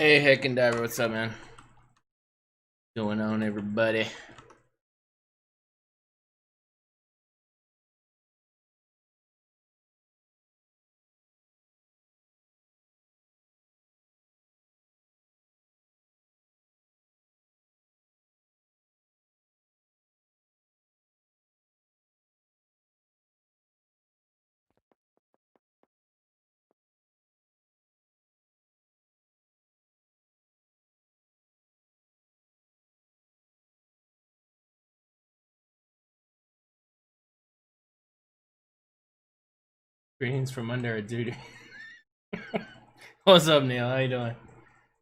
Hey, Heck and Diver, what's up, man? What's going on, everybody? Greetings from under a dude. What's up, Neil? How you doing?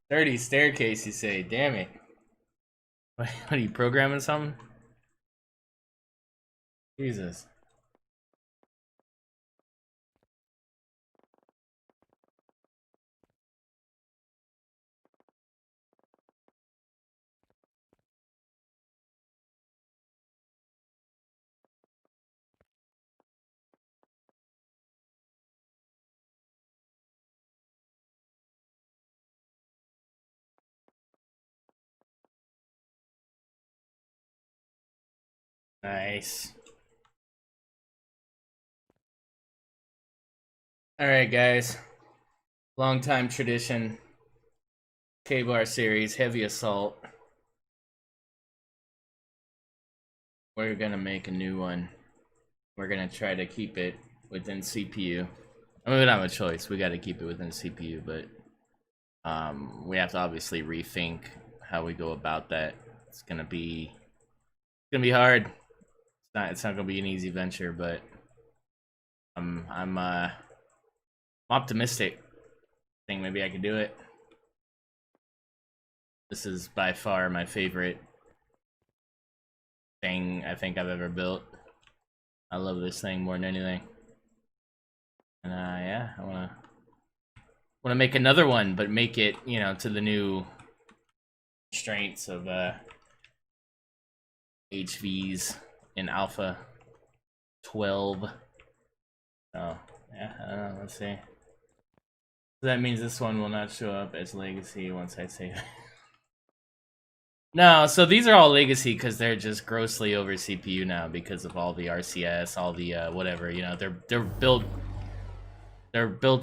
30 staircase, you say? Damn it. What are you programming something? Jesus. Nice. Alright, guys. Long time tradition. K-Bar series, Heavy Assault. We're gonna make a new one. We're gonna try to keep it within CPU. I mean, we don't have a choice. We gotta keep it within CPU, but we have to obviously rethink how we go about that. It's gonna be hard. It's not gonna be an easy venture, but I'm optimistic. I think maybe I can do it. This is by far my favorite thing I think I've ever built. I love this thing more than anything. And yeah, I wanna make another one, but make it, you know, to the new constraints of HVs in Alpha 12. So yeah, I don't know, let's see. So that means this one will not show up as legacy once I save it. No, so these are all legacy because they're just grossly over CPU now because of all the RCS, all the whatever, you know, they're built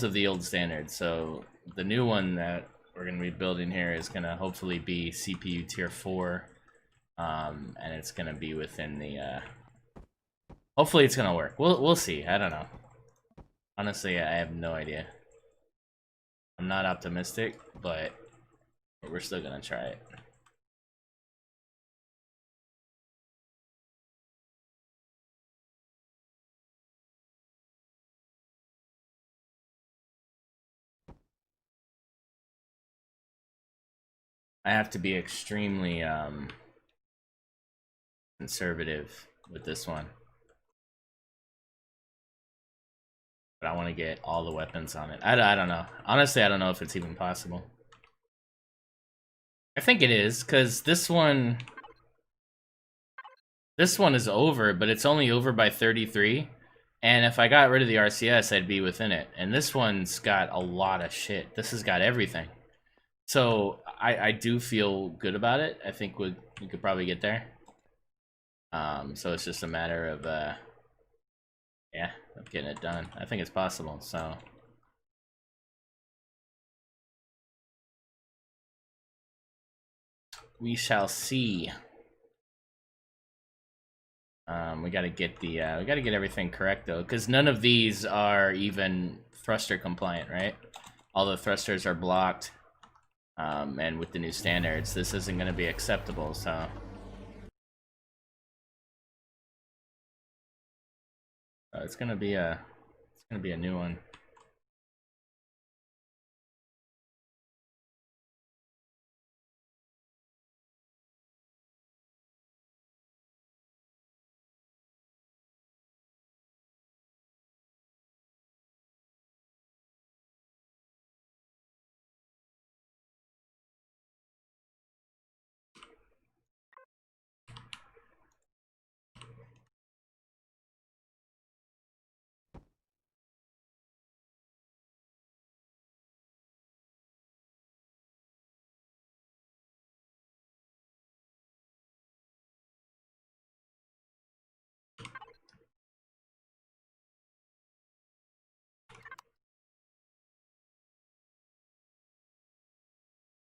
of the old standard. So the new one that we're gonna be building here is gonna hopefully be CPU tier 4, and it's gonna be within the. Hopefully, it's gonna work. We'll see. I don't know. Honestly, I have no idea. I'm not optimistic, but we're still gonna try it. I have to be extremely conservative with this one. But I want to get all the weapons on it. I don't know. Honestly, I don't know if it's even possible. I think it is, because this one is over, but it's only over by 33. And if I got rid of the RCS, I'd be within it. And this one's got a lot of shit. This has got everything. So I do feel good about it. I think we could probably get there. So it's just a matter of yeah, of getting it done. I think it's possible. So we shall see. We gotta get the we gotta get everything correct though, because none of these are even thruster compliant, right? All the thrusters are blocked. And with the new standards, this isn't going to be acceptable, so... it's going to be a new one.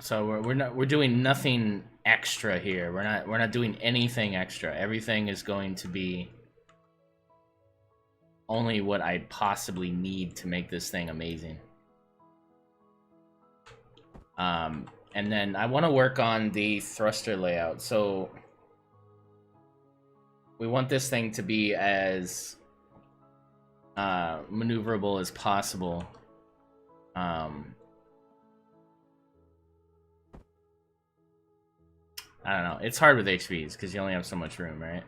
So we're doing nothing extra here. We're not doing anything extra. Everything is going to be only what I possibly need to make this thing amazing. And then I want to work on the thruster layout. So we want this thing to be as maneuverable as possible. I don't know. It's hard with HVs because you only have so much room, right?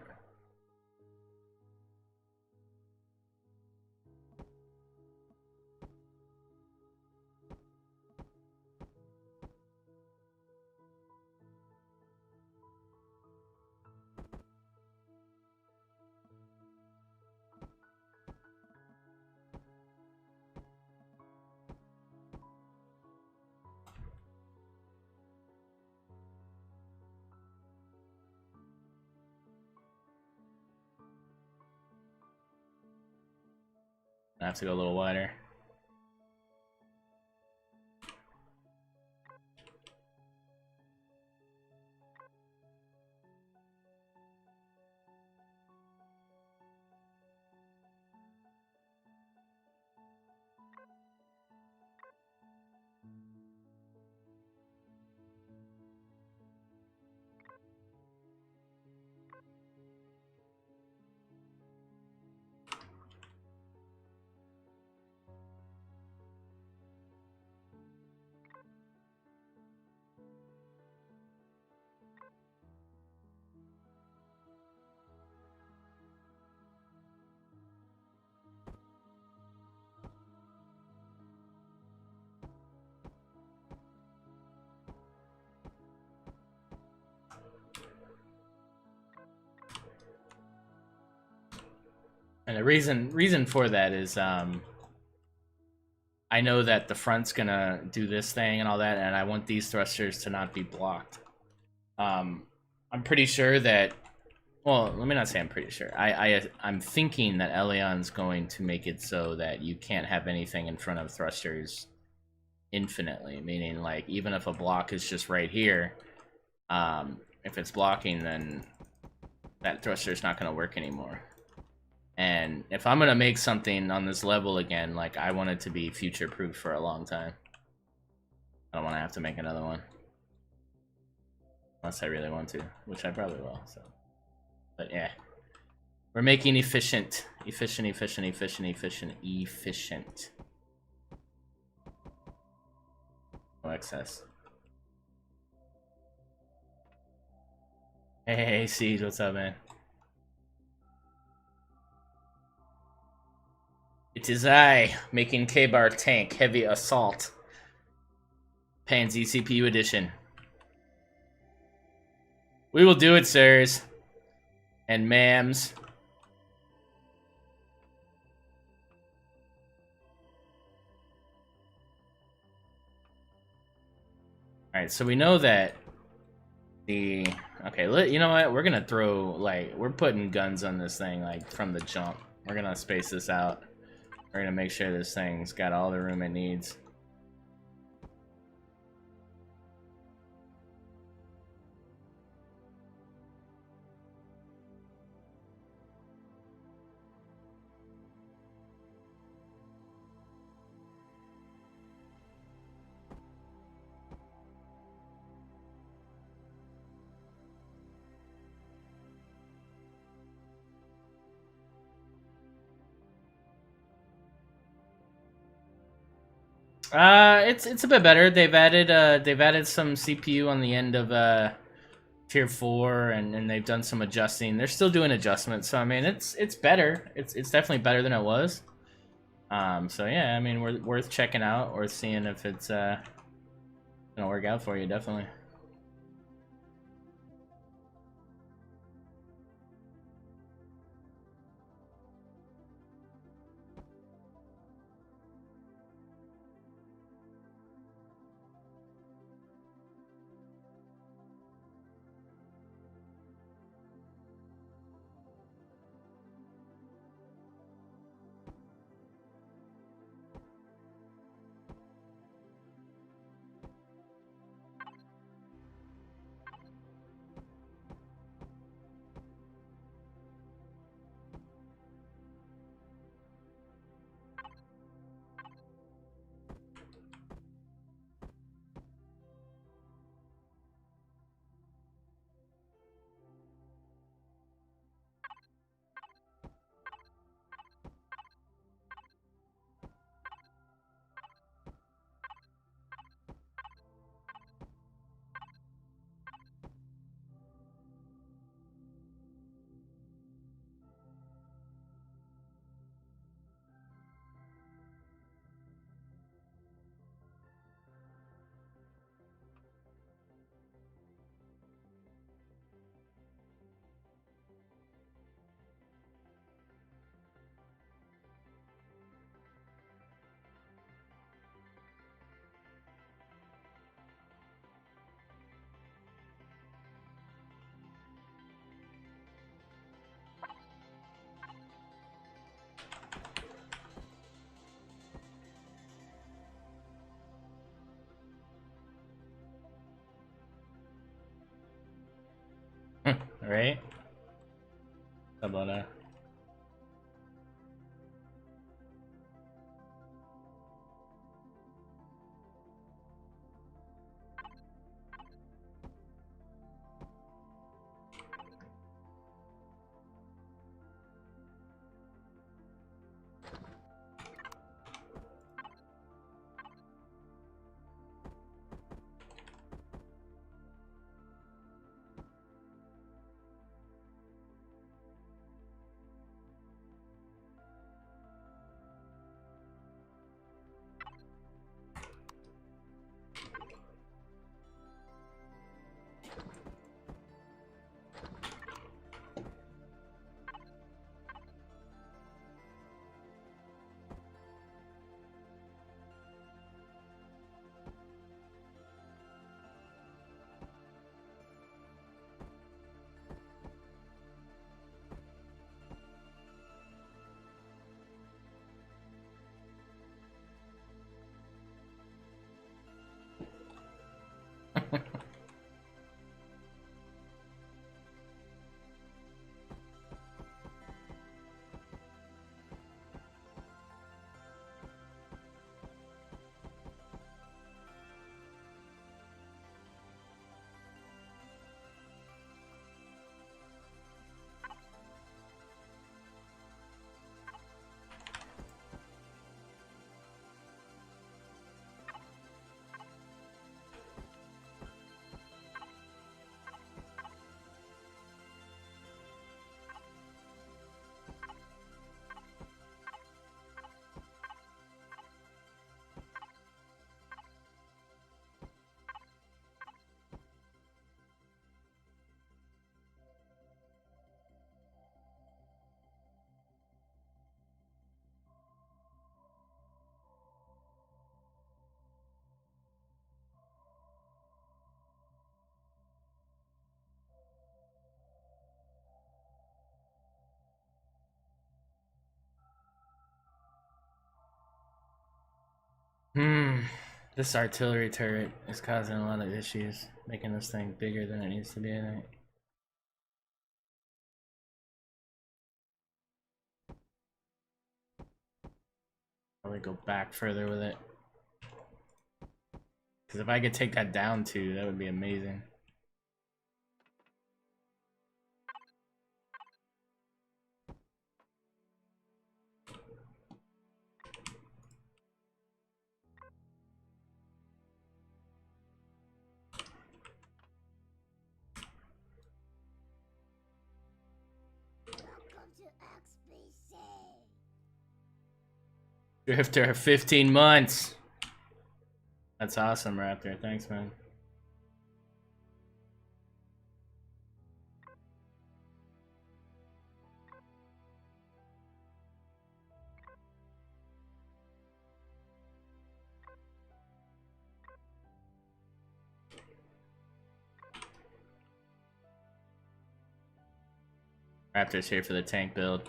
I have to go a little wider. And the reason for that is I know that the front's gonna do this thing and all that, and I want these thrusters to not be blocked. I'm pretty sure that. Well, let me not say I'm pretty sure. I'm thinking that Elion's going to make it so that you can't have anything in front of thrusters infinitely. Meaning, like, even if a block is just right here, if it's blocking, then that thruster's not going to work anymore. And if I'm going to make something on this level again, like, I want it to be future-proof for a long time. I don't want to have to make another one. Unless I really want to, which I probably will, so. But yeah. We're making efficient. Efficient. No excess. Hey, Siege, what's up, man? It is I, making K-Bar Tank Heavy Assault. Pansy CPU Edition. We will do it, sirs. And ma'ams. Alright, so we know that the... Okay, you know what? We're gonna throw, like, we're putting guns on this thing, like, from the jump. We're gonna space this out. We're gonna make sure this thing's got all the room it needs. It's a bit better. They've added some CPU on the end of tier 4, and they've done some adjusting. They're still doing adjustments, so I mean it's better. It's definitely better than it was. So yeah, I mean we're worth checking out or seeing if it's gonna work out for you, definitely. right? How about that? This artillery turret is causing a lot of issues, making this thing bigger than it needs to be, I think. Probably go back further with it. Because if I could take that down too, that would be amazing. Drifter, 15 months. That's awesome, Raptor. Thanks, man. Raptor's here for the tank build.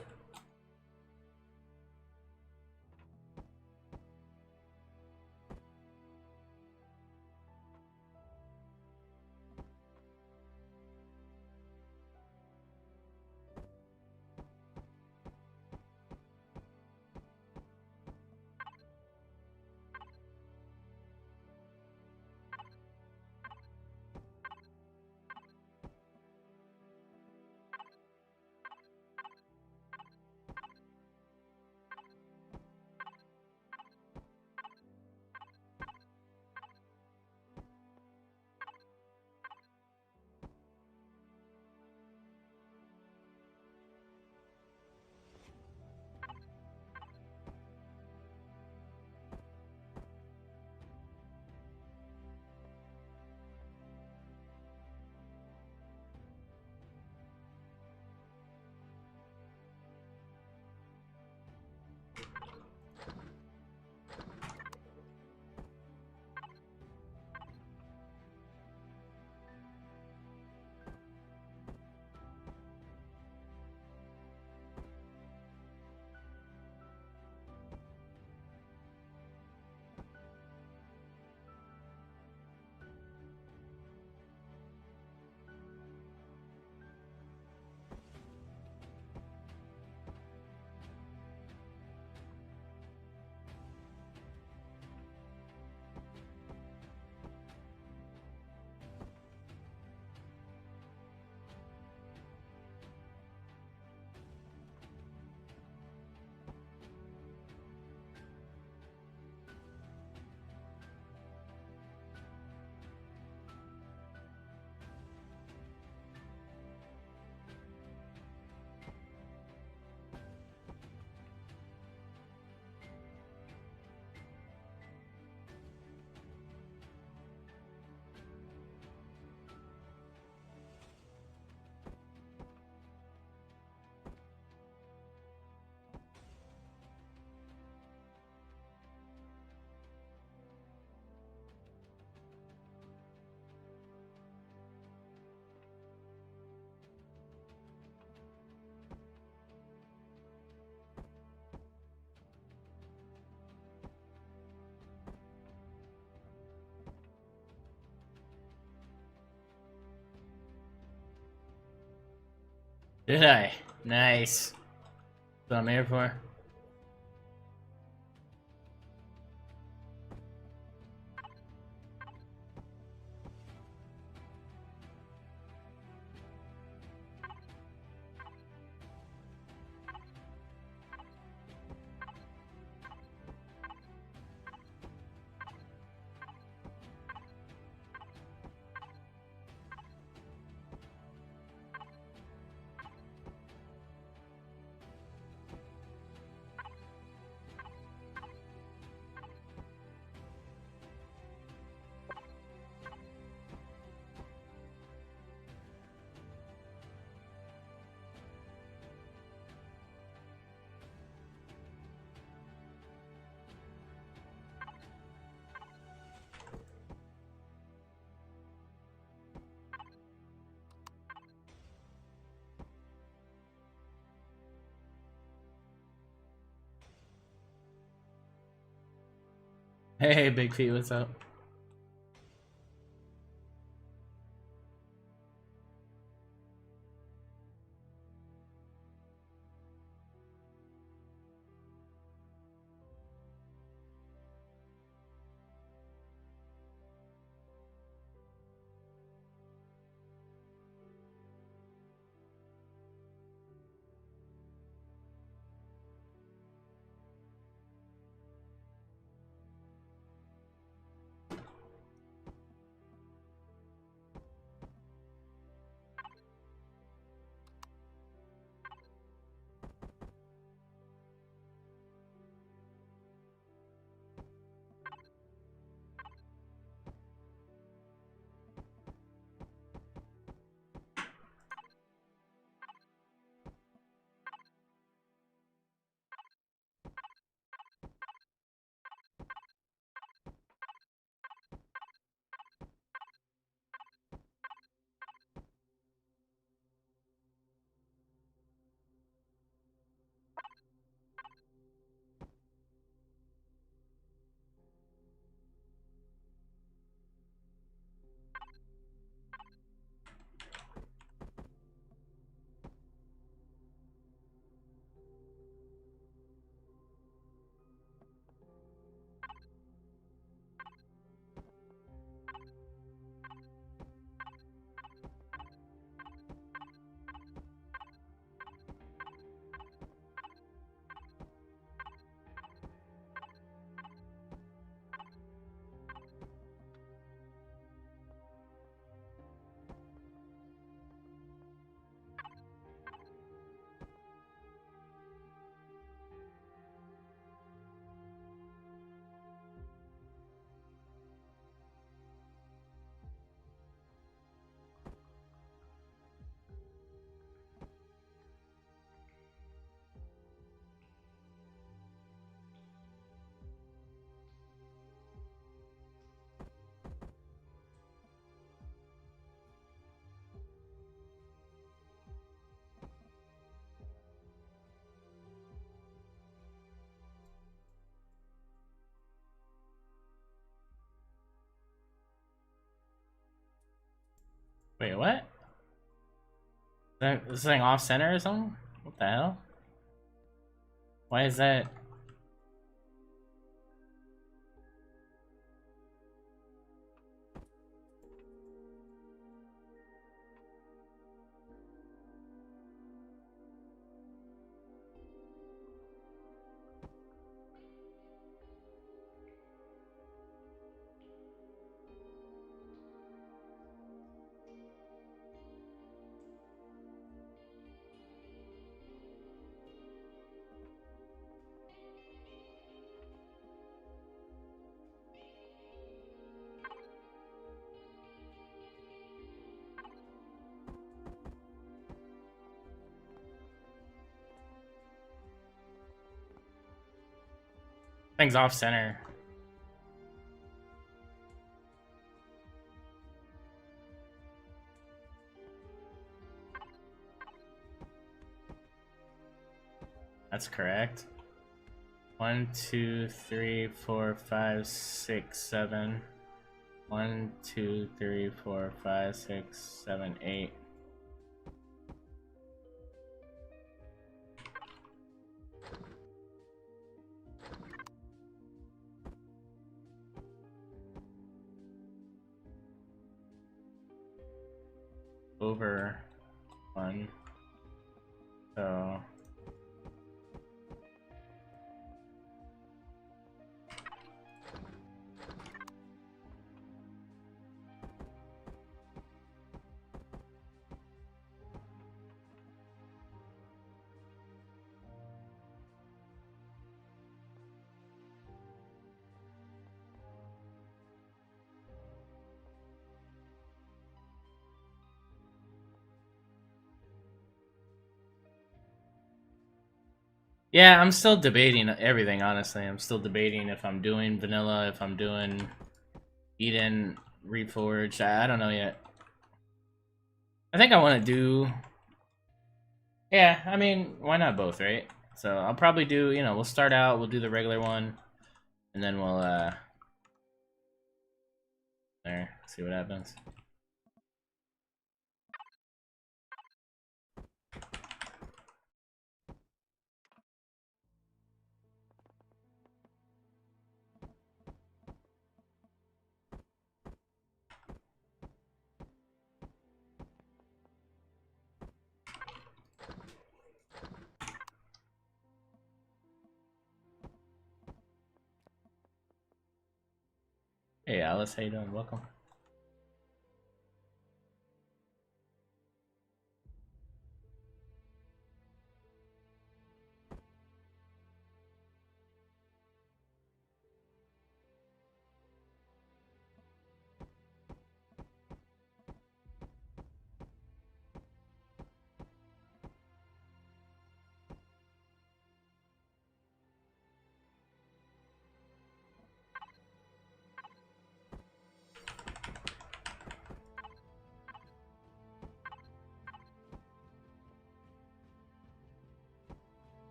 Did I? Nice. That's what I'm here for. Hey, Big Feet, what's up? Wait, what? Is this thing off center or something? What the hell? Why is that? Thing's off center. That's correct. 1, 2, 3, 4, 5, 6, 7. 1, 2, 3, 4, 5, 6, 7, 8. over 1. So yeah, I'm still debating everything, honestly. I'm still debating if I'm doing vanilla, if I'm doing Eden, Reforged. I don't know yet. I think I want to do... Yeah, I mean, why not both, right? So I'll probably do, you know, we'll start out, we'll do the regular one, and then we'll, there, see what happens. Hey Alice, how you doing? Welcome.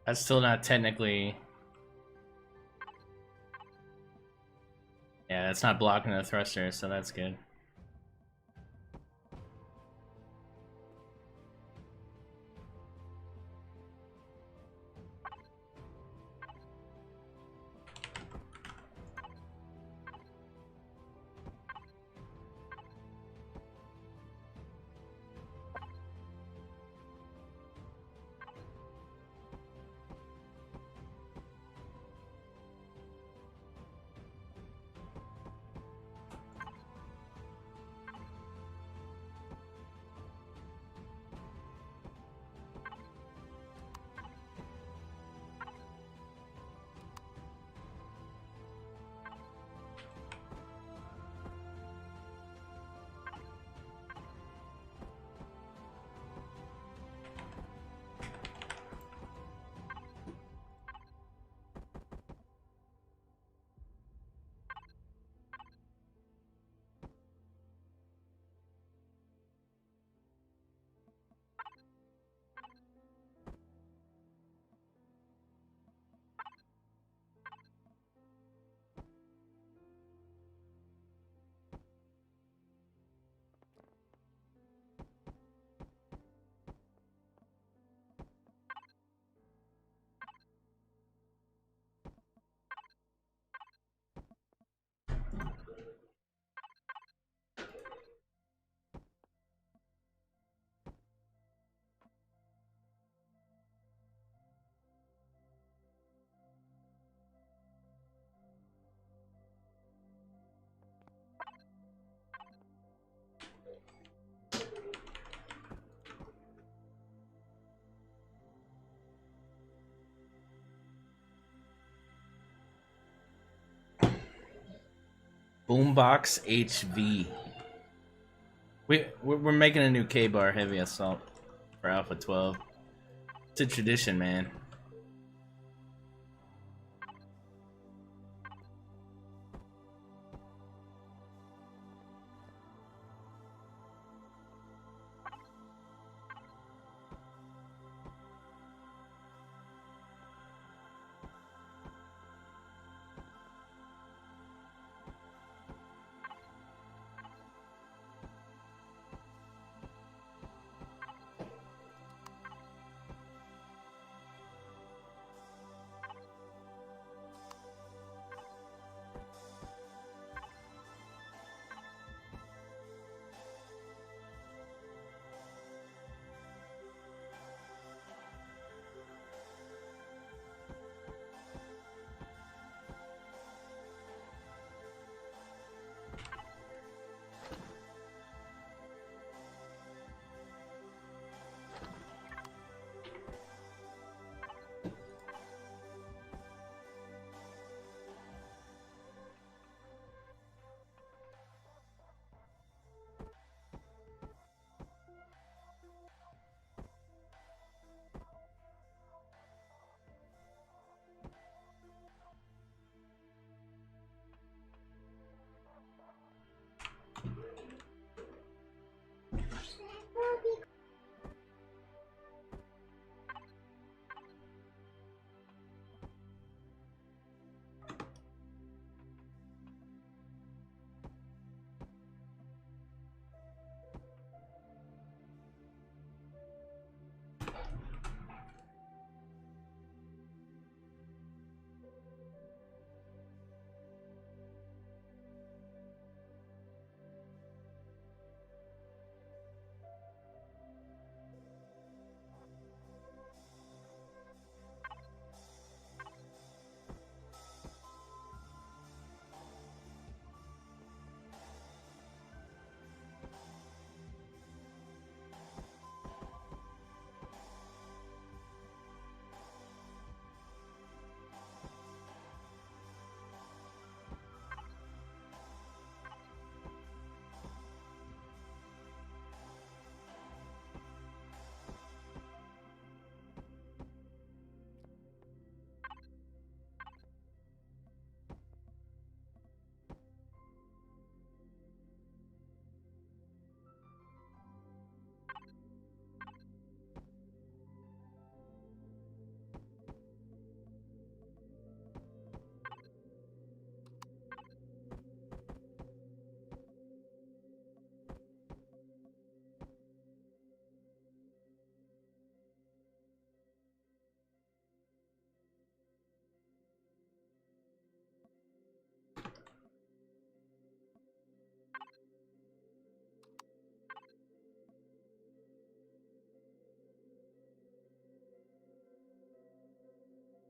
That's still not technically... Yeah, that's not blocking the thruster, so that's good. Boombox HV. We're making a new K-bar heavy assault for Alpha 12. It's a tradition, man.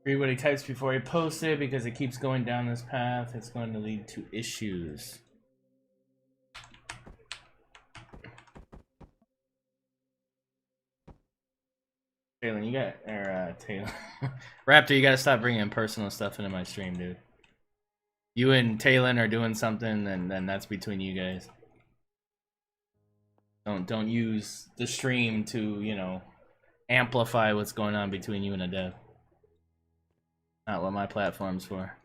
Read what he types before he posts it because it keeps going down this path. It's going to lead to issues. Taylor, you got, or Taylor, Raptor, you gotta stop bringing personal stuff into my stream, dude. You and Taylor are doing something, and then that's between you guys. Don't use the stream to, you know, amplify what's going on between you and a dev. Not what my platform's for.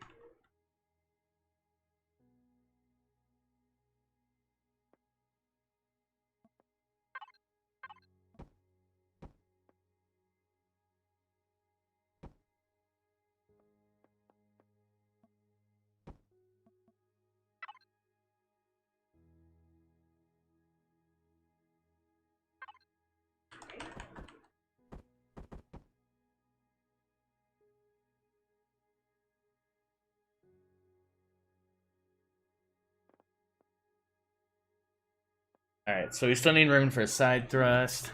Alright, so we still need room for a side thrust,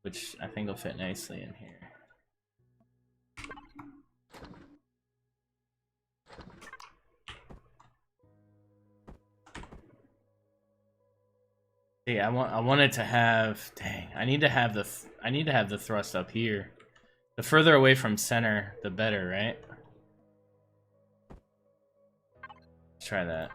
which I think will fit nicely in here. Yeah, I wanted to have, dang, I need to have the thrust up here. The further away from center, the better, right? Let's try that.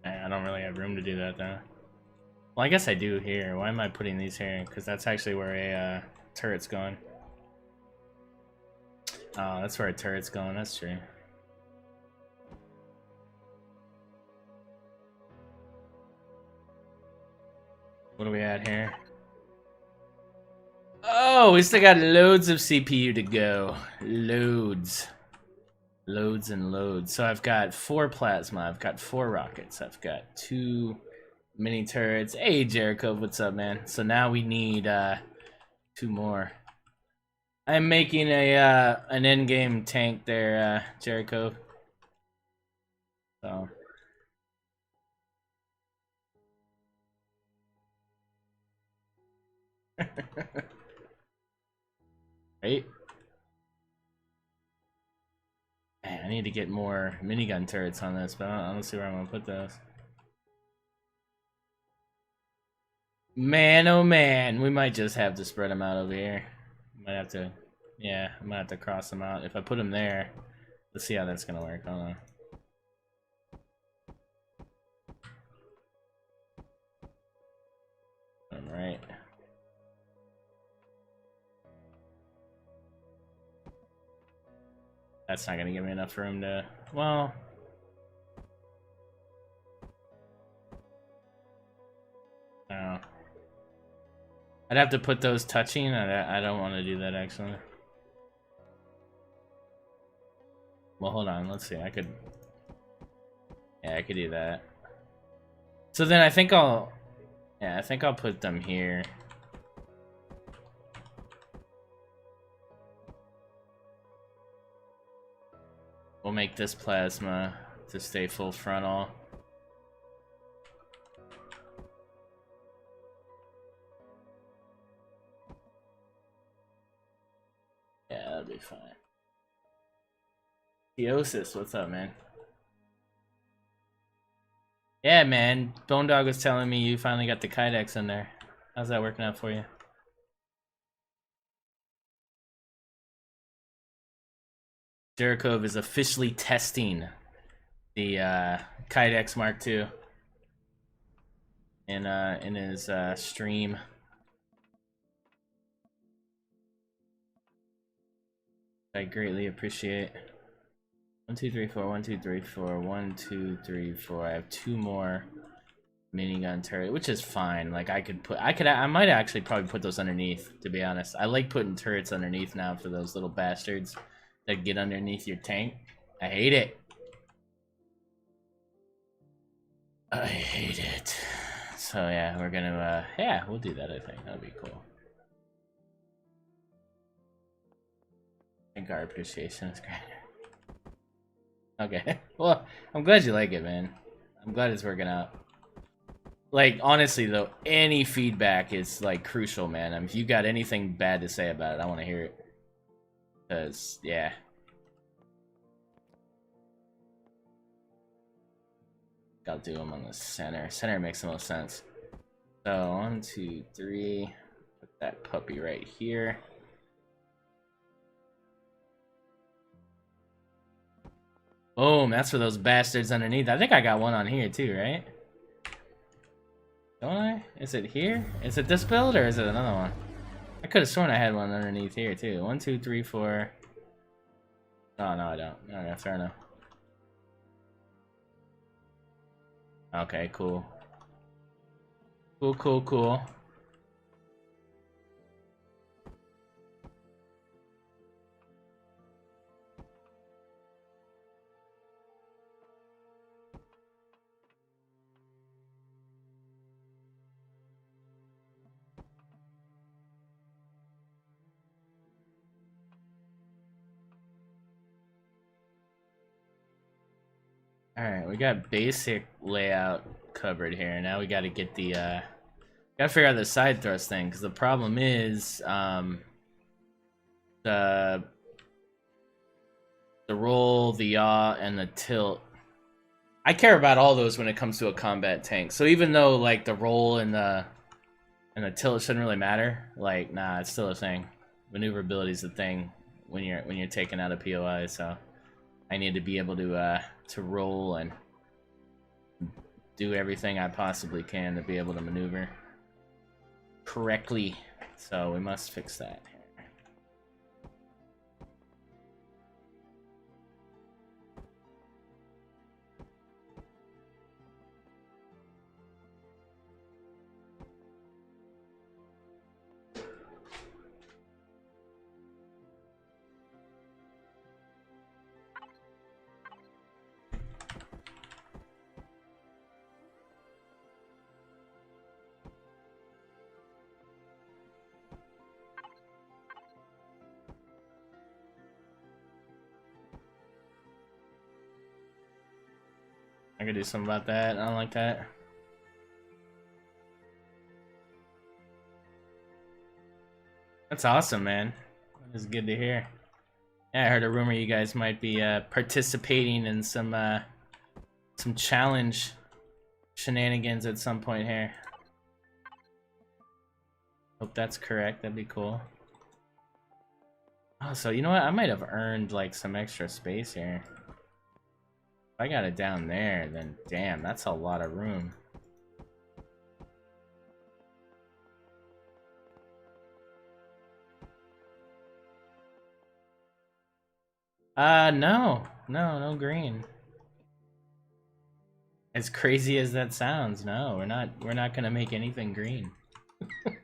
I don't really have room to do that though. Well, I guess I do here. Why am I putting these here? Because that's actually where a turret's going. Oh, that's where a turret's going. That's true. What do we at here? Oh, we still got loads of CPU to go. Loads. Loads and loads. So I've got 4 plasma, I've got 4 rockets, I've got 2 mini turrets. Hey Jericho, what's up, man? So now we need 2 more. I'm making a an endgame tank there, Jericho. So right? Man, I need to get more minigun turrets on this, but I don't see where I'm gonna put those. Man, oh man, we might just have to spread them out over here. Might have to, yeah, I might have to cross them out. If I put them there, let's see how that's gonna work. Hold on. Alright. That's not gonna give me enough room to, well. No. I'd have to put those touching. I don't want to do that actually. Well, hold on. Let's see. I could. Yeah, I could do that. So then I think I'll. Yeah, I think I'll put them here. We'll make this plasma to stay full frontal. Yeah, that'll be fine. Theosis, what's up, man? Yeah, man. Bone Dog was telling me you finally got the Kydex in there. How's that working out for you? Jericho is officially testing the Kydex Mark II in his stream. I greatly appreciate. 1, 2, 3, 4. 1, 2, 3, 4. 1, 2, 3, 4. I have 2 more minigun turret, which is fine. Like I might actually probably put those underneath. To be honest, I like putting turrets underneath now for those little bastards that get underneath your tank. I hate it. I hate it. So yeah, we're gonna yeah, we'll do that. I think that'll be cool. I think our appreciation is greater. Okay. Well, I'm glad you like it, man. I'm glad it's working out. Like, honestly, though, any feedback is, like, crucial, man. If you got anything bad to say about it, I want to hear it. Because, yeah. I'll do them on the center. Center makes the most sense. So, 1, 2, 3. Put that puppy right here. Boom, that's for those bastards underneath. I think I got one on here, too, right? Don't I? Is it here? Is it this build, or is it another one? I could have sworn I had one underneath here, too. 1, 2, 3, 4. Oh, no, I don't. Okay, fair enough. Okay, cool. Cool, cool, cool. Alright, we got basic layout covered here. Now we gotta get the, gotta figure out the side thrust thing, because the problem is, the roll, the yaw, and the tilt. I care about all those when it comes to a combat tank. So even though, like, the roll and the tilt shouldn't really matter, like, nah, it's still a thing. Maneuverability is a thing when you're taking out a POI, so I need to be able to roll and do everything I possibly can to be able to maneuver correctly. So we must fix that. I could do something about that. I don't like that. That's awesome, man. That's good to hear. Yeah, I heard a rumor you guys might be participating in some challenge shenanigans at some point here. Hope that's correct. That'd be cool. Oh, so you know what? I might have earned like some extra space here. If I got it down there, then damn, that's a lot of room. No green. As crazy as that sounds, no, we're not gonna make anything green. Well,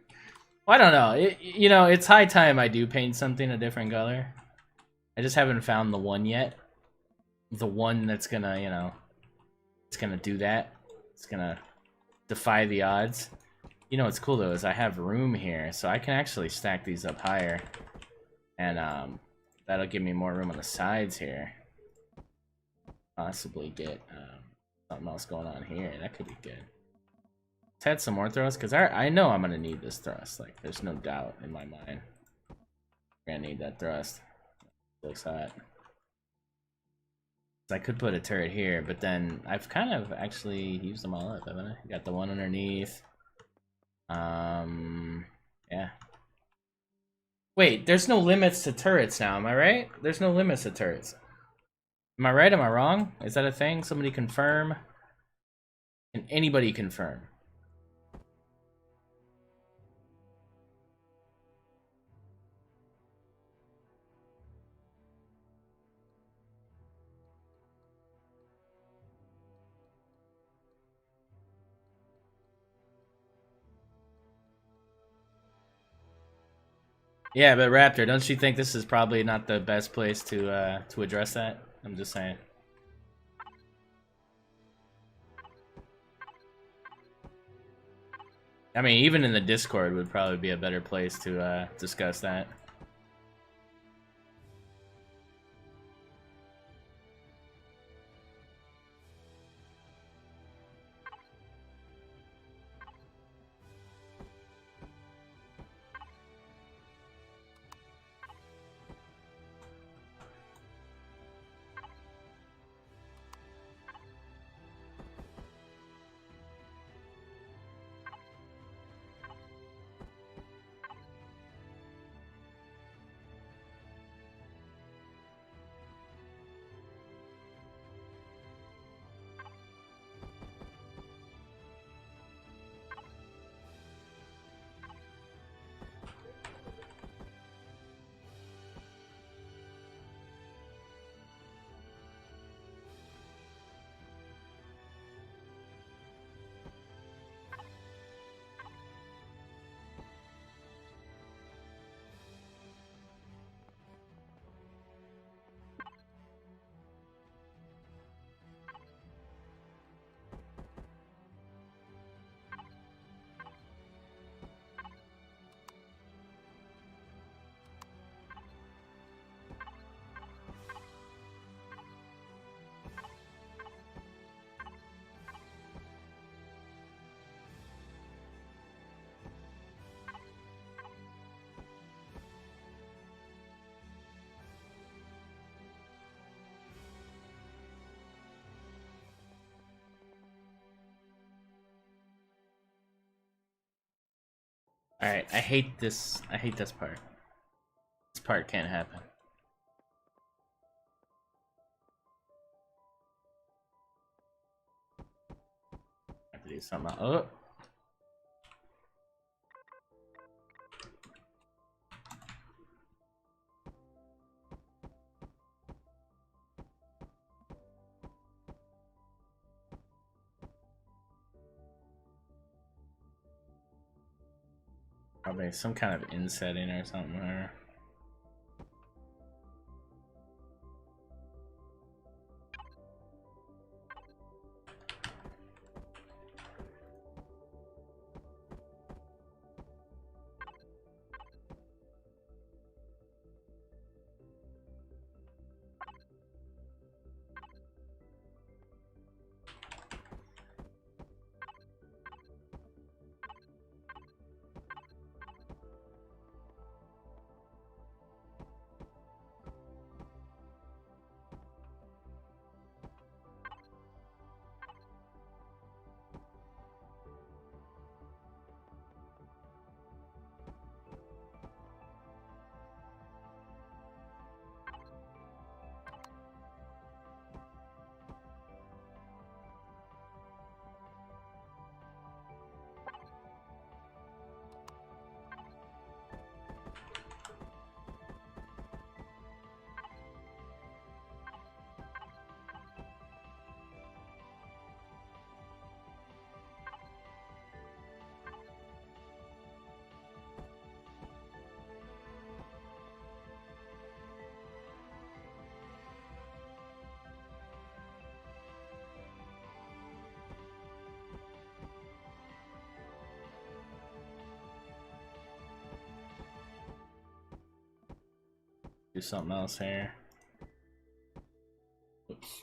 I don't know. You know, it's high time I do paint something a different color. I just haven't found the one yet. The one that's gonna, you know, it's gonna do that. It's gonna defy the odds. You know what's cool though is I have room here, so I can actually stack these up higher, and that'll give me more room on the sides here. Possibly get something else going on here. That could be good. Let's add some more thrust, because I know I'm gonna need this thrust. Like, there's no doubt in my mind. We're gonna need that thrust. Looks hot. I could put a turret here, but then I've kind of actually used them all up, haven't I? Got the one underneath. Yeah. Wait, there's no limits to turrets now, am I right? There's no limits to turrets. Am I right? Am I wrong? Is that a thing? Somebody confirm? Can anybody confirm? Yeah, but Raptor, don't you think this is probably not the best place to address that? I'm just saying. I mean, even in the Discord would probably be a better place to discuss that. Alright, I hate this. I hate this part. This part can't happen. I have to do something else. Oh! Probably some kind of insetting or something. Or... Do something else here. Oops.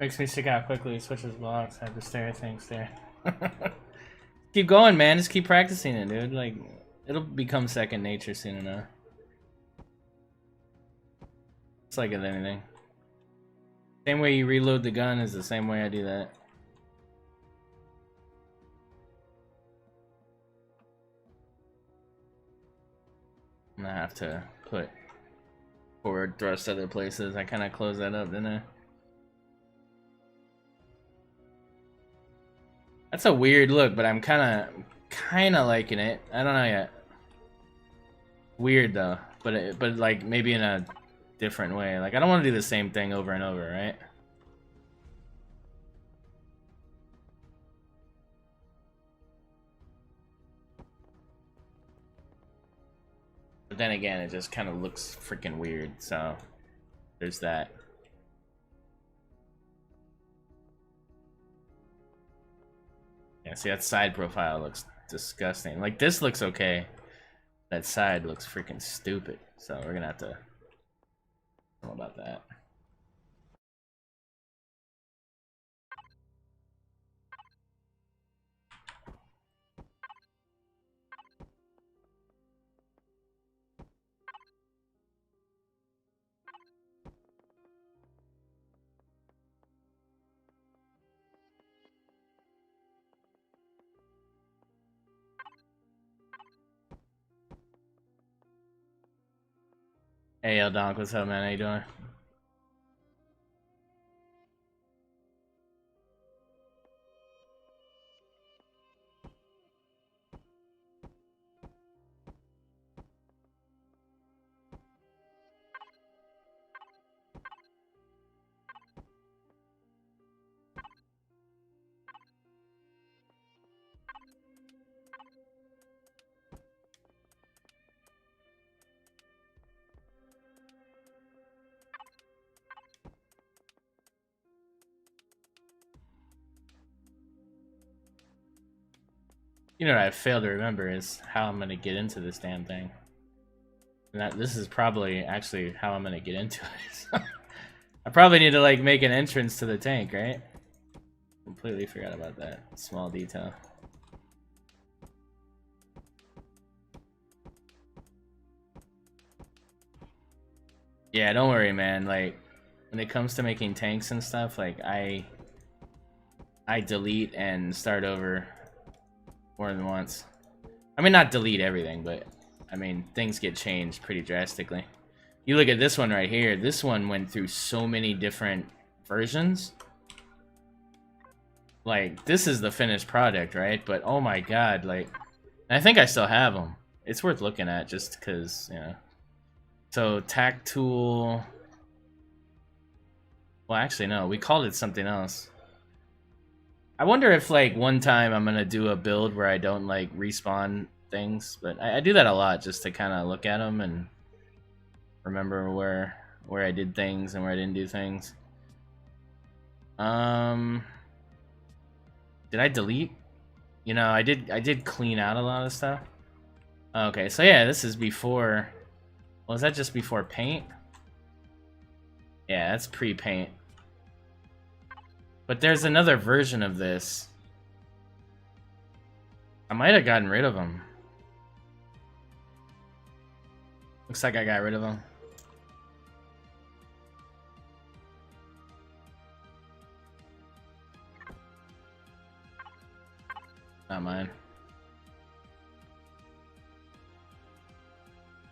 Makes me stick out quickly, switches blocks, I have to stare at things there. Keep going, man. Just keep practicing it, dude. Like, it'll become second nature soon enough. It's like with anything. Same way you reload the gun is the same way I do that. I'm gonna have to put forward thrust other places. I kind of closed that up, didn't I? That's a weird look, but I'm kind of liking it. I don't know yet. Weird though, but like maybe in a different way. Like I don't want to do the same thing over and over, right? But then again, it just kind of looks freaking weird. So there's that. Yeah, see that side profile looks disgusting. Like this looks okay. That side looks freaking stupid. So we're gonna have to know about that. Hey, Donk, what's up, man? How you doing? You know what I failed to remember is how I'm gonna get into this damn thing. And this is probably actually how I'm gonna get into it. I probably need to like make an entrance to the tank, right? Completely forgot about that small detail. Yeah, don't worry, man. Like when it comes to making tanks and stuff, like I delete and start over more than once. I mean, not delete everything, but I mean, things get changed pretty drastically. You look at this one right here. This one went through so many different versions. Like, this is the finished product, right? But oh my god, like, I think I still have them. It's worth looking at just because, you know. So, tack tool. Well, actually, no. We called it something else. I wonder if, like, one time I'm gonna do a build where I don't, like, respawn things. But I do that a lot just to kind of look at them and remember where I did things and where I didn't do things. Did I delete? You know, I did clean out a lot of stuff. Okay, so yeah, this is before. Was that just before paint? Yeah, that's pre-paint. But there's another version of this. I might have gotten rid of them. Looks like I got rid of them. Not mine.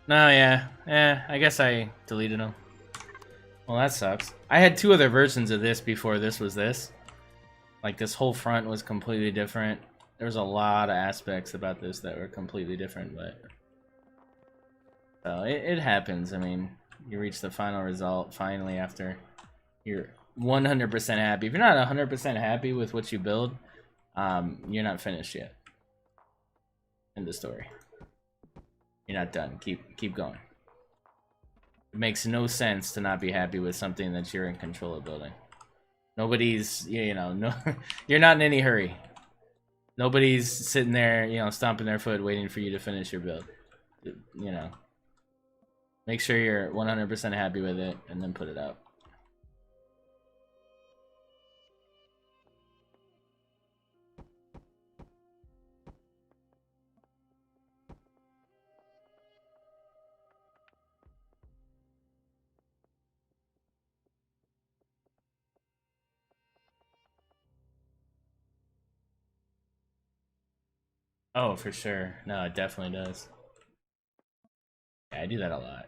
No, yeah, I guess I deleted them. Well, that sucks. I had two other versions of this before this was this. Like, this whole front was completely different. There was a lot of aspects about this that were completely different, but... So, it happens. I mean, you reach the final result finally after you're 100% happy. If you're not 100% happy with what you build, you're not finished yet. End of story. You're not done. Keep going. It makes no sense to not be happy with something that you're in control of building. Nobody's, you know, no, you're not in any hurry. Nobody's sitting there, you know, stomping their foot waiting for you to finish your build. You know, make sure you're 100% happy with it and then put it out. Oh, for sure. No, it definitely does. Yeah, I do that a lot.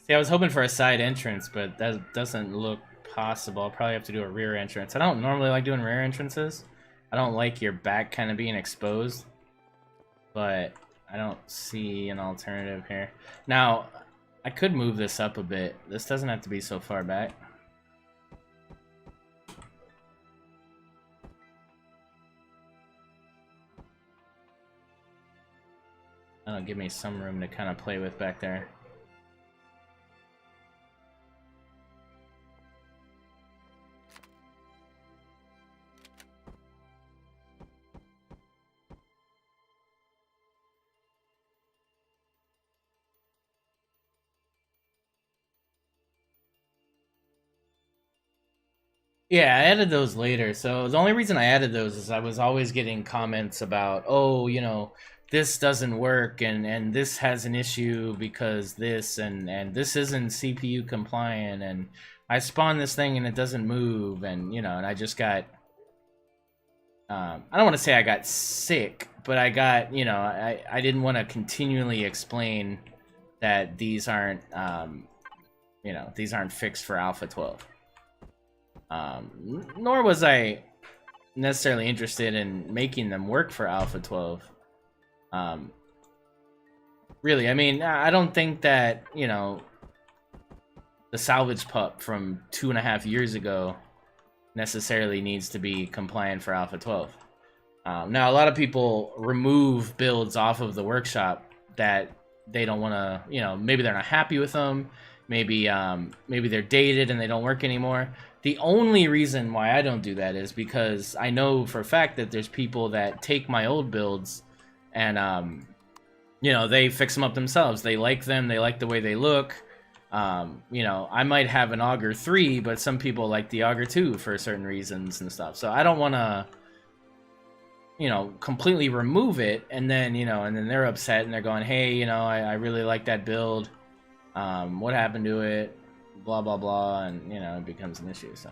See, I was hoping for a side entrance, but that doesn't look possible. I'll probably have to do a rear entrance. I don't normally like doing rear entrances. I don't like your back kind of being exposed, but I don't see an alternative here. Now, I could move this up a bit. This doesn't have to be so far back. That'll give me some room to kind of play with back there. Yeah, I added those later. So the only reason I added those is I was always getting comments about, oh, you know, this doesn't work and this has an issue because this and this isn't CPU compliant and I spawned this thing and it doesn't move and you know, and I just got I don't want to say I got sick, but I got, you know, I didn't want to continually explain that these aren't you know, these aren't fixed for Alpha 12. Nor was I necessarily interested in making them work for Alpha 12. Really, I mean, I don't think that, you know, the salvage pup from 2.5 years ago necessarily needs to be compliant for Alpha 12. Now, a lot of people remove builds off of the workshop that they don't want to, you know, maybe they're not happy with them, maybe maybe they're dated and they don't work anymore. The only reason why I don't do that is because I know for a fact that there's people that take my old builds and you know, they fix them up themselves. They like them, they like the way they look. You know, I might have an Augur 3, but some people like the Augur 2 for certain reasons and stuff. So I don't want to, you know, completely remove it and then, you know, and then they're upset and they're going, hey, you know, I really like that build. What happened to it? Blah, blah, blah. And, you know, it becomes an issue, so.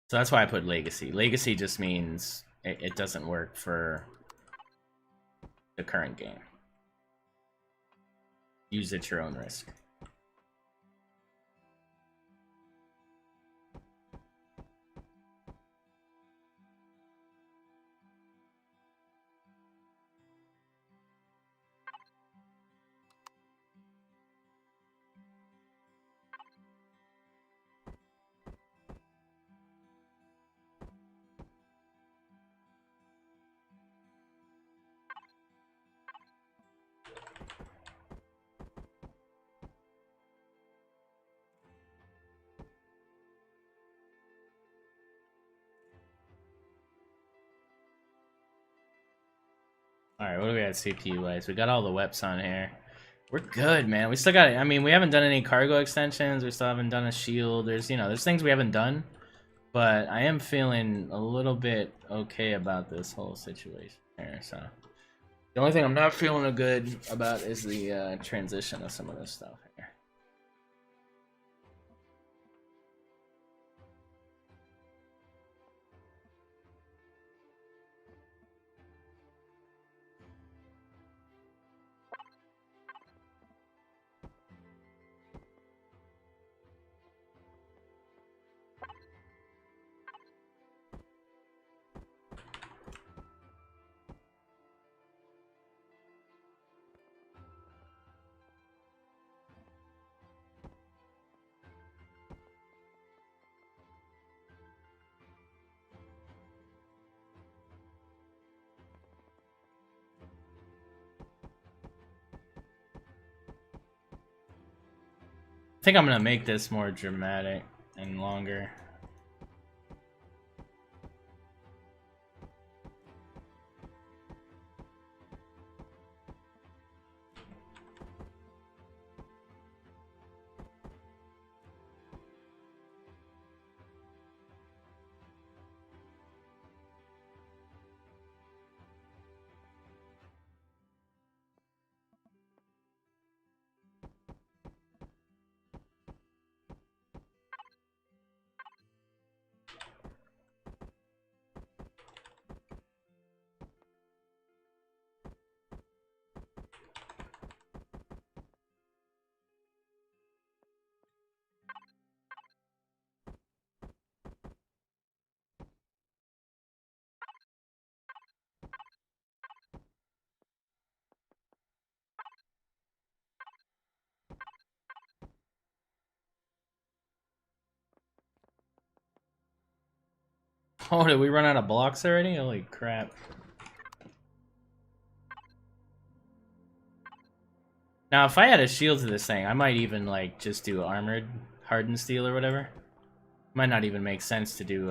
So that's why I put Legacy. Legacy just means it doesn't work for the current game. Use at your own risk. Alright, what do we got CPU-wise? We got all the weps on here. We're good, man. We still got, I mean, we haven't done any cargo extensions. We still haven't done a shield. There's, you know, there's things we haven't done. But I am feeling a little bit okay about this whole situation here, so. The only thing I'm not feeling good about is the transition of some of this stuff here. think I'm gonna make this more dramatic and longer. Oh, did we run out of blocks already? Holy crap. Now, if I had a shield to this thing, I might even, like, just do armored hardened steel or whatever. Might not even make sense to do,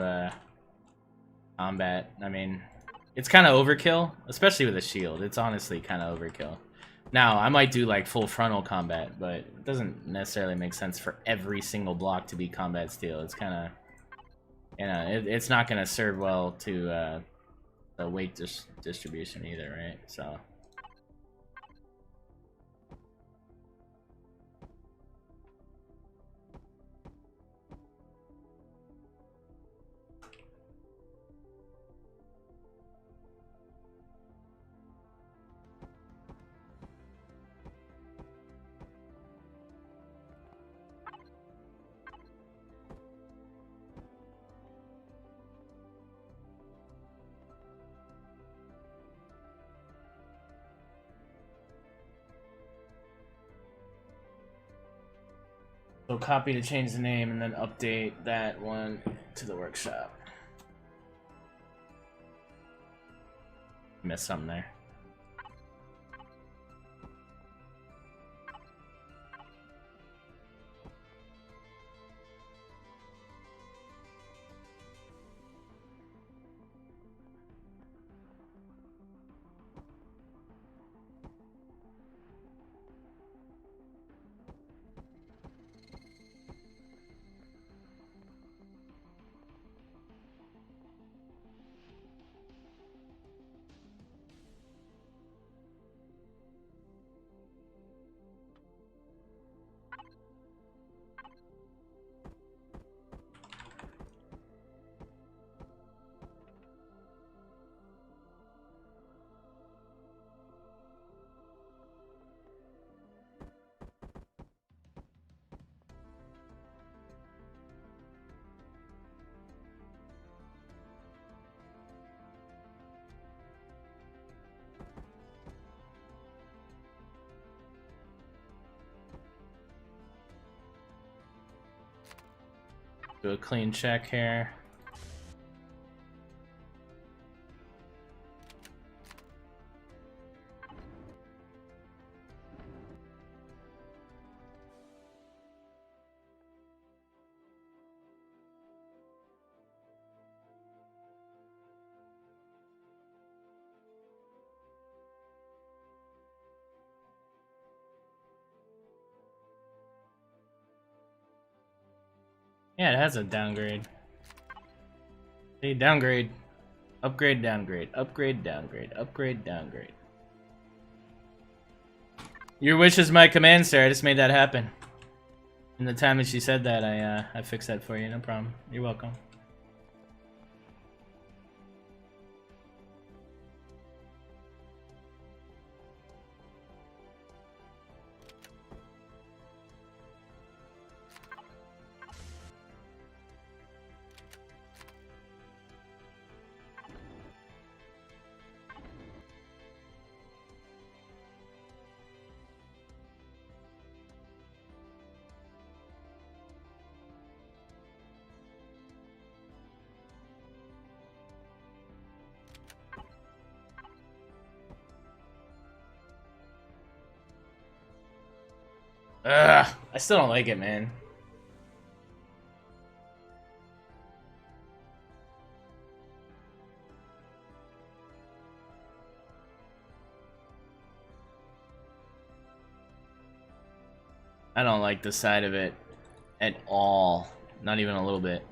combat. I mean, it's kind of overkill, especially with a shield. It's honestly kind of overkill. Now, I might do, like, full frontal combat, but it doesn't necessarily make sense for every single block to be combat steel. It's kind of, you know, it's not going to serve well to, the weight distribution either, right? So... So copy to change the name and then update that one to the workshop. Missed something there. Do a clean check here. Yeah, it has a downgrade. See, downgrade. Upgrade, downgrade. Upgrade, downgrade. Upgrade, downgrade. Your wish is my command, sir. I just made that happen. In the time that she said that, I fixed that for you. No problem. You're welcome. Ugh, I still don't like it, man. I don't like the side of it at all. Not even a little bit.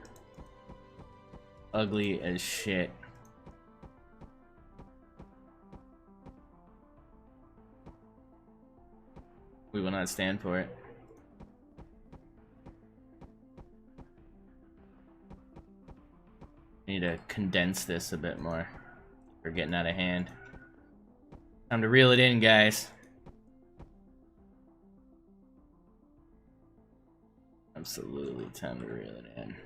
Ugly as shit. We will not stand for it. Need to condense this a bit more. We're getting out of hand. Time to reel it in, guys. Absolutely time to reel it in.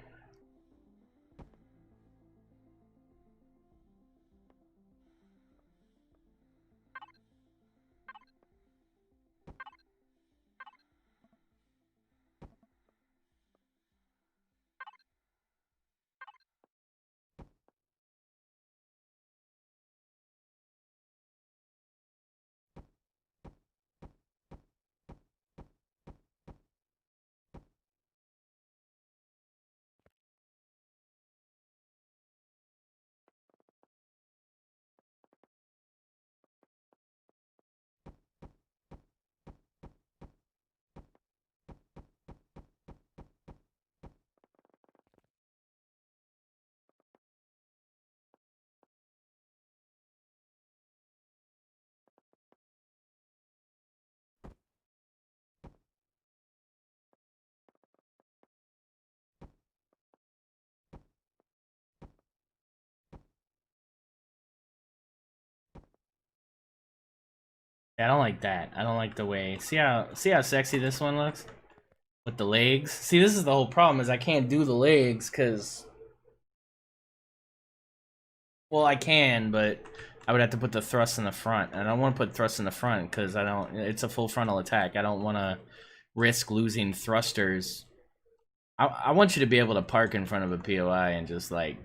Yeah, I don't like that. I don't like the way. See how sexy this one looks with the legs. See, this is the whole problem is I can't do the legs because, well, I can, but I would have to put the thrust in the front, and I don't want to put thrust in the front because I don't. It's a full frontal attack. I don't want to risk losing thrusters. I want you to be able to park in front of a POI and just like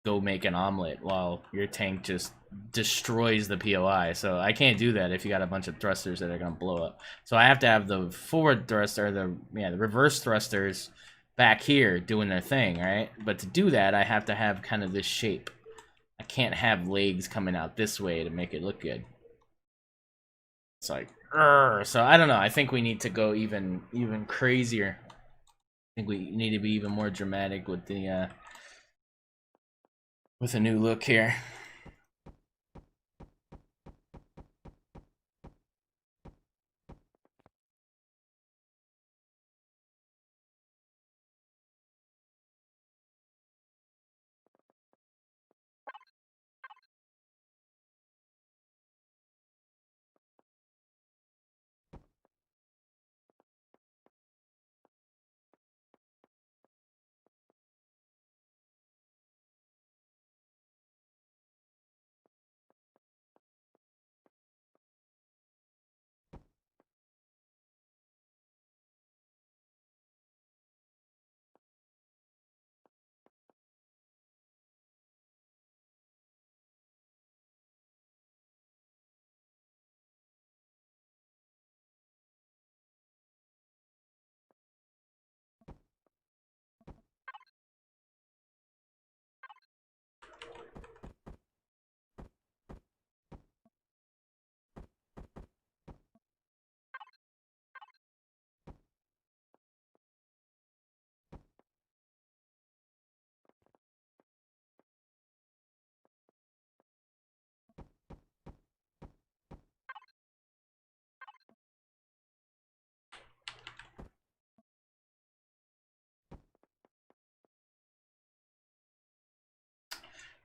go make an omelet while your tank just destroys the POI. So I can't do that if you got a bunch of thrusters that are gonna blow up. So I have to have the forward thruster, the reverse thrusters back here doing their thing, right? But to do that, I have to have kind of this shape. I can't have legs coming out this way to make it look good. It's like, so I don't know. I think we need to go even crazier. I think we need to be even more dramatic with the with a new look here.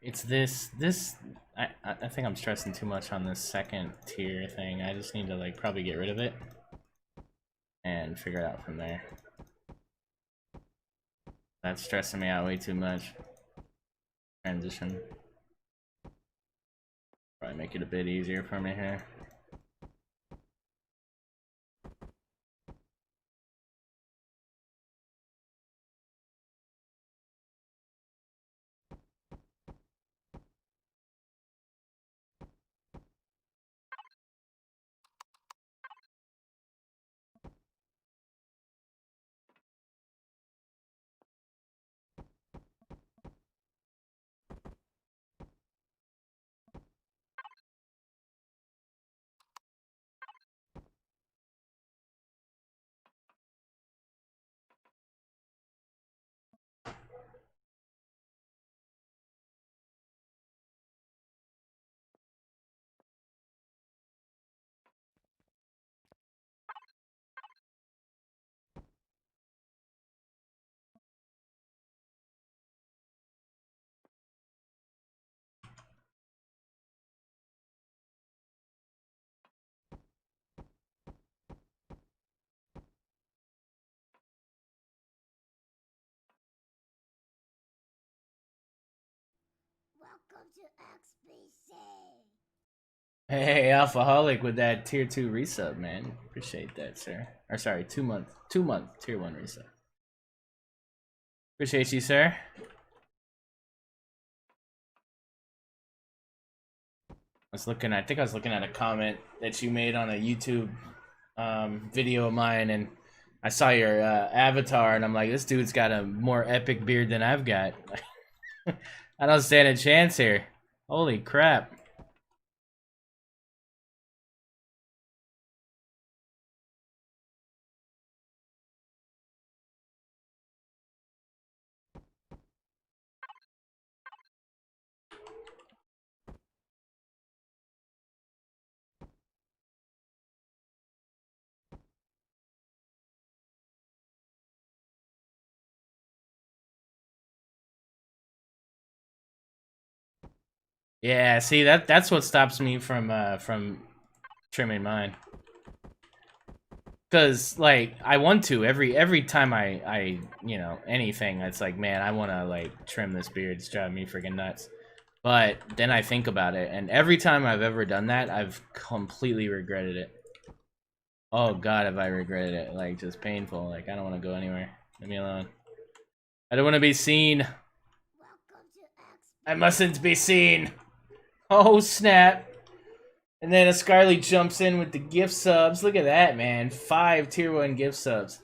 It's this. I think I'm stressing too much on this second tier thing. I just need to like probably get rid of it and figure it out from there. That's stressing me out way too much. Transition. Probably make it a bit easier for me here. Hey, Alphaholic with that tier 2 resub, man. Appreciate that, sir. Or sorry, 2 month tier 1 resub. Appreciate you, sir. I think I was looking at a comment that you made on a YouTube video of mine, and I saw your avatar, and I'm like, this dude's got a more epic beard than I've got. I don't stand a chance here. Holy crap. Yeah, see that's what stops me from trimming mine. Cause like I want to every time I you know anything, it's like, man, I want to like trim this beard. It's driving me freaking nuts. But then I think about it, and every time I've ever done that, I've completely regretted it. Oh God, have I regretted it? Like just painful. Like I don't want to go anywhere. Leave me alone. I don't want to be seen. I mustn't be seen. Oh snap! And then a Scarly jumps in with the gift subs. Look at that, man. 5 tier 1 gift subs.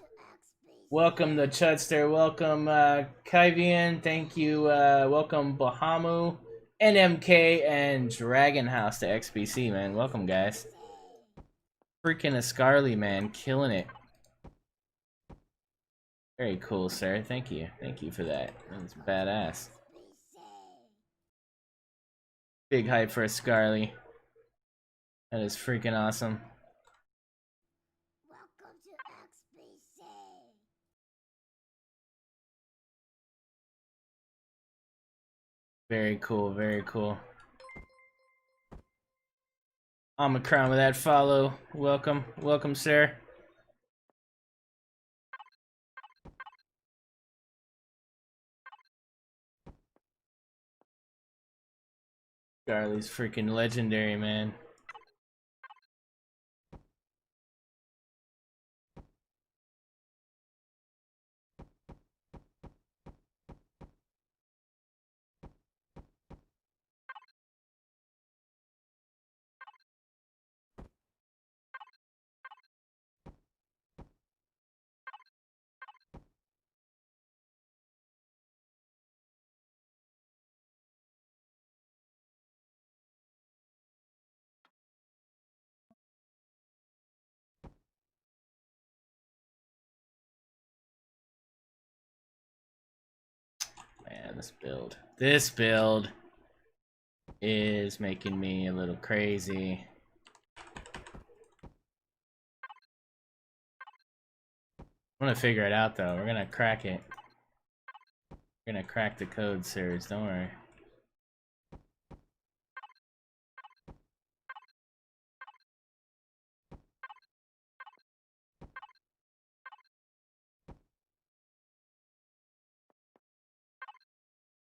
Welcome to Chudster. Welcome, Kyvian. Thank you. Welcome, Bahamu, NMK, and Dragon House to XBC, man. Welcome, guys. Freaking a Scarly, man. Killing it. Very cool, sir. Thank you. Thank you for that. That's badass. Big hype for a Scarly. That is freaking awesome. Welcome to XBC. Very cool, very cool. I'm a crown with that follow. Welcome, welcome, sir. Charlie's freaking legendary, man. Man, this build is making me a little crazy. I'm gonna figure it out though. We're gonna crack it. We're gonna crack the code series, don't worry.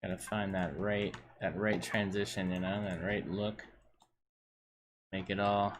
Gotta find that right transition, you know, that right look. Make it all.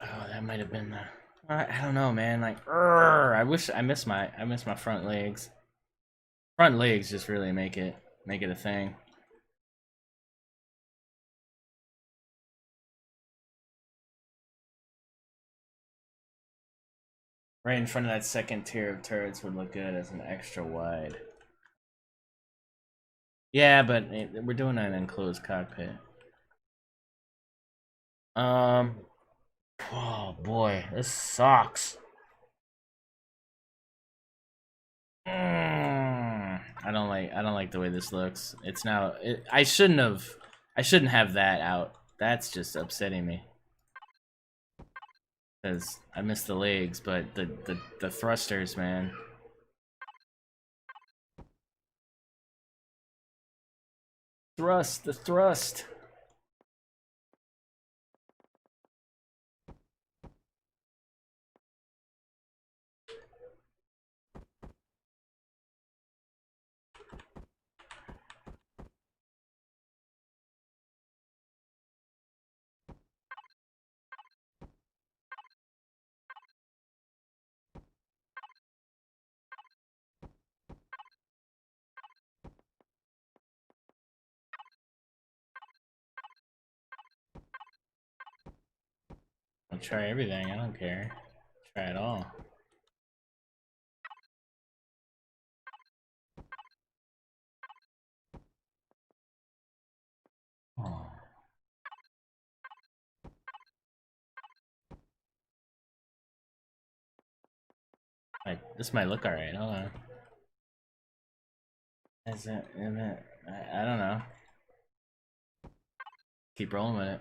Oh, that might have been the. I don't know, man. Like, I wish I miss my front legs. Front legs just really make it a thing. Right in front of that second tier of turrets would look good as an extra wide. Yeah, but we're doing an enclosed cockpit. Oh boy, this sucks. I I don't like the way this looks. It's now. I shouldn't have that out. That's just upsetting me. Because I missed the legs, but the thrusters, man. The thrust. I'll try everything, I don't care. Try it all. Oh. This might look alright, hold on. Is it, I don't know. Keep rolling with it.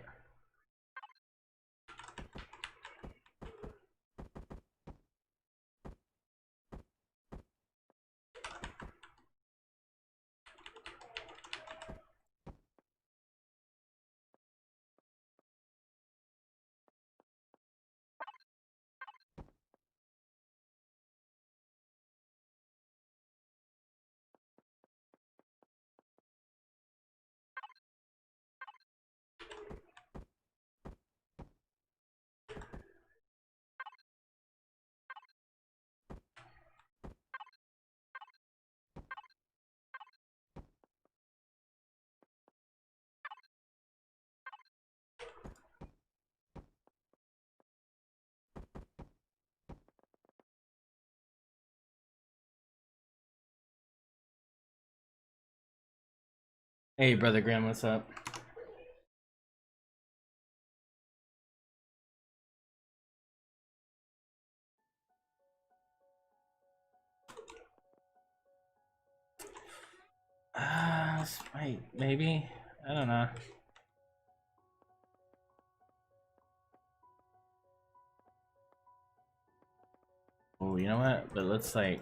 Hey, Brother Graham, what's up? Maybe? I don't know. Oh, you know what? But let's like...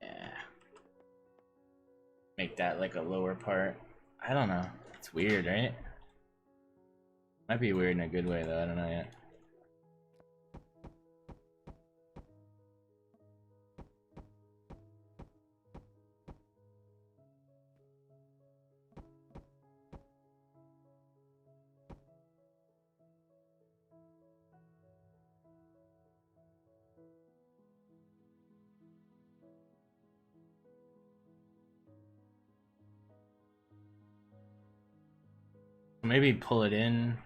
Yeah. Make that like a lower part. I don't know. It's weird, right? Might be weird in a good way though, I don't know yet. Maybe pull it in.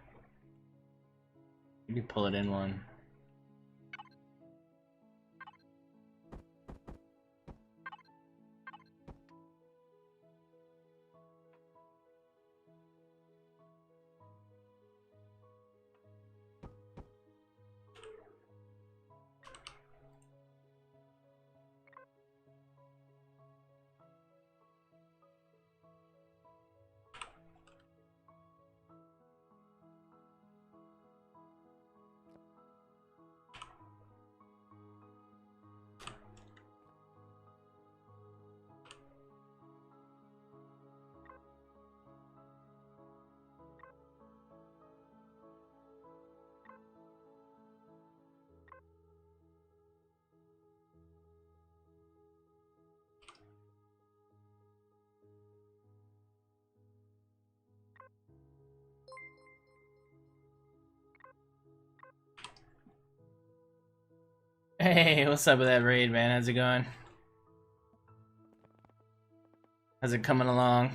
Maybe pull it in one. Hey, what's up with that raid, man? How's it going? How's it coming along?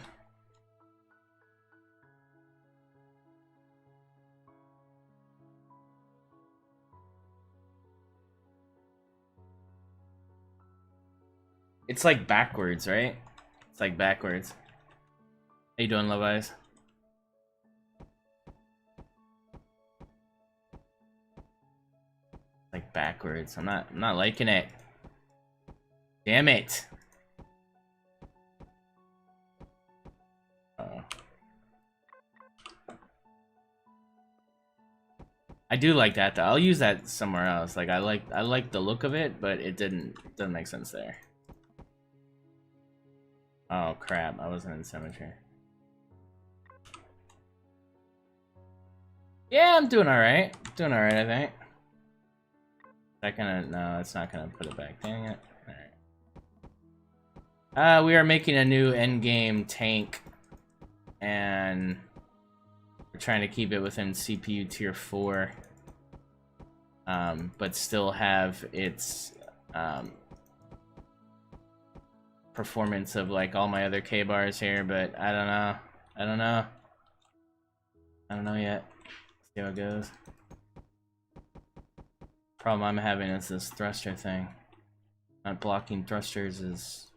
It's like backwards, right? It's like backwards. How you doing, Love Eyes? Like backwards. I'm not liking it. Damn it. I do like that though. I'll use that somewhere else. Like I like the look of it, but it doesn't make sense there. Oh crap, I wasn't in symmetry. Yeah, I'm doing alright. Doing alright, I think. Is that gonna no, it's not gonna put it back. Dang it. Alright. We are making a new endgame tank, and we're trying to keep it within CPU tier 4. But still have its performance of like all my other K-bars here, but I don't know. I don't know yet. See how it goes. Problem I'm having is this thruster thing. Not blocking thrusters is...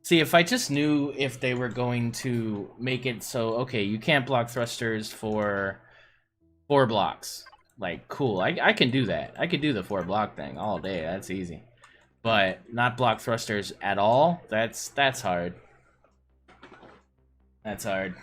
See, if I just knew if they were going to make it so, okay, you can't block thrusters for 4 blocks. Like, cool. I can do that. I could do the 4 block thing all day. That's easy. But not block thrusters at all? That's hard. That's hard.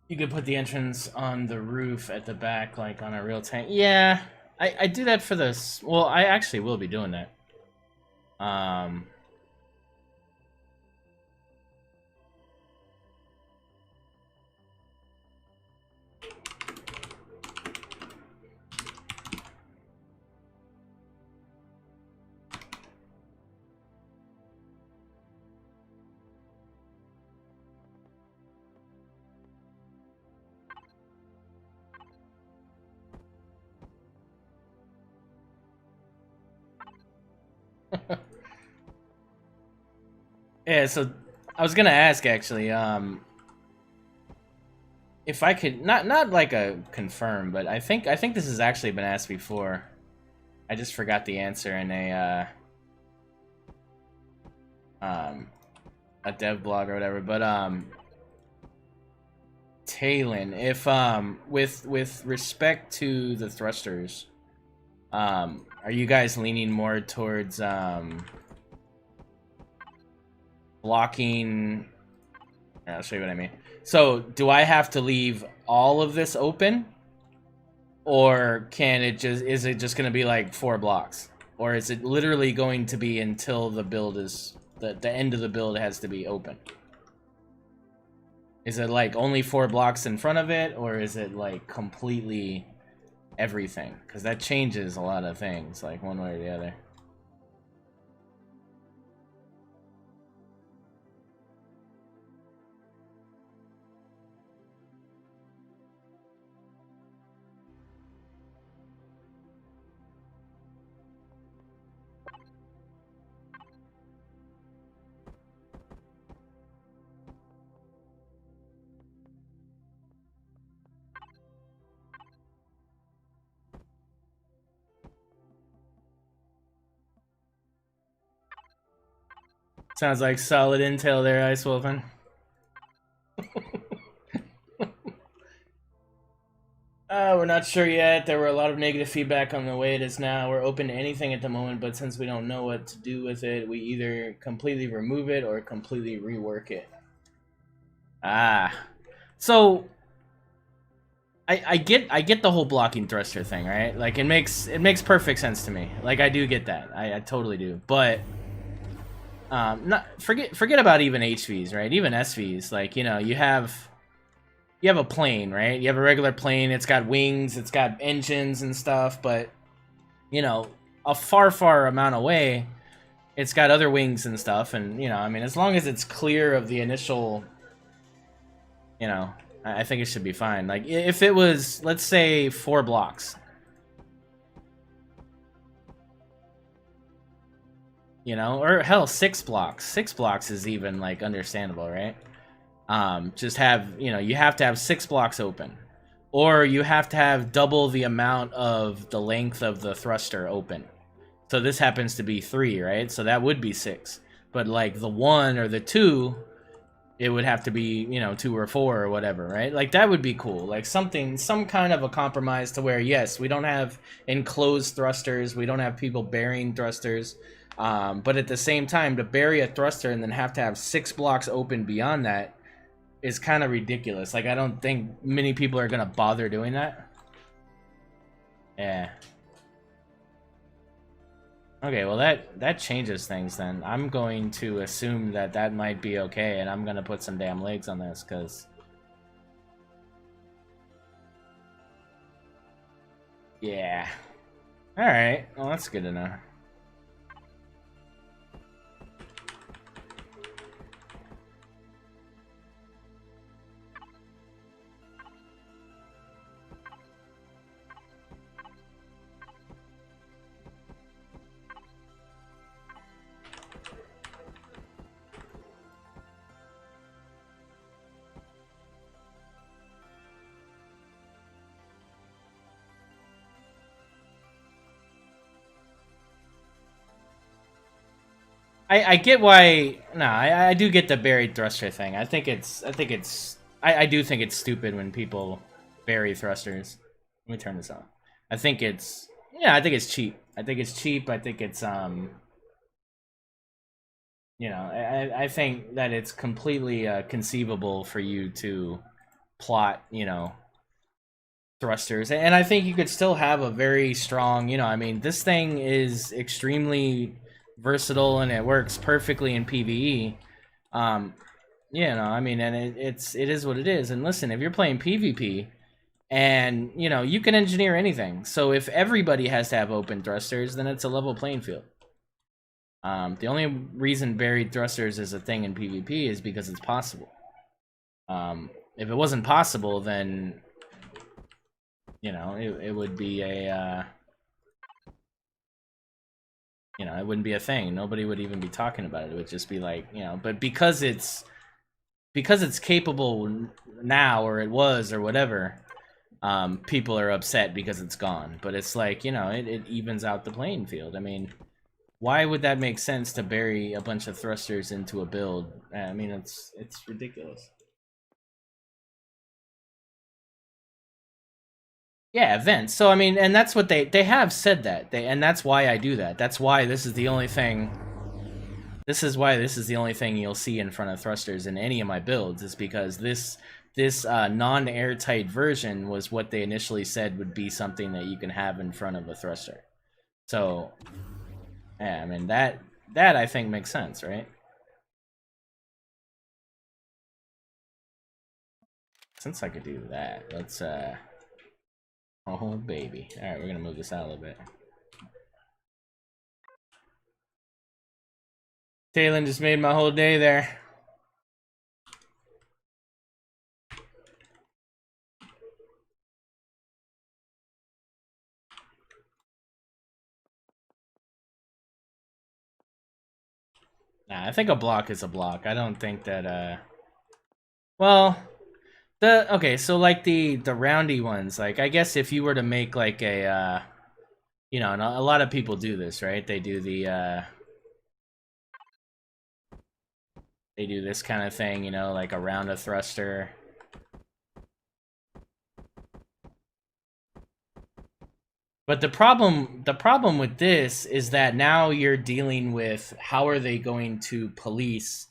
You could put the entrance on the roof at the back, like on a real tank. Yeah, I do that for this. Well, I actually will be doing that. Yeah, so I was gonna ask actually, if I could not like a confirm, but I think this has actually been asked before. I just forgot the answer in a dev blog or whatever. But Talon, if with respect to the thrusters, are you guys leaning more towards blocking? I'll show you what I mean. So, do I have to leave all of this open? Or can it just, is it just gonna be like 4 blocks? Or is it literally going to be until the build is, the end of the build has to be open? Is it like only 4 blocks in front of it, or is it like completely everything? Because that changes a lot of things, like one way or the other. Sounds like solid intel there, Ice Wolfen. We're not sure yet. There were a lot of negative feedback on the way it is now. We're open to anything at the moment, but since we don't know what to do with it, we either completely remove it or completely rework it. Ah. So I get the whole blocking thruster thing, right? Like it makes perfect sense to me. Like I do get that. I totally do. But not forget about even HVs, right? Even SVs. Like, you know, you have a plane, right? You have a regular plane, it's got wings, it's got engines and stuff, but you know, a far amount away, it's got other wings and stuff, and you know, I mean, as long as it's clear of the initial, you know, I think it should be fine. Like if it was, let's say 4 blocks, you know, or hell, 6 blocks. 6 blocks is even like understandable, right? Just have, you know, you have to have 6 blocks open, or you have to have double the amount of the length of the thruster open. So this happens to be 3, right? So that would be 6. But like the 1 or the 2, it would have to be, you know, 2 or 4 or whatever, right? Like that would be cool. Like something, some kind of a compromise to where, yes, we don't have enclosed thrusters, we don't have people burying thrusters, but at the same time, to bury a thruster and then have to have 6 blocks open beyond that is kind of ridiculous. Like I don't think many people are gonna bother doing that. Yeah. Okay, well that changes things then. I'm going to assume that that might be okay, and I'm gonna put some damn legs on this, because... Yeah. Alright, well that's good to know. I get why. No, I do get the buried thruster thing. I do think it's stupid when people bury thrusters. Let me turn this on. I think it's, yeah, I think it's cheap. I think it's cheap. I think it's you know, I think that it's completely conceivable for you to plot, you know, thrusters, and I think you could still have a very strong, you know, I mean, this thing is extremely versatile and it works perfectly in PvE. You know, I mean, and it is what it is. And listen, if you're playing PvP, and you know, you can engineer anything. So if everybody has to have open thrusters, then it's a level playing field. The only reason buried thrusters is a thing in PvP is because it's possible. If it wasn't possible, then, you know, it would be a, you know, it wouldn't be a thing. Nobody would even be talking about it. It would just be like, you know, but because it's capable now, or it was, or whatever, people are upset because it's gone. But it's like, you know, it evens out the playing field. I mean, why would that make sense to bury a bunch of thrusters into a build? I mean, it's ridiculous. Yeah, events. So I mean, and that's what they have said that and that's why I do that. That's why this is the only thing. This is why this is the only thing you'll see in front of thrusters in any of my builds, is because this non-airtight version was what they initially said would be something that you can have in front of a thruster. So, yeah, I mean that I think makes sense, right? Since I could do that, let's oh baby. All right, we're gonna move this out a little bit. Talon just made my whole day there. Nah, I think a block is a block. I don't think that, well, okay, so like the roundy ones, like I guess if you were to make like a, you know, and a lot of people do this, right? They do the, they do this kind of thing, you know, like around a thruster. But the problem with this is that now you're dealing with how are they going to police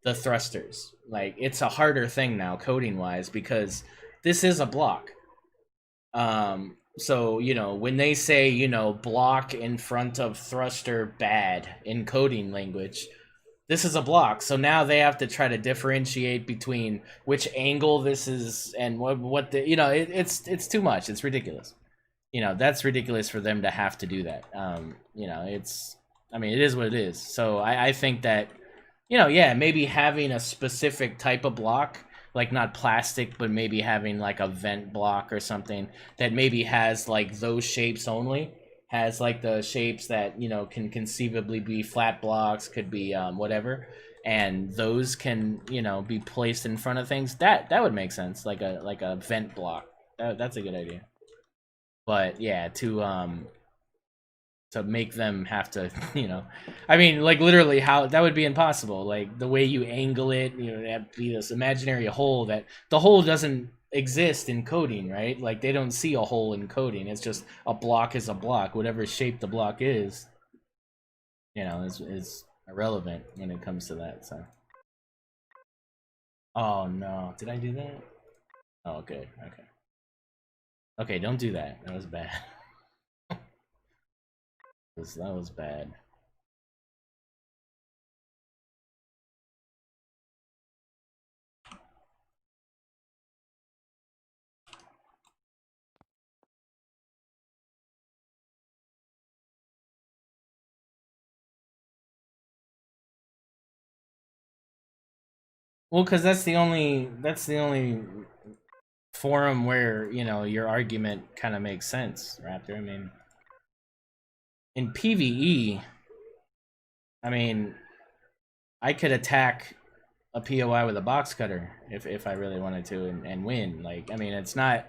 the thrusters. Like, it's a harder thing now coding wise, because this is a block. So, you know, when they say, you know, block in front of thruster bad in coding language, this is a block. So now they have to try to differentiate between which angle this is and what the, you know, it's too much. It's ridiculous. You know, that's ridiculous for them to have to do that. You know, it's, I mean, it is what it is. So I think that, you know, yeah, maybe having a specific type of block, like not plastic, but maybe having like a vent block or something that maybe has like those shapes only, has like the shapes that can conceivably be flat blocks, could be whatever, and those can be placed in front of things. That would make sense, like a vent block. That's a good idea. But yeah, to make them have to, I mean, like literally, how that would be impossible. Like the way you angle it, that'd be this imaginary hole that the hole doesn't exist in coding, right? Like they don't see a hole in coding. It's just a block is a block. Whatever shape the block is, is irrelevant when it comes to that. So, oh no, did I do that? Oh, okay, okay, okay. Don't do that. That was bad. That was bad. Well, because that's the only forum where your argument kind of makes sense, Raptor. I mean, in PvE, I mean, I could attack a POI with a box cutter if I really wanted to and win. Like, I mean, it's not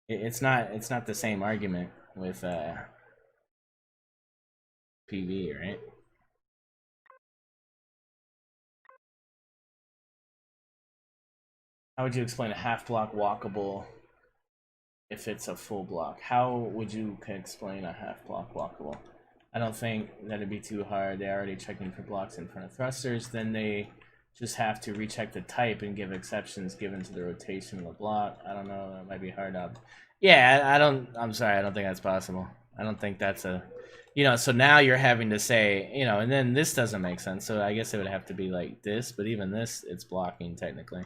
the same argument with PvE, right? How would you explain a half block walkable if it's a full block? How would you explain a half block walkable? I don't think that'd be too hard. They're already checking for blocks in front of thrusters. Then they just have to recheck the type and give exceptions given to the rotation of the block. I don't know. That might be hard up. Yeah, I don't. I'm sorry. I don't think that's possible. I don't think that's a. So now you're having to say, and then this doesn't make sense. So I guess it would have to be like this, but even this, it's blocking technically.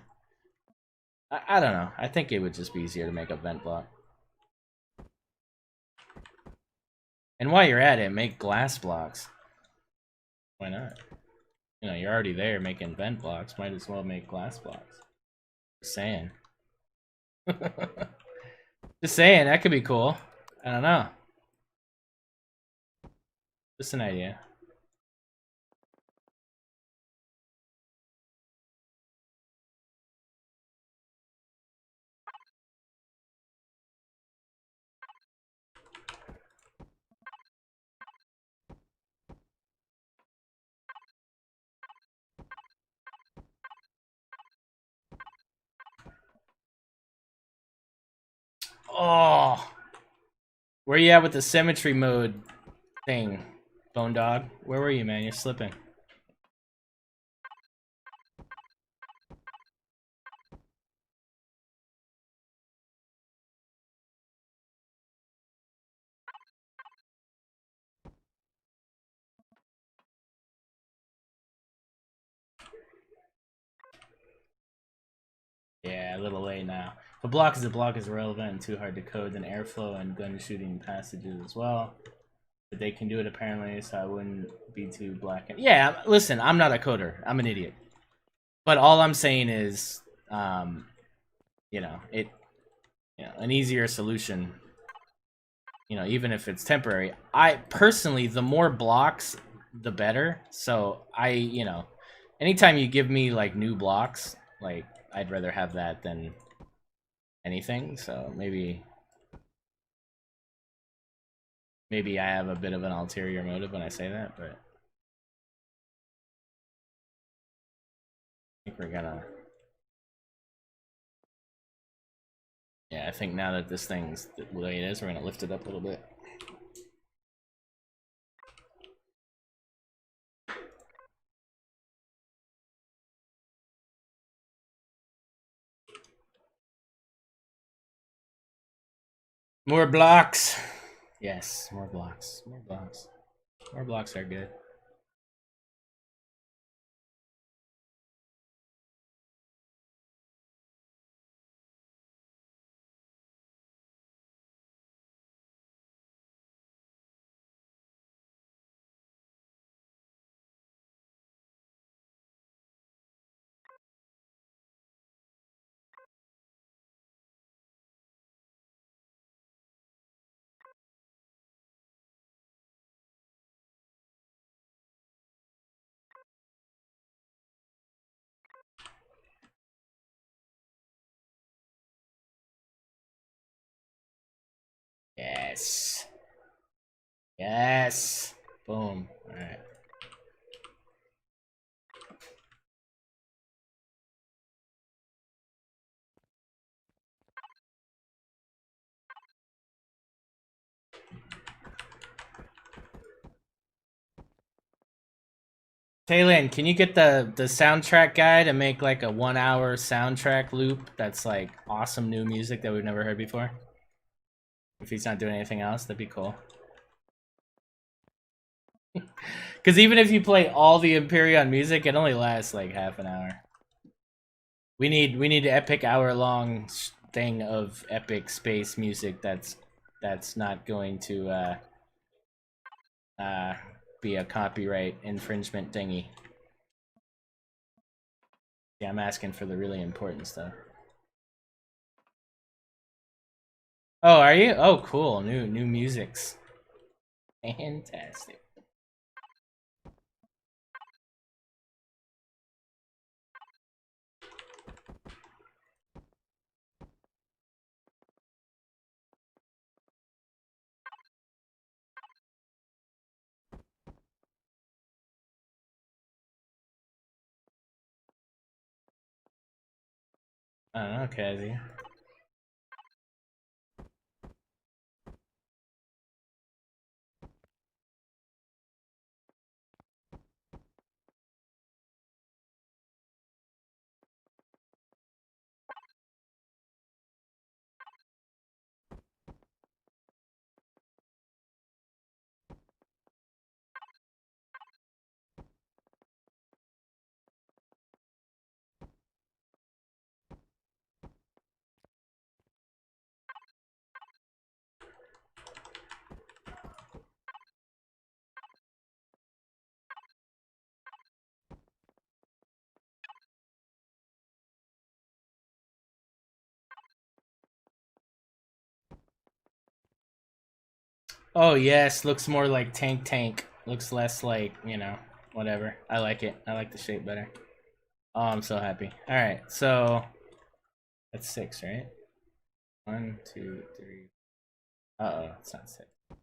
I don't know. I think it would just be easier to make a vent block. And while you're at it, make glass blocks. Why not? You're already there making vent blocks. Might as well make glass blocks. Just saying. Just saying, that could be cool. I don't know. Just an idea. Oh! Where you at with the symmetry mode thing, Bone Dog? Where were you, man? You're slipping. Yeah, a little late now. If a block is irrelevant and too hard to code, then airflow and gun shooting passages as well. But they can do it apparently, so I wouldn't be too black. Yeah, listen, I'm not a coder. I'm an idiot. But all I'm saying is, it, an easier solution. Even if it's temporary. I personally, the more blocks, the better. So anytime you give me like new blocks, like I'd rather have that than anything. So maybe I have a bit of an ulterior motive when I say that, but I think we're gonna. Yeah, I think now that this thing's the way it is, we're gonna lift it up a little bit. More blocks. Yes, more blocks. More blocks. More blocks are good. Yes. Yes. Boom. All right. Taylin, can you get the soundtrack guy to make like a 1 hour soundtrack loop that's like awesome new music that we've never heard before? If he's not doing anything else, that'd be cool. Because even if you play all the Empyrion music, it only lasts like half an hour. We need an epic hour-long thing of epic space music that's not going to be a copyright infringement thingy. Yeah, I'm asking for the really important stuff. Oh, are you? Oh, cool. New musics. Fantastic. I don't know, Kazi. Oh yes, looks more like tank. Looks less like, whatever. I like it. I like the shape better. Oh, I'm so happy. All right, so that's 6, right? 1, 2, 3. Uh-oh, it's not 6. All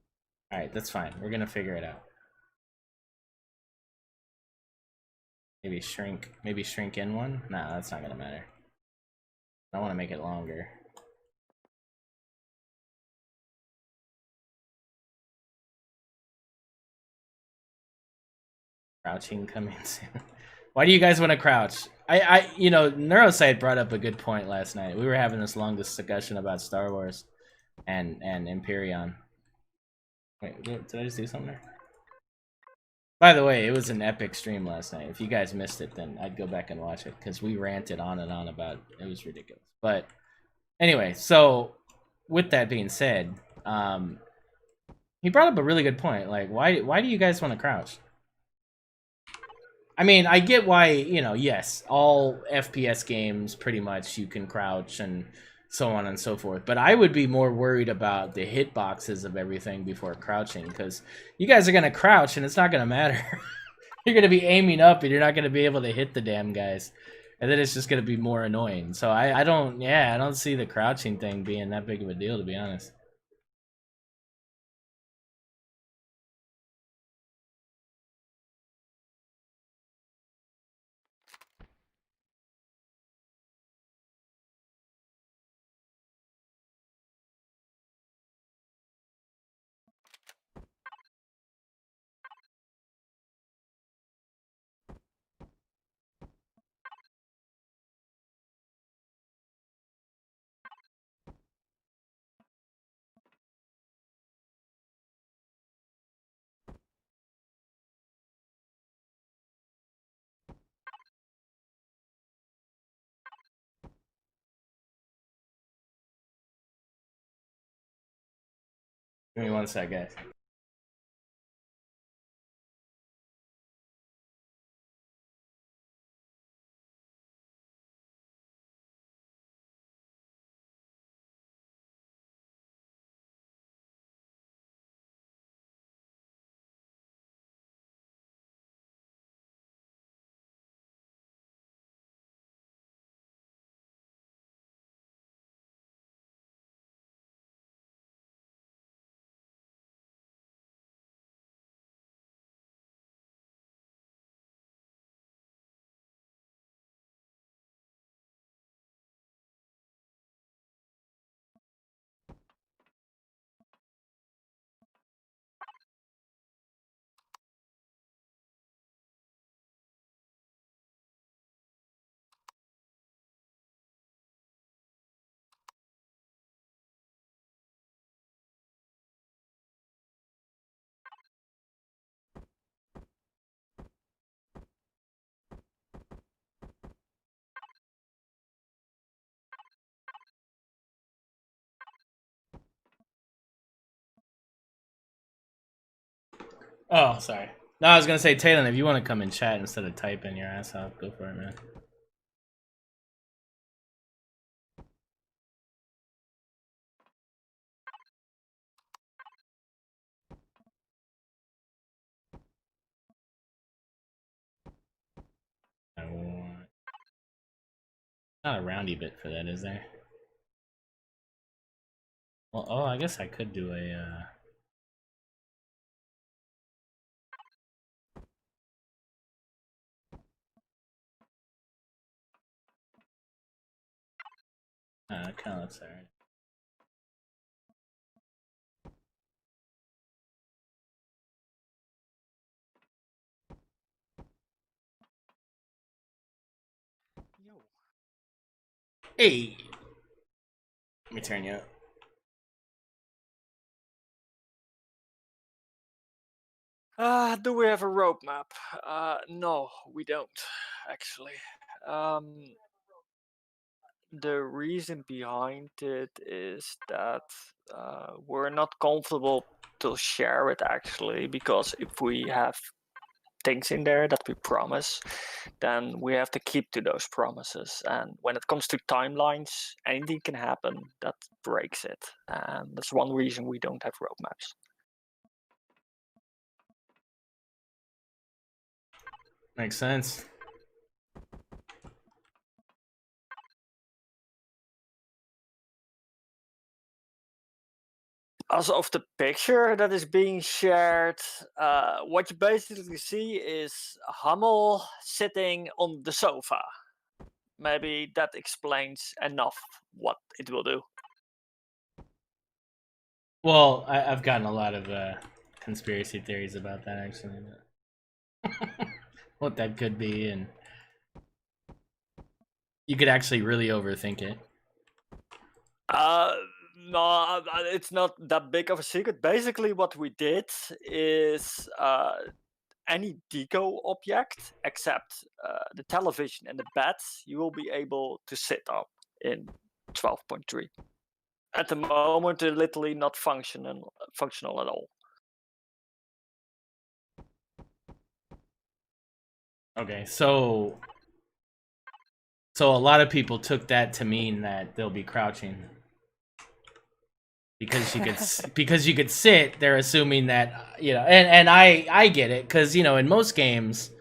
right, that's fine. We're gonna figure it out. Maybe shrink. Maybe shrink in one. Nah, that's not gonna matter. I want to make it longer. Crouching coming soon. Why do you guys want to crouch? Neurosite brought up a good point last night. We were having this long discussion about Star Wars and Empyrion. Wait, did I just do something there? By the way, it was an epic stream last night. If you guys missed it, then I'd go back and watch it because we ranted on and on about it. It was ridiculous. But anyway, so with that being said, he brought up a really good point. Like, why do you guys want to crouch? I mean, I get why, yes, all FPS games pretty much you can crouch and so on and so forth. But I would be more worried about the hitboxes of everything before crouching because you guys are going to crouch and it's not going to matter. You're going to be aiming up and you're not going to be able to hit the damn guys. And then it's just going to be more annoying. So I don't see the crouching thing being that big of a deal, to be honest. Give me one sec, guys. Oh, sorry. No, I was gonna say, Talon, if you want to come and chat instead of typing your ass off, go for it, man. I want... Not a roundy bit for that, is there? Well, oh, I guess I could do a. Kind of looks alright. Yo. Hey, let me turn you up. Do we have a roadmap? No, we don't, actually. The reason behind it is that we're not comfortable to share it, actually, because if we have things in there that we promise, then we have to keep to those promises. And when it comes to timelines, anything can happen that breaks it. And that's one reason we don't have roadmaps. Makes sense. As of the picture that is being shared, what you basically see is Hummel sitting on the sofa. Maybe that explains enough what it will do. Well, I've gotten a lot of conspiracy theories about that, actually. What that could be, and you could actually really overthink it. No, it's not that big of a secret. Basically, what we did is any deco object except the television and the bed, you will be able to sit up in 12.3. At the moment, they're literally not functional at all. Okay, so a lot of people took that to mean that they'll be crouching because you could sit. They're assuming that and I get it because in most games,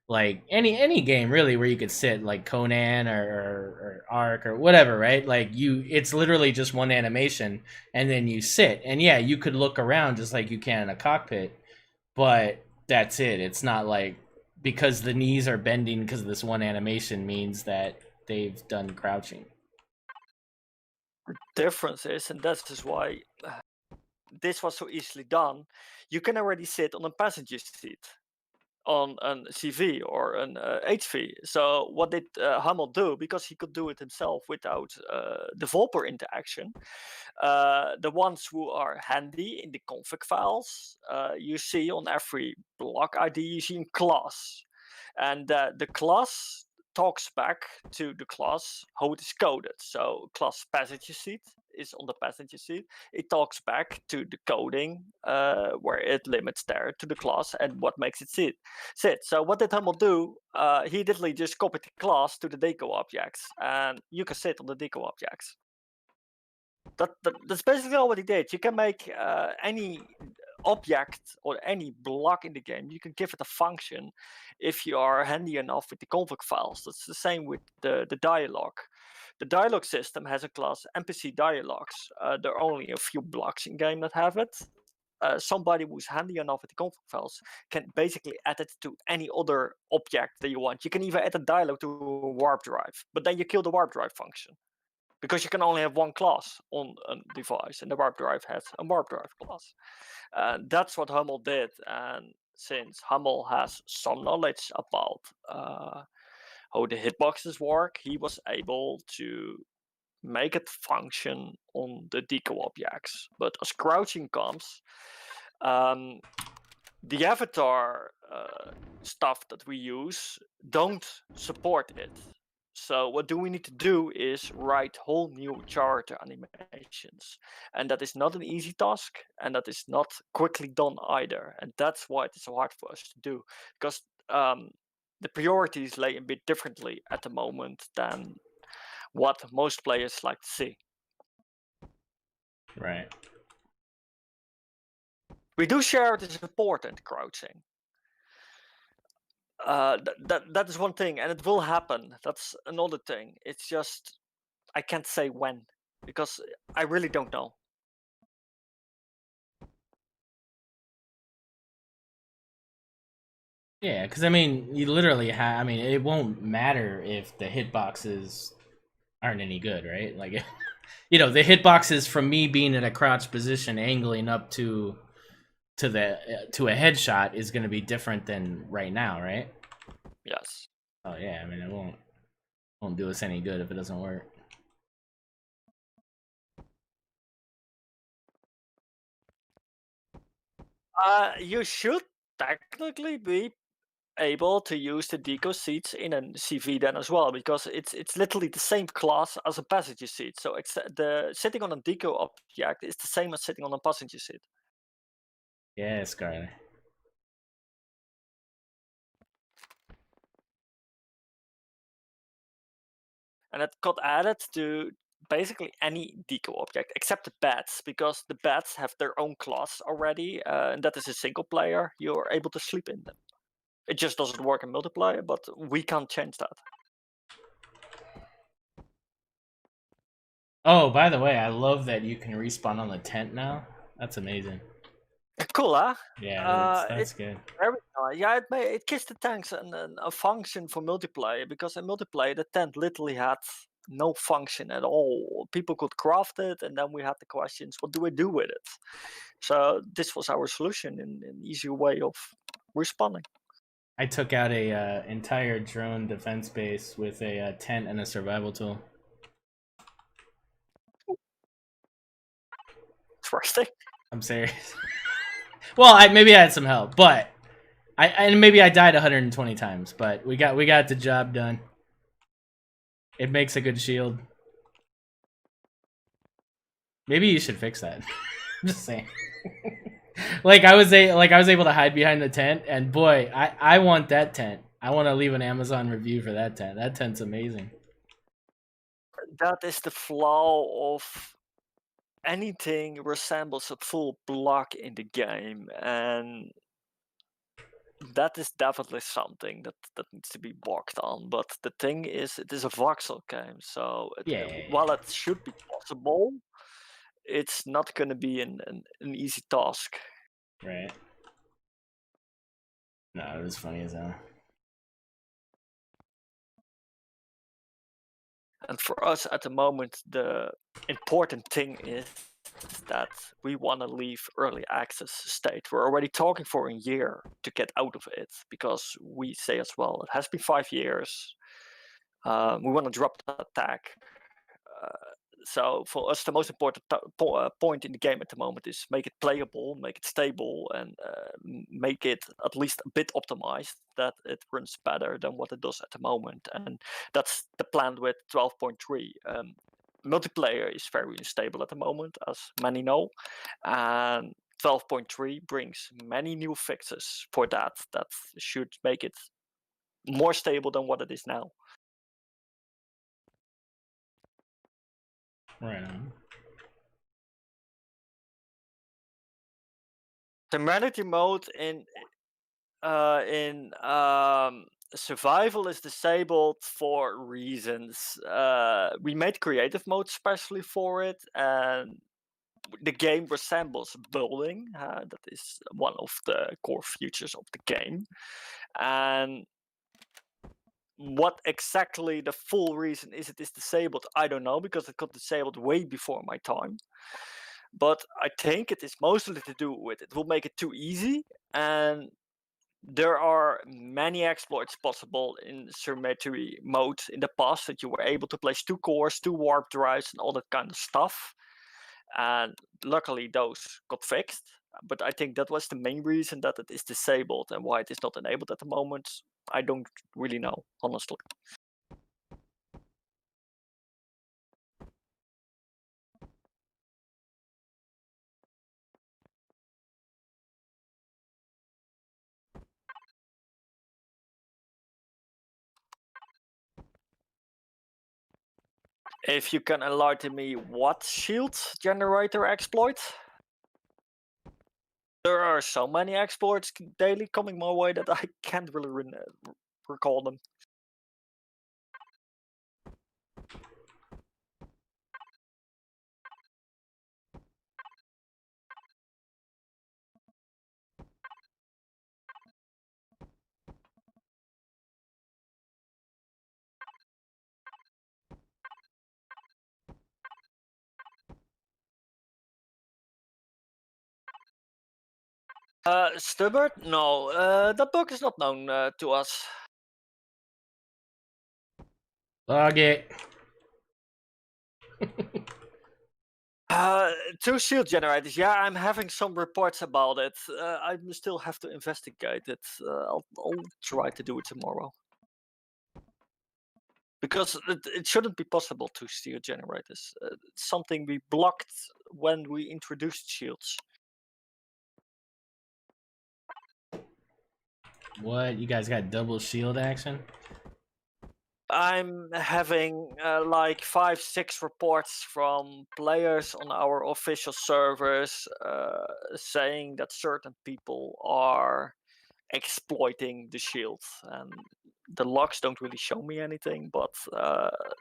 like any game really where you could sit, like Conan or Ark or whatever, right? Like it's literally just one animation and then you sit, and yeah, you could look around just like you can in a cockpit, but that's it. It's not like because the knees are bending because of this one animation means that they've done crouching. The difference is, and that's just why this was so easily done, you can already sit on a passenger seat on an CV or an HV. So what did Hummel do? Because he could do it himself without developer interaction. The ones who are handy in the config files, you see on every block ID, you see in class. And the class talks back to the class how it is coded. So class passenger seat is on the passenger seat. It talks back to the coding where it limits there to the class and what makes it sit. So what did Hummel do? He literally just copied the class to the deco objects, and you can sit on the deco objects. That's basically all what he did. You can make any object or any block in the game, you can give it a function if you are handy enough with the config files. That's the same with the dialogue. The dialogue system has a class NPC dialogues. There are only a few blocks in game that have it. Somebody who's handy enough with the config files can basically add it to any other object that you want. You can even add a dialogue to a warp drive, but then you kill the warp drive function because you can only have one class on a device, and the warp drive has a warp drive class. That's what Hummel did, and since Hummel has some knowledge about how the hitboxes work, he was able to make it function on the deco objects. But as crouching comes, the avatar stuff that we use don't support it. So what do we need to do is write whole new character animations. And that is not an easy task, and that is not quickly done either. And that's why it's so hard for us to do. Because the priorities lay a bit differently at the moment than what most players like to see. Right. We do share it as important, crouching. That is one thing, and it will happen. That's another thing. It's just I can't say when, because I really don't know. Yeah, because I mean, you literally have. I mean, it won't matter if the hitboxes aren't any good, right? Like, you know, the hitboxes from me being in a crouch position, angling up to a headshot is going to be different than right now, right? Yes. Oh yeah, I mean, it won't do us any good if it doesn't work. You should technically be able to use the deco seats in a CV then as well, because it's literally the same class as a passenger seat. So the sitting on a deco object is the same as sitting on a passenger seat. Yeah, Scarlet. And it got added to basically any deco object except the beds, because the beds have their own class already, and that is a single player. You're able to sleep in them. It just doesn't work in multiplayer, but we can't change that. Oh, by the way, I love that you can respawn on the tent now. That's amazing. Cool, huh? Yeah, It's that's good. very nice. Yeah, it gives the tanks a function for multiplayer, because in multiplayer the tent literally had no function at all. People could craft it, and then we had the questions, what do we do with it? So this was our solution in an easier way of responding. I took out a entire drone defense base with a tent and a survival tool. Interesting. I'm serious. Well, maybe I had some help, but and maybe I died 120 times, but we got the job done. It makes a good shield. Maybe you should fix that. I'm just saying. Like I was able to hide behind the tent, and boy, I want that tent. I want to leave an Amazon review for that tent. That tent's amazing. That is the flaw of anything resembles a full block in the game, and that is definitely something that needs to be worked on. But the thing is, it is a voxel game, so Yeah. while it should be possible, it's not going to be an easy task. Right. No, it was funny as hell. And for us at the moment, the important thing is that we want to leave early access state. We're already talking for a year to get out of it, because we say as well, it has been 5 years. We want to drop that tag. Uh, so for us, the most important point in the game at the moment is make it playable, make it stable, and make it at least a bit optimized, that it runs better than what it does at the moment. And that's the plan with 12.3. Multiplayer is very unstable at the moment, as many know, and 12.3 brings many new fixes for that should make it more stable than what it is now. Right on. The humanity mode in survival is disabled for reasons. We made creative mode specially for it, and the game resembles building. That is one of the core features of the game. And what exactly the full reason is it is disabled, I don't know, because it got disabled way before my time. But I think it is mostly to do with it will make it too easy, and there are many exploits possible in symmetry mode in the past, that you were able to place 2 cores, 2 warp drives, and all that kind of stuff. And luckily, those got fixed. But I think that was the main reason that it is disabled, and why it is not enabled at the moment, I don't really know, honestly. If you can enlighten me, what shield generator exploit? There are so many exploits daily coming my way that I can't really recall them. Stubbard? No, that book is not known to us. Log it. Two shield generators. Yeah, I'm having some reports about it. I still have to investigate it. I'll try to do it tomorrow. Because it shouldn't be possible to steal generators. It's something we blocked when we introduced shields. What? You guys got double shield action? I'm having like 5-6 reports from players on our official servers saying that certain people are exploiting the shield, and the logs don't really show me anything, but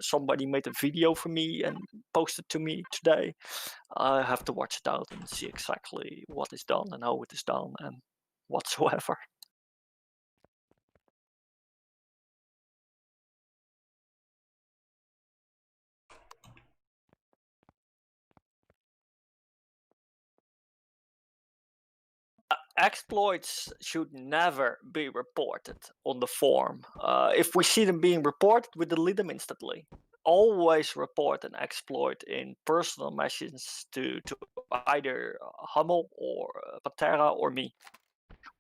somebody made a video for me and posted to me today. I have to watch it out and see exactly what is done and how it is done and whatsoever. Exploits should never be reported on the forum. If we see them being reported, we delete them instantly. Always report an exploit in personal messages to either Hummel or Patera or me.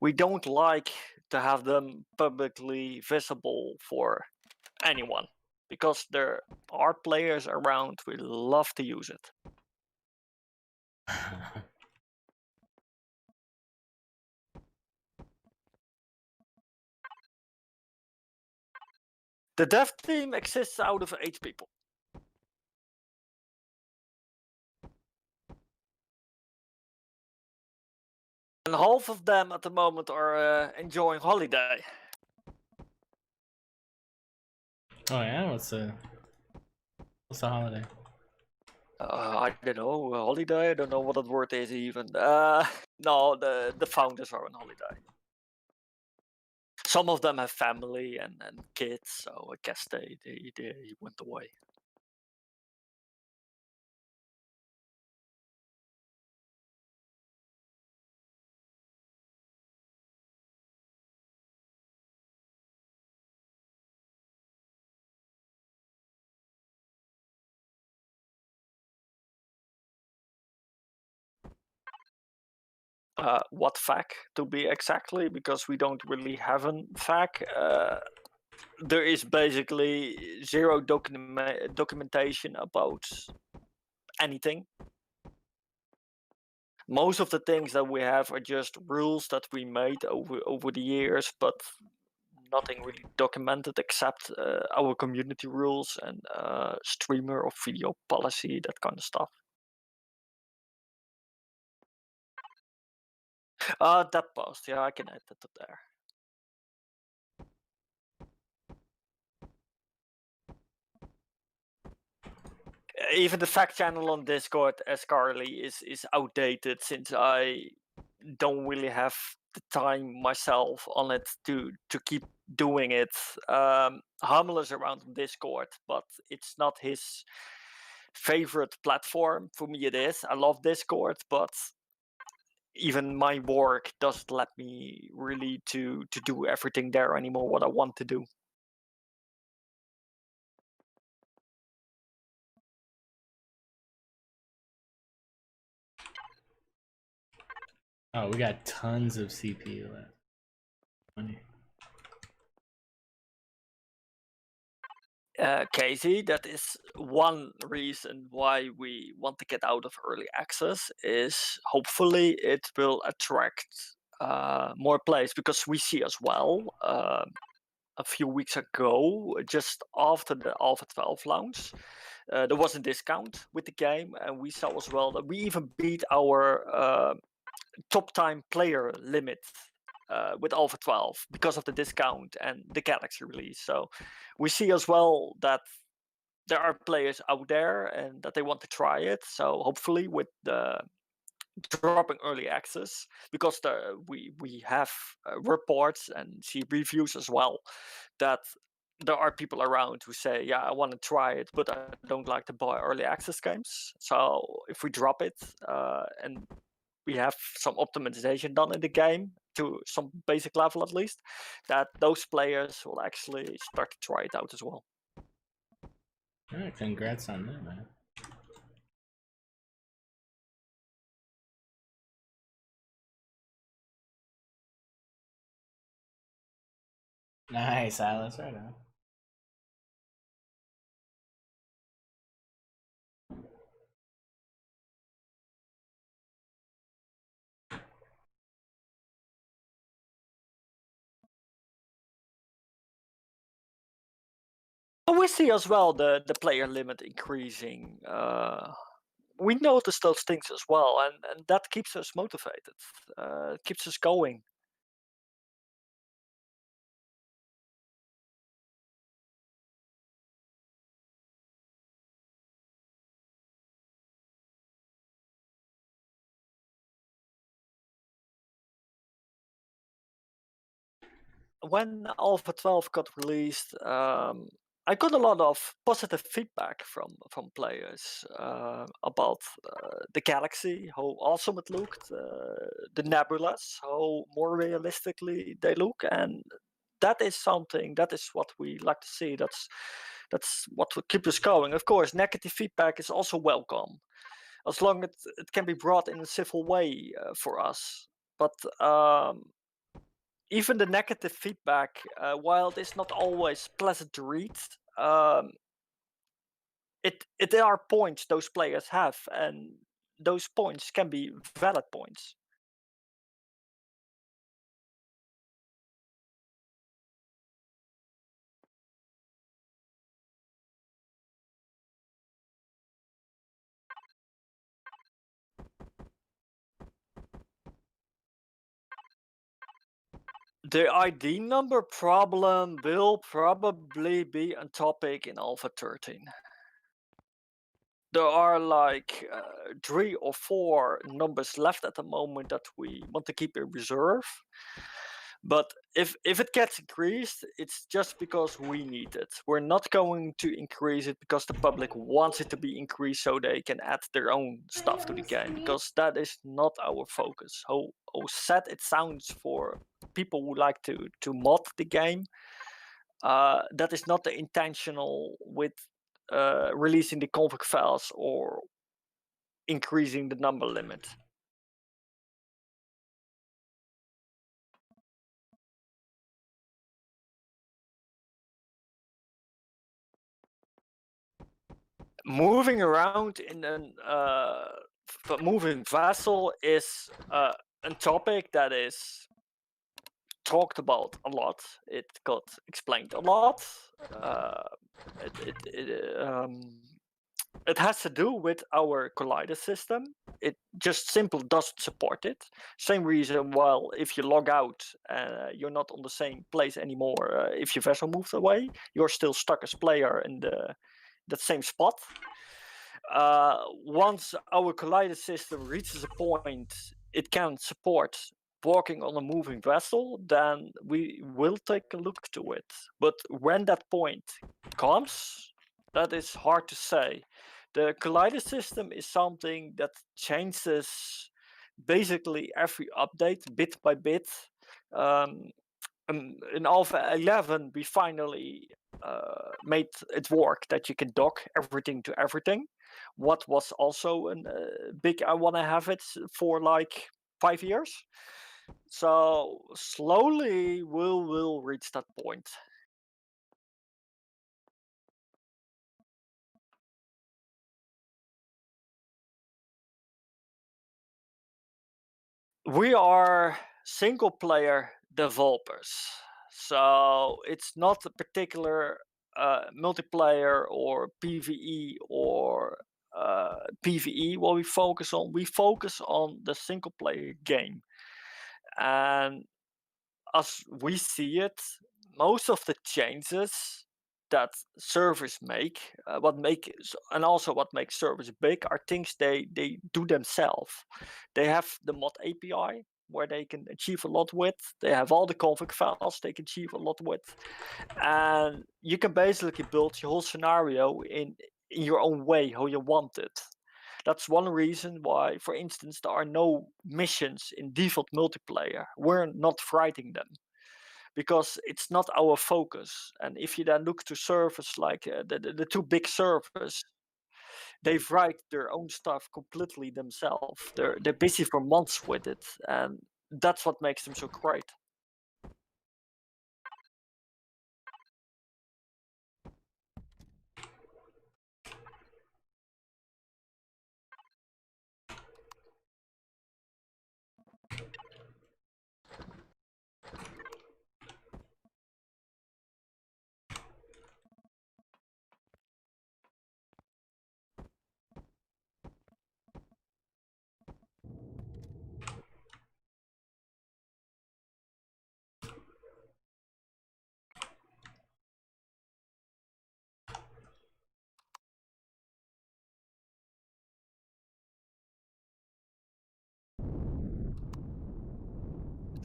We don't like to have them publicly visible for anyone because there are players around who love to use it. The dev team exists out of 8 people. And half of them at the moment are enjoying holiday. Oh yeah, what's the holiday? I don't know, holiday. I don't know what that word is even. No, the founders are on holiday. Some of them have family and kids, so I guess they went away. What FAQ to be exactly, because we don't really have a FAQ. There is basically zero documentation about anything. Most of the things that we have are just rules that we made over the years, but nothing really documented except our community rules and streamer or video policy, that kind of stuff. That post, yeah, I can add that to there. Even the fact channel on Discord, as Carly, is outdated since I don't really have the time myself on it to keep doing it. Hummel is around on Discord, but it's not his favorite platform. For me, it is. I love Discord, but even my work doesn't let me really to do everything there anymore what I want to do. Oh, we got tons of CPU left. Funny. Casey, that is one reason why we want to get out of early access, is hopefully it will attract more players, because we see as well a few weeks ago, just after the Alpha 12 launch. There was a discount with the game, and we saw as well that we even beat our top time player limit with Alpha 12 because of the discount and the Galaxy release. So we see as well that there are players out there and that they want to try it. So hopefully with the dropping early access, because we have reports and see reviews as well that there are people around who say, yeah, I want to try it, but I don't like to buy early access games. So if we drop it and we have some optimization done in the game to some basic level at least, that those players will actually start to try it out as well. Alright, congrats on that, man. Nice, Alice, right on. We see as well the player limit increasing. We notice those things as well, and that keeps us motivated. It keeps us going. When Alpha 12 got released, I got a lot of positive feedback from players about the galaxy, how awesome it looked, the nebulas, how more realistically they look, and that is something. That is what we like to see. That's what will keep us going. Of course, negative feedback is also welcome, as long as it can be brought in a civil way for us. But even the negative feedback, while it is not always pleasant to read, um, it are points those players have, and those points can be valid points. The ID number problem will probably be a topic in Alpha 13. There are like 3 or 4 numbers left at the moment that we want to keep in reserve. But if it gets increased, it's just because we need it. We're not going to increase it because the public wants it to be increased so they can add their own stuff to the game, because that is not our focus. How sad it sounds for people who like to mod the game. That is not the intentional with releasing the config files or increasing the number limit. Moving around in an moving vessel is a topic that is talked about a lot. It got explained a lot. It has to do with our collider system. It just simply doesn't support it. Same reason, well, if you log out, you're not on the same place anymore. If your vessel moves away, you're still stuck as player in that same spot. Once our collider system reaches a point it can support walking on a moving vessel, then we will take a look to it. But when that point comes, that is hard to say. The collider system is something that changes basically every update, bit by bit. In Alpha 11, we finally made it work that you can dock everything to everything. What was also a big, I want to have it for like 5 years. So slowly we'll reach that point. We are single player developers. So it's not a particular multiplayer or PvE or PvE what we focus on. We focus on the single player game. And as we see it, most of the changes that servers make, and also what makes servers big, are things they do themselves. They have the mod API where they can achieve a lot with. They have all the config files they can achieve a lot with, and you can basically build your whole scenario in your own way how you want it. That's one reason why, for instance, there are no missions in default multiplayer. We're not writing them because it's not our focus. And if you then look to servers like the two big servers, they write their own stuff completely themselves. They're busy for months with it, and that's what makes them so great.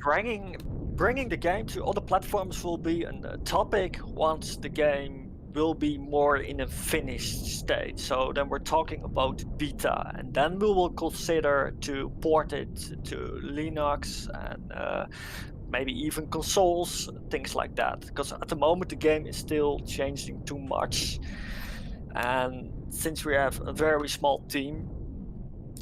Bringing the game to other platforms will be a topic once the game will be more in a finished state. So then we're talking about beta, and then we will consider to port it to Linux and maybe even consoles, things like that. Because at the moment the game is still changing too much, and since we have a very small team,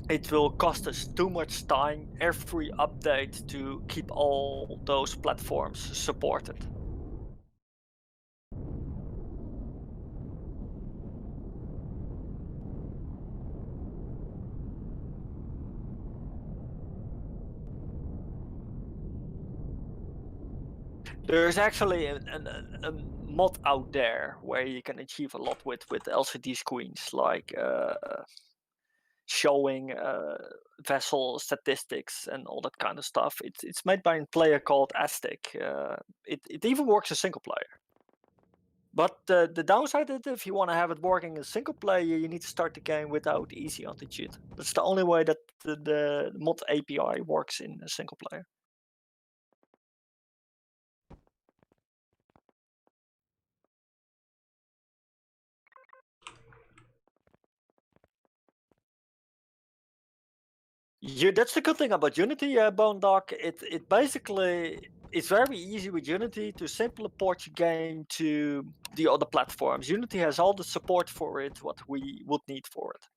it will cost us too much time every update to keep all those platforms supported. There's actually a mod out there where you can achieve a lot with LCD screens, like showing vessel statistics and all that kind of stuff. It's made by a player called Aztec. It even works in single player. But the downside is if you want to have it working in single player, you need to start the game without easy anti-cheat. That's the only way that the mod API works in a single player. That's the good thing about Unity, Bone Dog. It basically it's very easy with Unity to simply port your game to the other platforms. Unity has all the support for it, what we would need for it.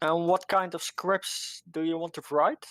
And what kind of scripts do you want to write?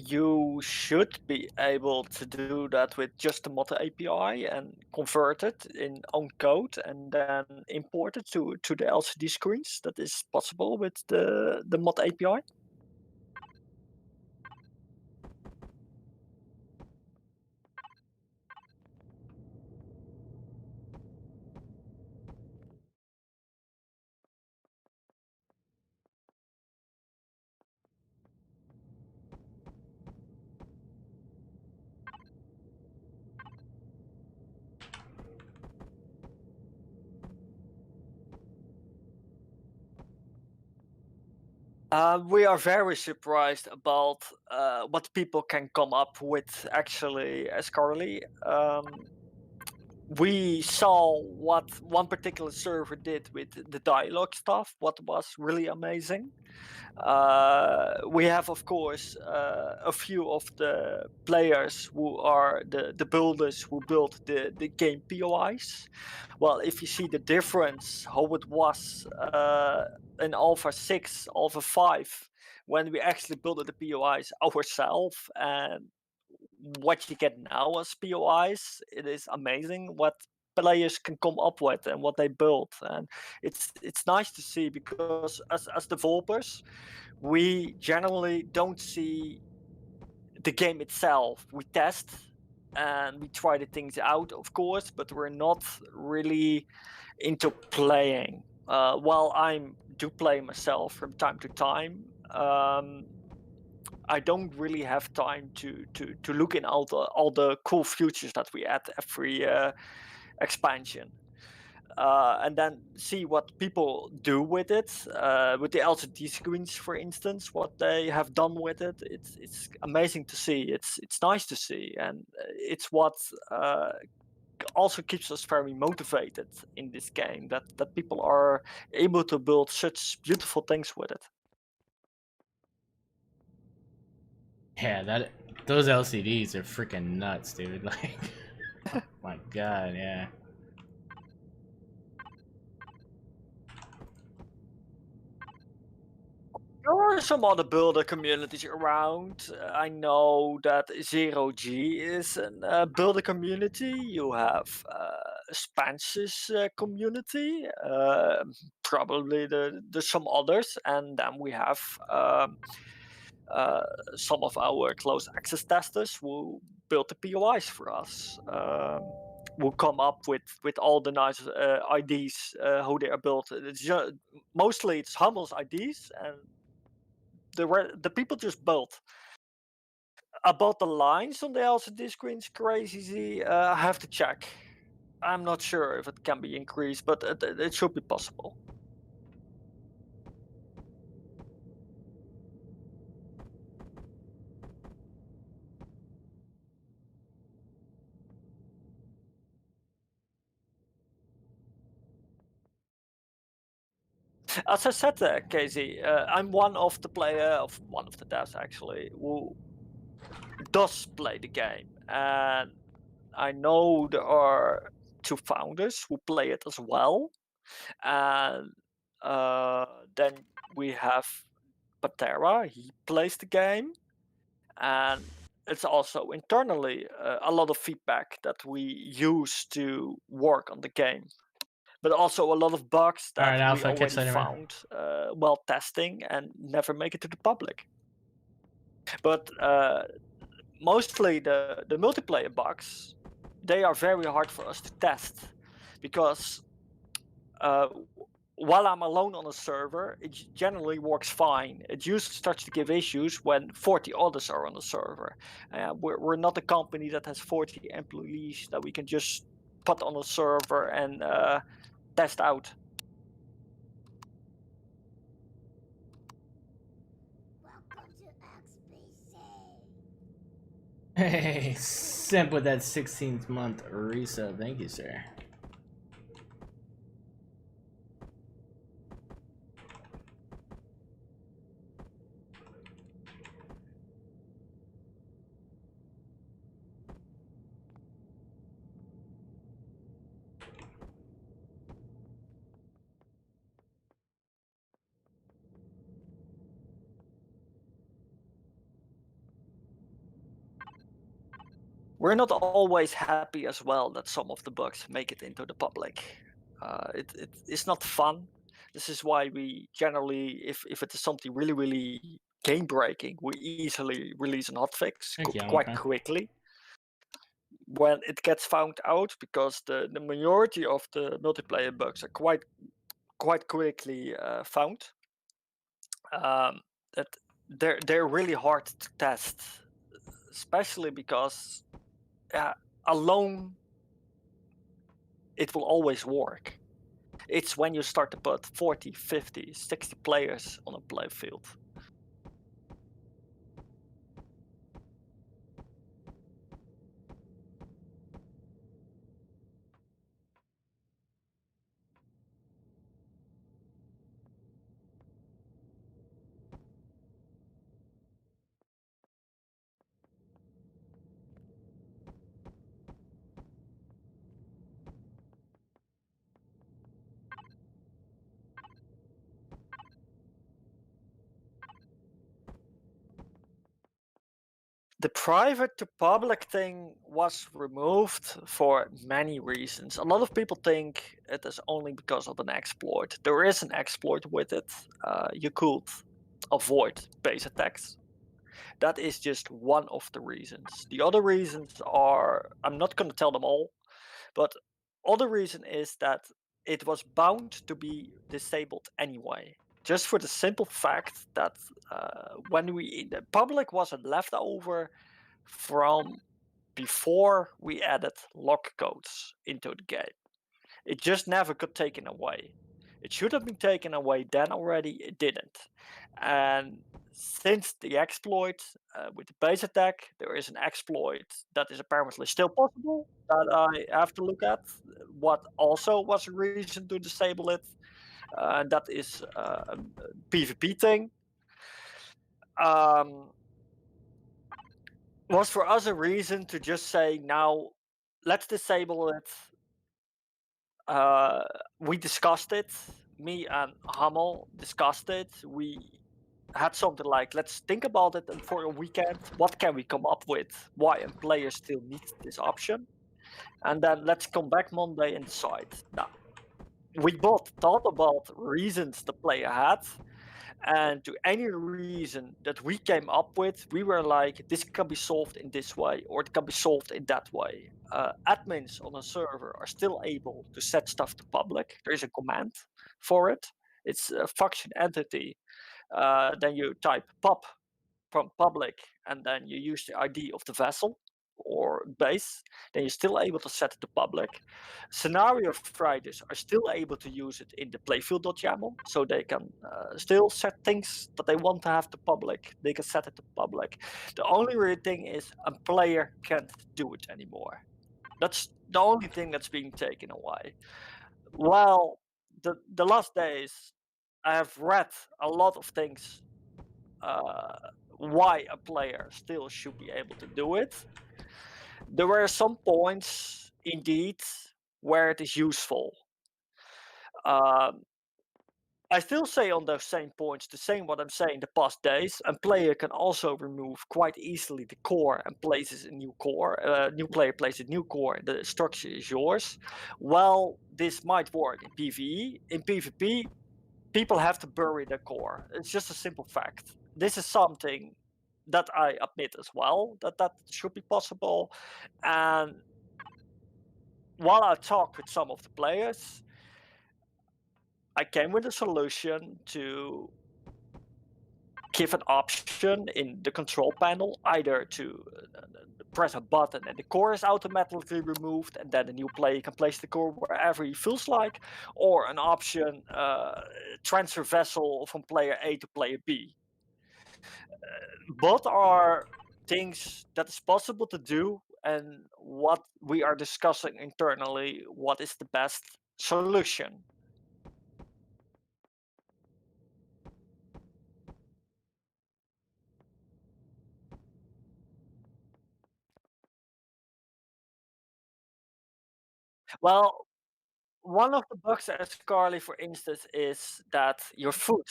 you should be able to do that with just the mod API and convert it in own code and then import it to the LCD screens. That is possible with the mod API. We are very surprised about what people can come up with actually as Carly. We saw what one particular server did with the dialogue stuff, what was really amazing. We have, of course, a few of the players who are the builders who built the game POIs. Well, if you see the difference, how it was in Alpha 6, Alpha 5, when we actually built the POIs ourselves, and what you get now as POIs, it is amazing what players can come up with and what they build. And it's nice to see, because as developers, we generally don't see the game itself. We test and we try the things out, of course, but we're not really into playing. While I do play myself from time to time, I don't really have time to look in all the cool features that we add every expansion. And then see what people do with it, with the LCD screens, for instance, what they have done with it. It's amazing to see. It's nice to see, and it's what also keeps us very motivated in this game. That people are able to build such beautiful things with it. Yeah, those LCDs are freaking nuts, dude. Like, oh my god, yeah. There are some other builder communities around. I know that Zero G is a builder community. You have Spence's community, probably there's some others, and then we have uh, some of our close access testers who build the POIs for us. Will come up with all the nice IDs, how they are built. Mostly it's Hummel's IDs, and the people just built. About the lines on the LCD screens, crazy. I have to check. I'm not sure if it can be increased, but it should be possible. As I said, Casey, I'm one of the devs actually, who does play the game, and I know there are two founders who play it as well, and then we have Patera. He plays the game, and it's also internally a lot of feedback that we use to work on the game, but also a lot of bugs All that right, we Alpha, catch already you later, man. found while testing and never make it to the public. But mostly the multiplayer bugs, they are very hard for us to test, because uh, while I'm alone on a server, it generally works fine. It usually starts to give issues when 40 others are on the server. We're not a company that has 40 employees that we can just put on a server and test out. Hey, Simp with that 16th month resub. Thank you, sir. we're not always happy as well that some of the bugs make it into the public. It's not fun. This is why we generally, if it is something really game breaking, we easily release an hotfix Heck yeah, my quite friend. quickly when it gets found out, because the majority of the multiplayer bugs are quite quickly found. Um, that they're really hard to test, especially because uh, alone it will always work. It's when you start to put 40, 50, 60 players on a play field. The private to public thing was removed for many reasons. A lot of people think it is only because of an exploit. There is an exploit with it. You could avoid base attacks. That is just one of the reasons. The other reasons are, I'm not going to tell them all, but other reason is that it was bound to be disabled anyway. Just for the simple fact that when the public was a leftover from before we added lock codes into the game. It just never got taken away. It should have been taken away then already, it didn't. And since the exploit with the base attack, there is an exploit that is apparently still possible that I have to look at. What also was a reason to disable it, that is a PvP thing. Was for us a reason to just say, now let's disable it. We discussed it. Me and Hamel discussed it. We had something like, let's think about it, and for a weekend, what can we come up with? Why and players still need this option? And then let's come back Monday and decide. Now, we both thought about reasons the player had, and to any reason that we came up with, we were like, this can be solved in this way, or it can be solved in that way. Admins on a server are still able to set stuff to public. There is a command for it. It's a function entity. Then you type pub from public, and then you use the ID of the vessel or base, then you're still able to set it to public. Scenario Fridays are still able to use it in the playfield.yaml, so they can still set things that they want to have to public. They can set it to public. The only weird thing is a player can't do it anymore. That's the only thing that's being taken away. Well, the last days, I have read a lot of things why a player still should be able to do it. There were some points, indeed, where it is useful. Um, I still say on those same points the same what I'm saying the past days. A player can also remove quite easily the core and places a new core. New player places a new core, the structure is yours. Well, this might work in PvE. In PvP, people have to bury their core. It's just a simple fact. This is something that I admit as well, that should be possible. And while I talked with some of the players, I came with a solution to give an option in the control panel, either to press a button and the core is automatically removed, and then the new player can place the core wherever he feels like, or an option transfer vessel from player A to player B. Both are things that is possible to do, and what we are discussing internally, what is the best solution. Well, one of the bugs at Scarly, for instance, is that your foot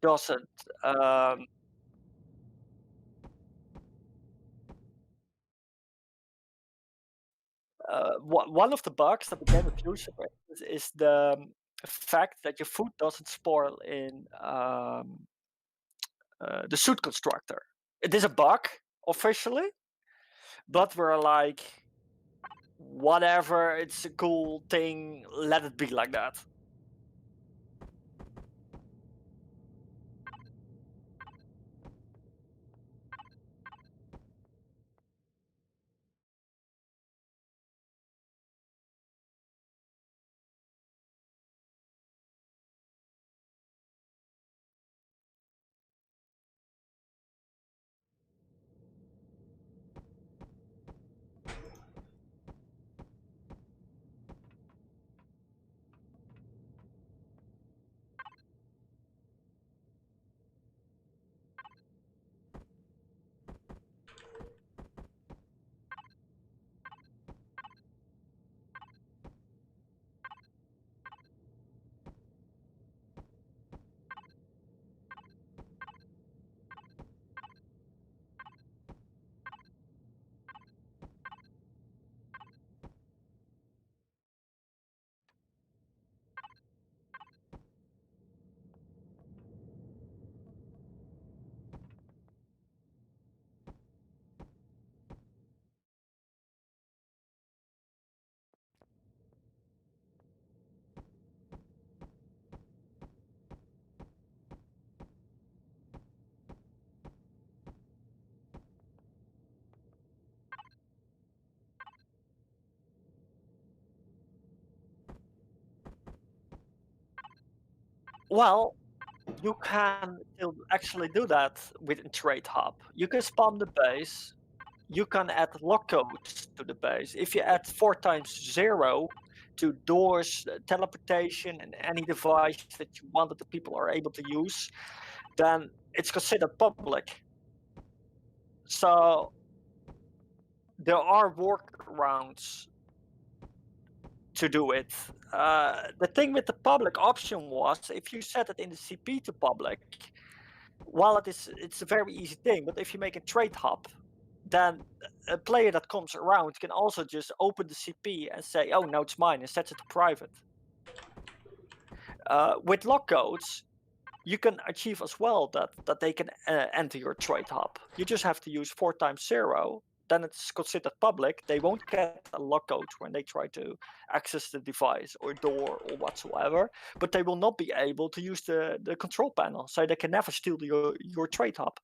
doesn't one of the bugs that the game accuses is the fact that your food doesn't spoil in the suit constructor. It is a bug officially, but we're like, whatever, it's a cool thing, let it be like that. Well, you can still actually do that with a trade hub. You can spam the base. You can add lock codes to the base. If you add 4 times 0 to doors, teleportation, and any device that you want that the people are able to use, then it's considered public. So there are workarounds to do it. The thing with the public option was if you set it in the CP to public, while it's a very easy thing, but if you make a trade hub, then a player that comes around can also just open the CP and say, "Oh, now it's mine," and sets it to private. With lock codes, you can achieve as well that they can enter your trade hub. You just have to use 4 times 0. Then it's considered public. They won't get a lock code when they try to access the device or door or whatsoever, but they will not be able to use the control panel, so they can never steal your trade hub.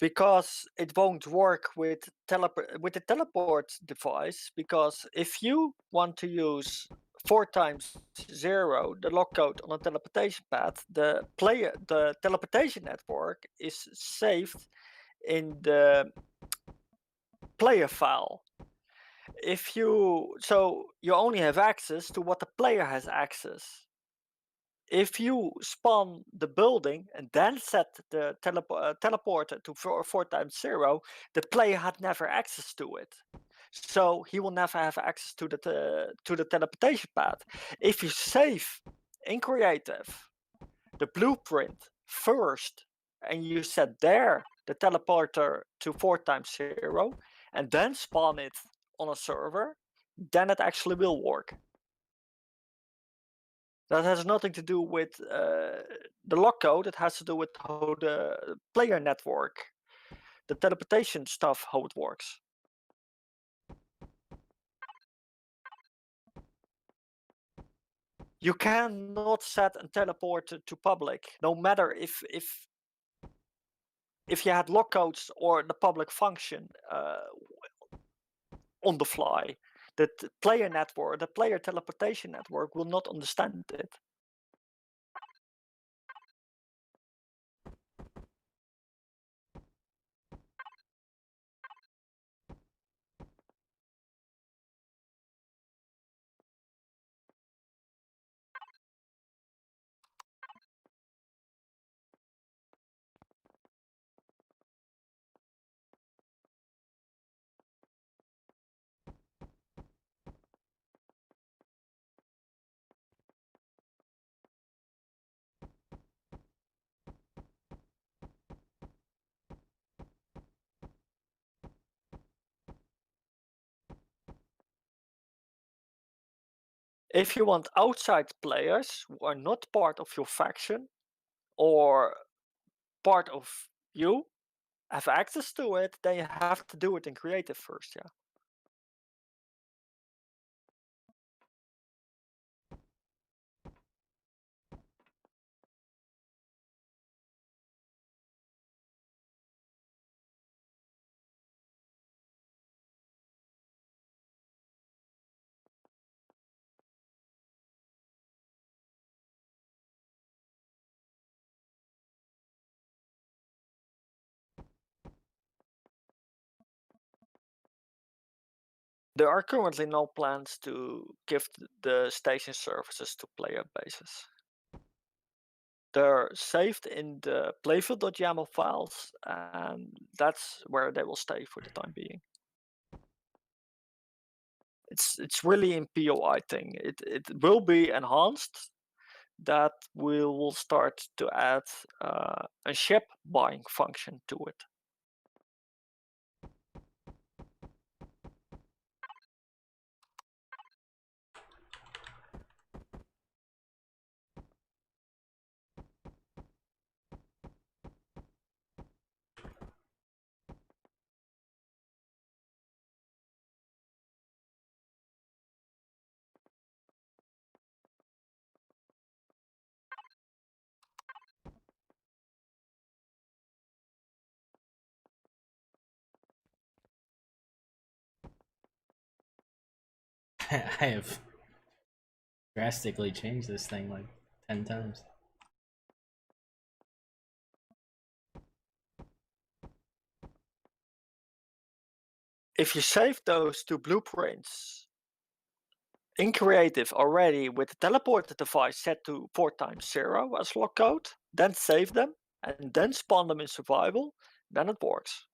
because it won't work with the teleport device, because if you want to use 4 times 0 the lock code on a teleportation path, the teleportation network is saved in the player file. So you only have access to what the player has access. If you spawn the building and then set the teleporter to 4 times 0, the player had never access to it. So he will never have access to the teleportation path. If you save in creative the blueprint first and you set there the teleporter to 4 times 0 and then spawn it on a server, then it actually will work. That has nothing to do with the lock code. It has to do with how the player network, the teleportation stuff, how it works. You cannot set and teleport to public, no matter if you had lock codes or the public function on the fly. The player network, the player teleportation network, will not understand it. If you want outside players who are not part of your faction or part of you have access to it, then you have to do it in creative first, yeah. There are currently no plans to give the station services to player bases. They're saved in the playfield.yaml files, and that's where they will stay for the time being. It's really in POI thing. It will be enhanced. That we will start to add a ship buying function to it. I have drastically changed this thing like 10 times. If you save those two blueprints in creative already with the teleporter device set to 4 times 0 as lock code, then save them and then spawn them in survival, then it works.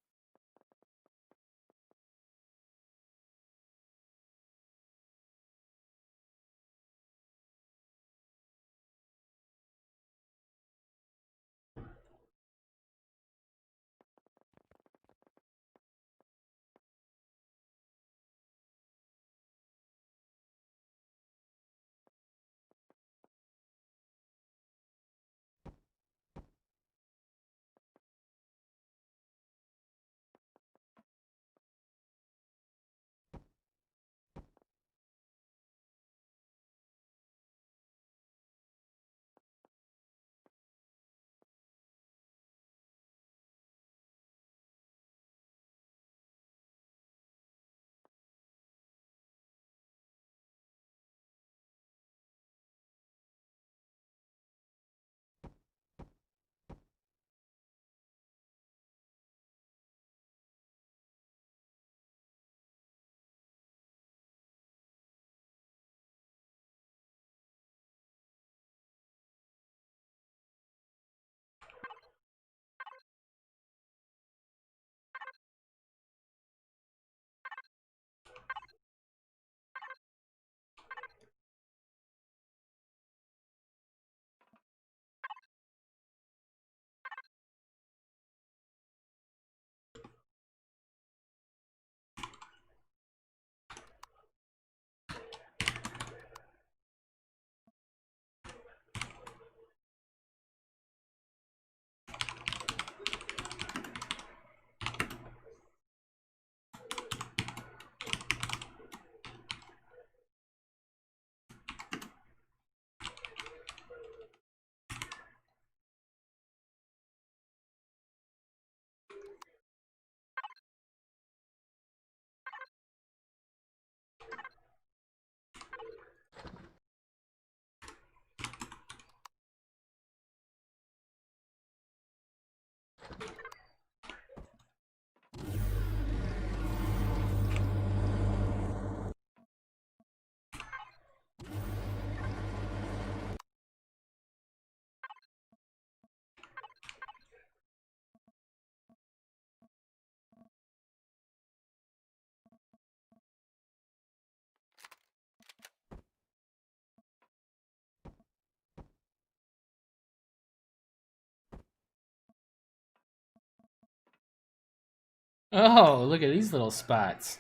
Oh, look at these little spots.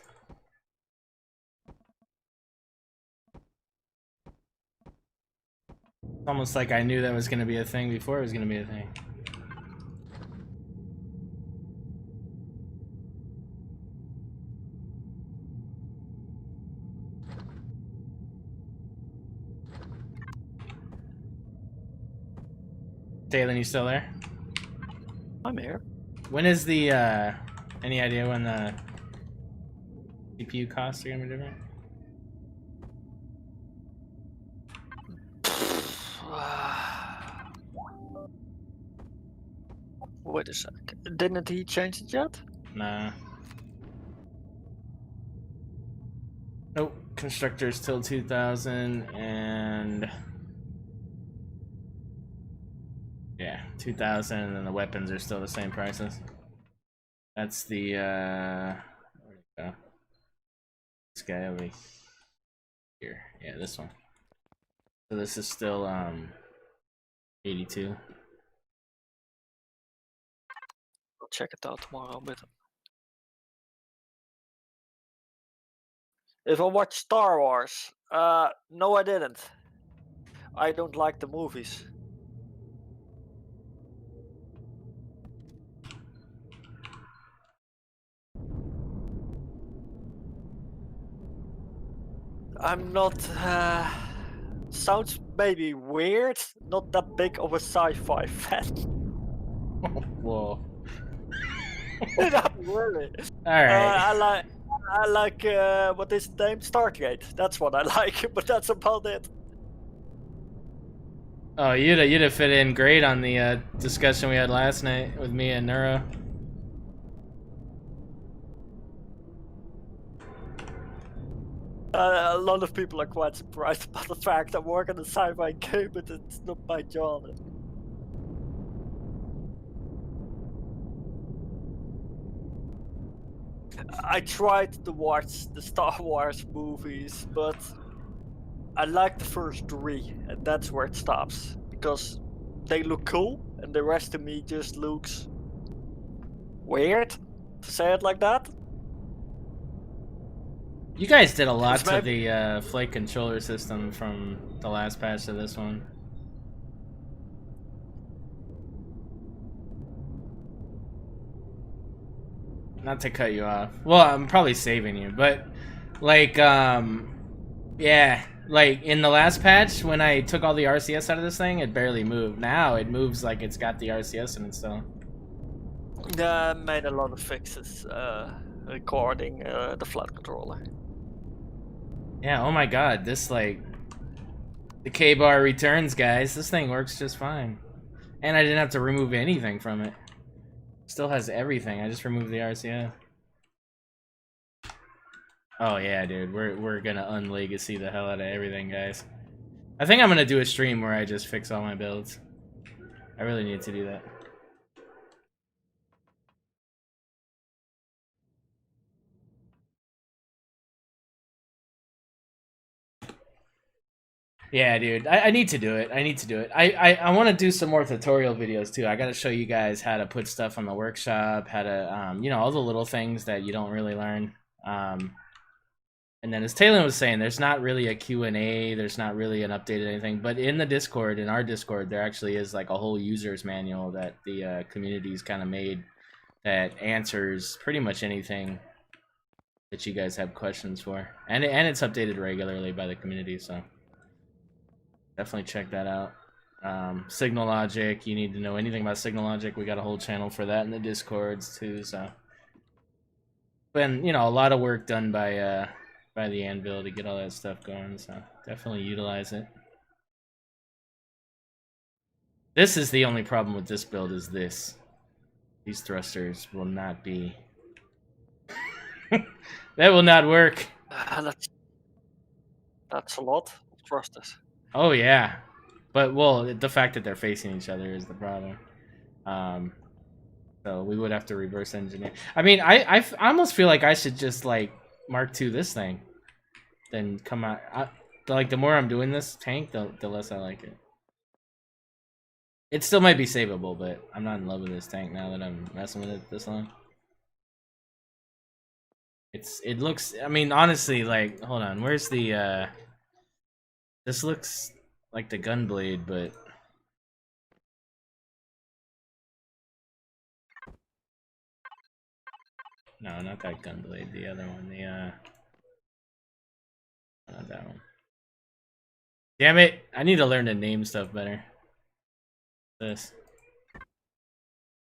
It's almost like I knew that was going to be a thing before it was going to be a thing. Taylor, you still there? I'm here. When is the, any idea when the CPU costs are going to be different? Wait a sec. Didn't he change it yet? Nah. Nope. Constructor's till 2000 and... yeah, 2000 and the weapons are still the same prices. That's the, where'd it go? This guy over here. Yeah, this one. So this is still, 82. I'll check it out tomorrow with him. If I watch Star Wars, no, I didn't. I don't like the movies. I'm not. Sounds maybe weird. Not that big of a sci-fi fan. Whoa. Not really. Alright. I like what is the name? Stargate. That's what I like, but that's about it. Oh, you'd have fit in great on the discussion we had last night with me and Neuro. A lot of people are quite surprised about the fact I work on a sci-fi game, but it's not my genre. I tried to watch the Star Wars movies, but I like the first 3, and that's where it stops. Because they look cool, and the rest of me just looks weird, to say it like that. You guys did a lot to the flight controller system from the last patch to this one. Not to cut you off. Well, I'm probably saving you, but like, yeah, like in the last patch when I took all the RCS out of this thing, it barely moved. Now it moves like it's got the RCS in it still. Yeah, I made a lot of fixes recording the flight controller. Yeah, oh my god, this like the K-bar returns, guys. This thing works just fine. And I didn't have to remove anything from it. Still has everything. I just removed the RCS. Oh yeah, dude. We're gonna unlegacy the hell out of everything, guys. I think I'm gonna do a stream where I just fix all my builds. I really need to do that. Yeah, dude. I need to do it. I need to do it. I want to do some more tutorial videos too. I got to show you guys how to put stuff on the workshop, how to, you know, all the little things that you don't really learn. And then as Taylor was saying, there's not really a Q&A. There's not really an updated anything. But in the Discord, in our Discord, there actually is like a whole user's manual that the community's kind of made that answers pretty much anything that you guys have questions for. And it's updated regularly by the community, so definitely check that out. Signal logic, you need to know anything about signal logic. We got a whole channel for that in the Discords too, so. And, you know, a lot of work done by the Anvil to get all that stuff going, so definitely utilize it. This is the only problem with this build is this. These thrusters will not be... that will not work. That's a lot of thrusters. Oh yeah, but well, the fact that they're facing each other is the problem. So we would have to reverse engineer. I mean, I almost feel like I should just like Mark II this thing, then come out. Like the more I'm doing this tank, the less I like it. It still might be savable, but I'm not in love with this tank now that I'm messing with it this long. It looks. I mean, honestly, like, hold on. Where's the? This looks like the Gunblade, but no, not that Gunblade. The other one. Not that one. Damn it! I need to learn to name stuff better. This.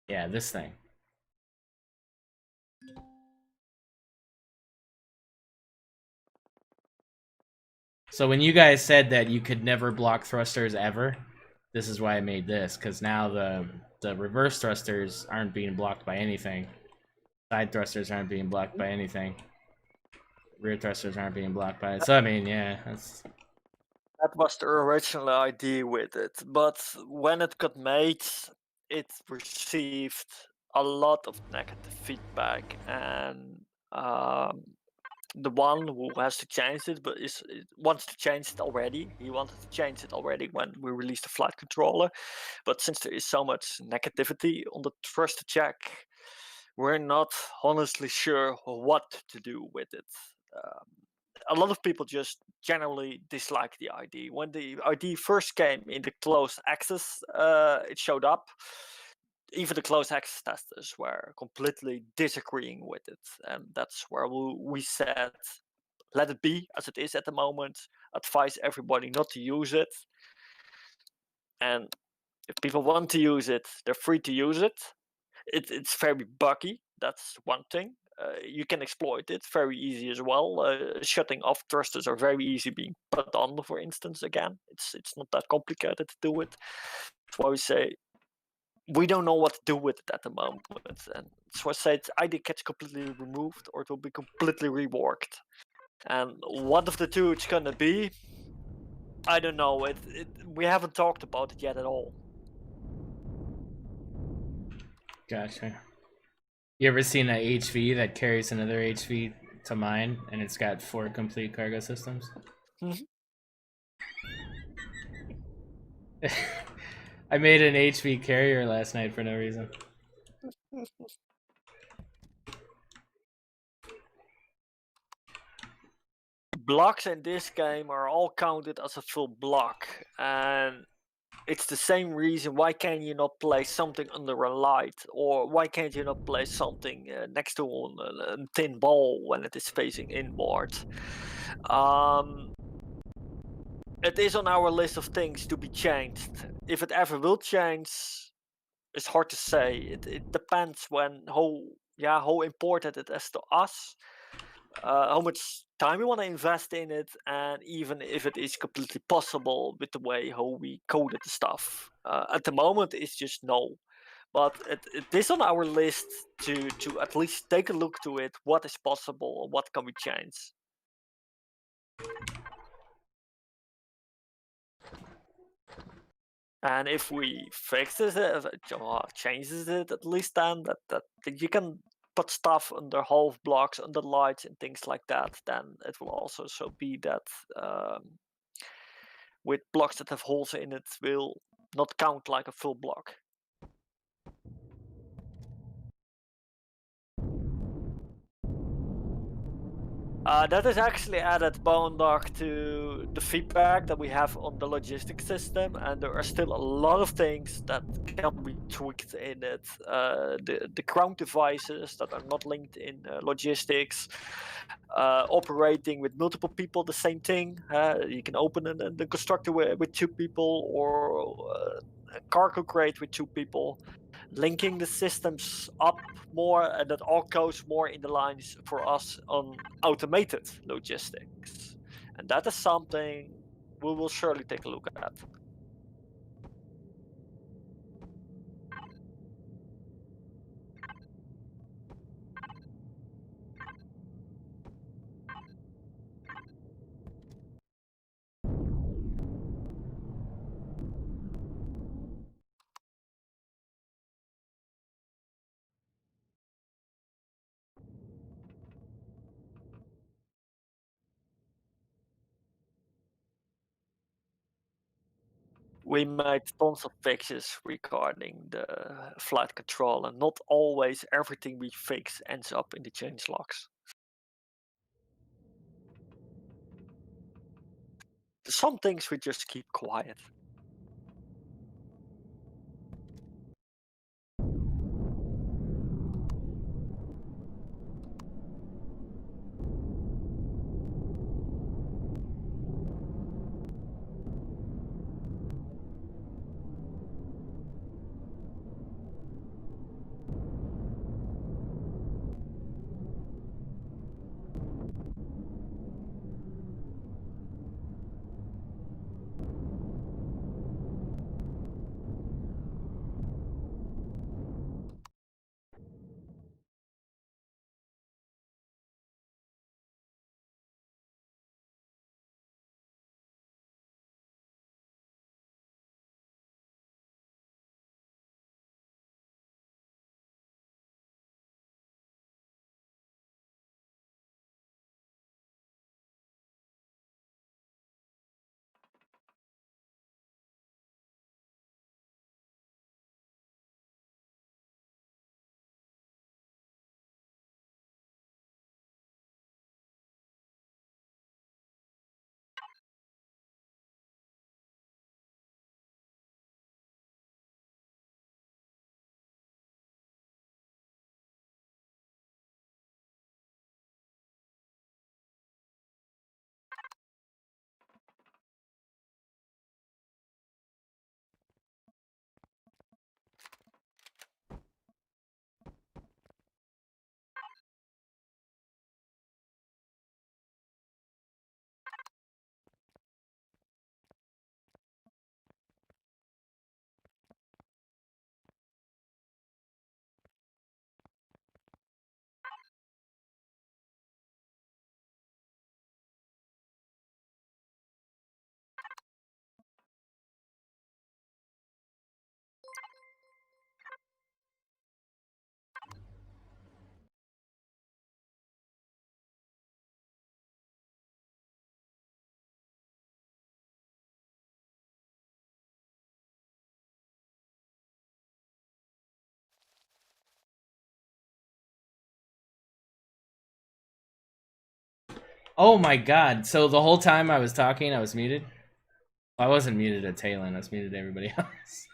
Yeah, this thing. So when you guys said that you could never block thrusters ever, this is why I made this, because now the reverse thrusters aren't being blocked by anything. Side thrusters aren't being blocked by anything. Rear thrusters aren't being blocked by it. So I mean, yeah, that's That was the original idea with it, but when it got made, it received a lot of negative feedback, and the one who has to change it, but wants to change it already. He wanted to change it already when we released the flight controller, but since there is so much negativity on the thruster check, we're not honestly sure what to do with it. A lot of people just generally dislike the ID. When the ID first came in the closed access, it showed up. Even the closed access testers were completely disagreeing with it, and that's where we said, let it be as it is at the moment. Advise everybody not to use it, and if people want to use it, they're free to use it. It's very buggy. That's one thing. You can exploit it very easy as well. Shutting off thrusters are very easy being put on, for instance. Again, it's not that complicated to do it. That's why we say we don't know what to do with it at the moment, and so I say it either gets completely removed or it will be completely reworked. And what of the two it's gonna be, I don't know. We haven't talked about it yet at all. gotcha. You ever seen a HV that carries another HV to mine, and it's got 4 complete cargo systems? I made an HV carrier last night for no reason. Blocks in this game are all counted as a full block, and it's the same reason why can you not place something under a light, or why can't you not place something next to a tin ball when it is facing inward. It is on our list of things to be changed. If it ever will change, it's hard to say. It depends when how important it is to us, how much time we want to invest in it, and even if it is completely possible with the way how we coded the stuff. At the moment, it's just no. But it is on our list to at least take a look to it. What is possible and what can we change? And if we fixes it, or changes it at least, then that you can put stuff under half blocks, under lights, and things like that, then it will also so be that with blocks that have holes in it will not count like a full block. That is actually added boundary to the feedback that we have on the logistics system, and there are still a lot of things that can be tweaked in it. The ground devices that are not linked in logistics, operating with multiple people, the same thing. You can open the constructor with 2 people, or a cargo crate with 2 people. Linking the systems up more, and that all goes more in the lines for us on automated logistics, and that is something we will surely take a look at. We made tons of fixes regarding the flight control, and not always everything we fix ends up in the change logs. some things we just keep quiet. Oh my god! So the whole time I was talking, I was muted. I wasn't muted at Taylor. I was muted to everybody else.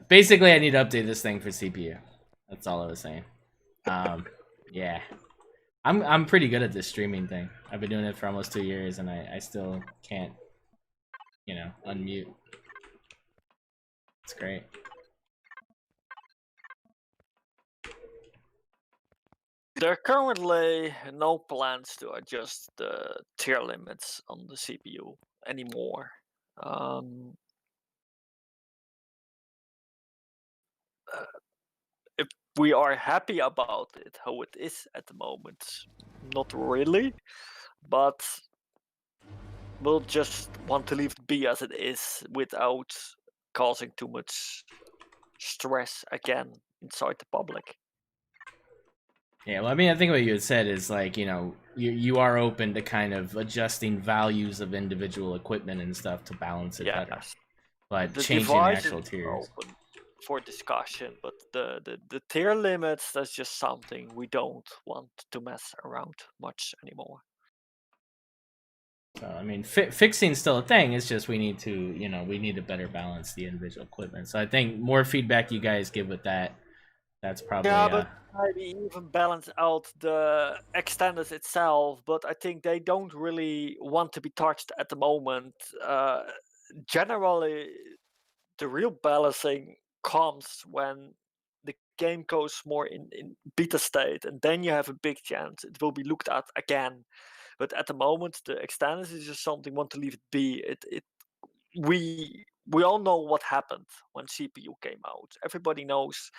Basically, I need to update this thing for CPU. That's all I was saying. Yeah, I'm pretty good at this streaming thing. I've been doing it for almost 2 years, and I still can't, unmute. It's great. There are currently no plans to adjust the tier limits on the CPU anymore. If we are happy about it, how it is at the moment, not really, but we'll just want to leave it be as it is without causing too much stress again inside the public. Yeah, well, I mean, I think what you had said is like, you are open to kind of adjusting values of individual equipment and stuff to balance it better. Yes. But The changing device actual is tiers. open for discussion, but the tier limits, that's just something we don't want to mess around much anymore. So, I mean, fixing's still a thing. It's just we need to better balance the individual equipment. So I think more feedback you guys give with that, that's probably Yeah, but maybe even balance out the extenders itself, but I think they don't really want to be touched at the moment. Generally, the real balancing comes when the game goes more in beta state, and then you have a big chance it will be looked at again. But at the moment, the extenders is just something want to leave it be. We all know what happened when CPU came out. Everybody knows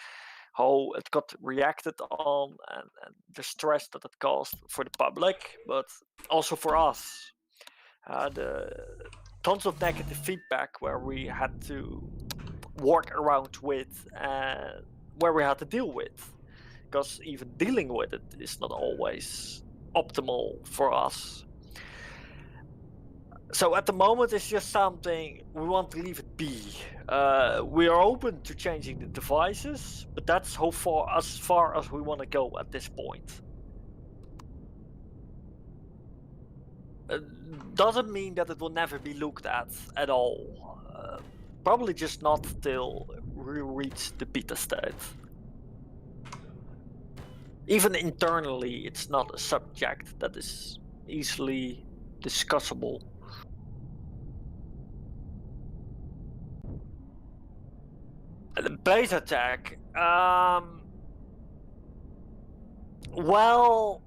how it got reacted on and the stress that it caused for the public, but also for us. The tons of negative feedback where we had to work around with and where we had to deal with, because even dealing with it is not always optimal for us. So at the moment, it's just something we want to leave it be. We are open to changing the devices, but that's how far as we want to go at this point. doesn't mean that it will never be looked at all. Probably just not till we reach the beta state. Even internally, it's not a subject that is easily discussable. The beta tech, well,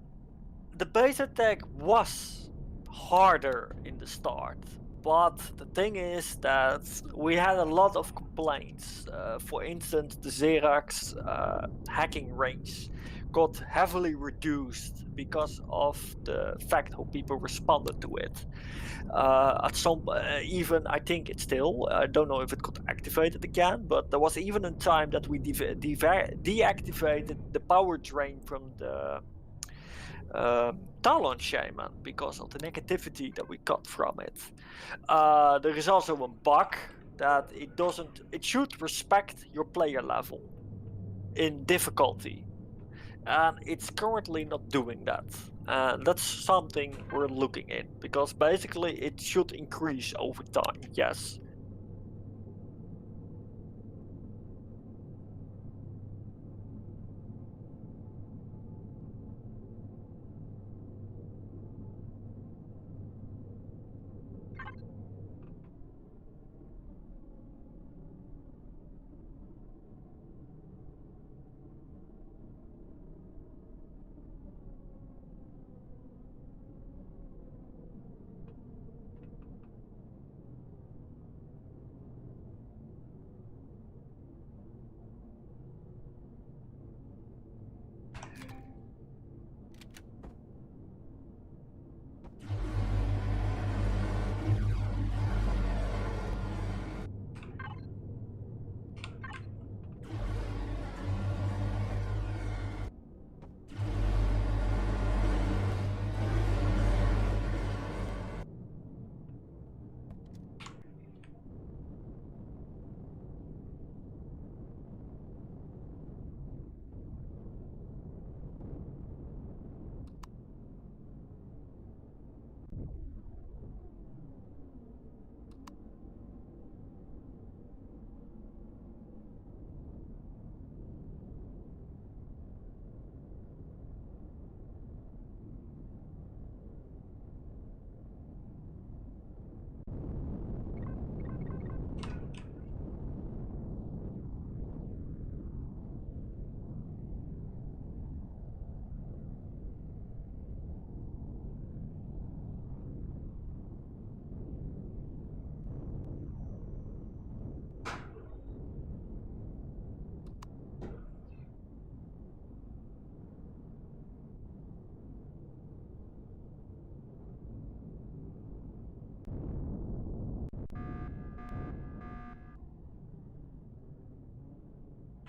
the beta tech was harder in the start, but the thing is that we had a lot of complaints. For instance, the Xerax hacking range got heavily reduced because of the fact how people responded to it. At some, even I think it's still, I don't know if it got activated again, but there was even a time that we deactivated the power drain from the Talon Shaman because of the negativity that we got from it. There is also a bug that it should respect your player level in difficulty, and it's currently not doing that. And that's something we're looking in, because basically it should increase over time, yes.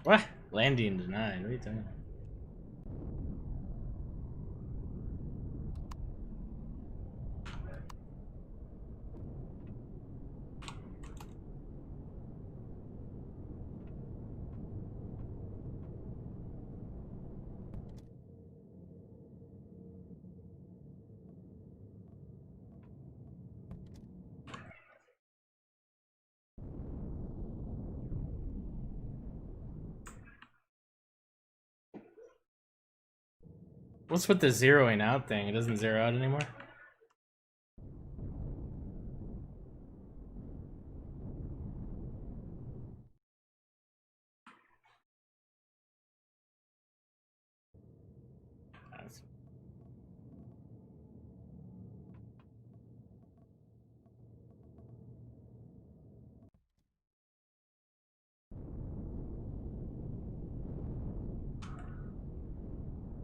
What? Landing denied. What are you talking about? What's with the zeroing out thing? It doesn't zero out anymore?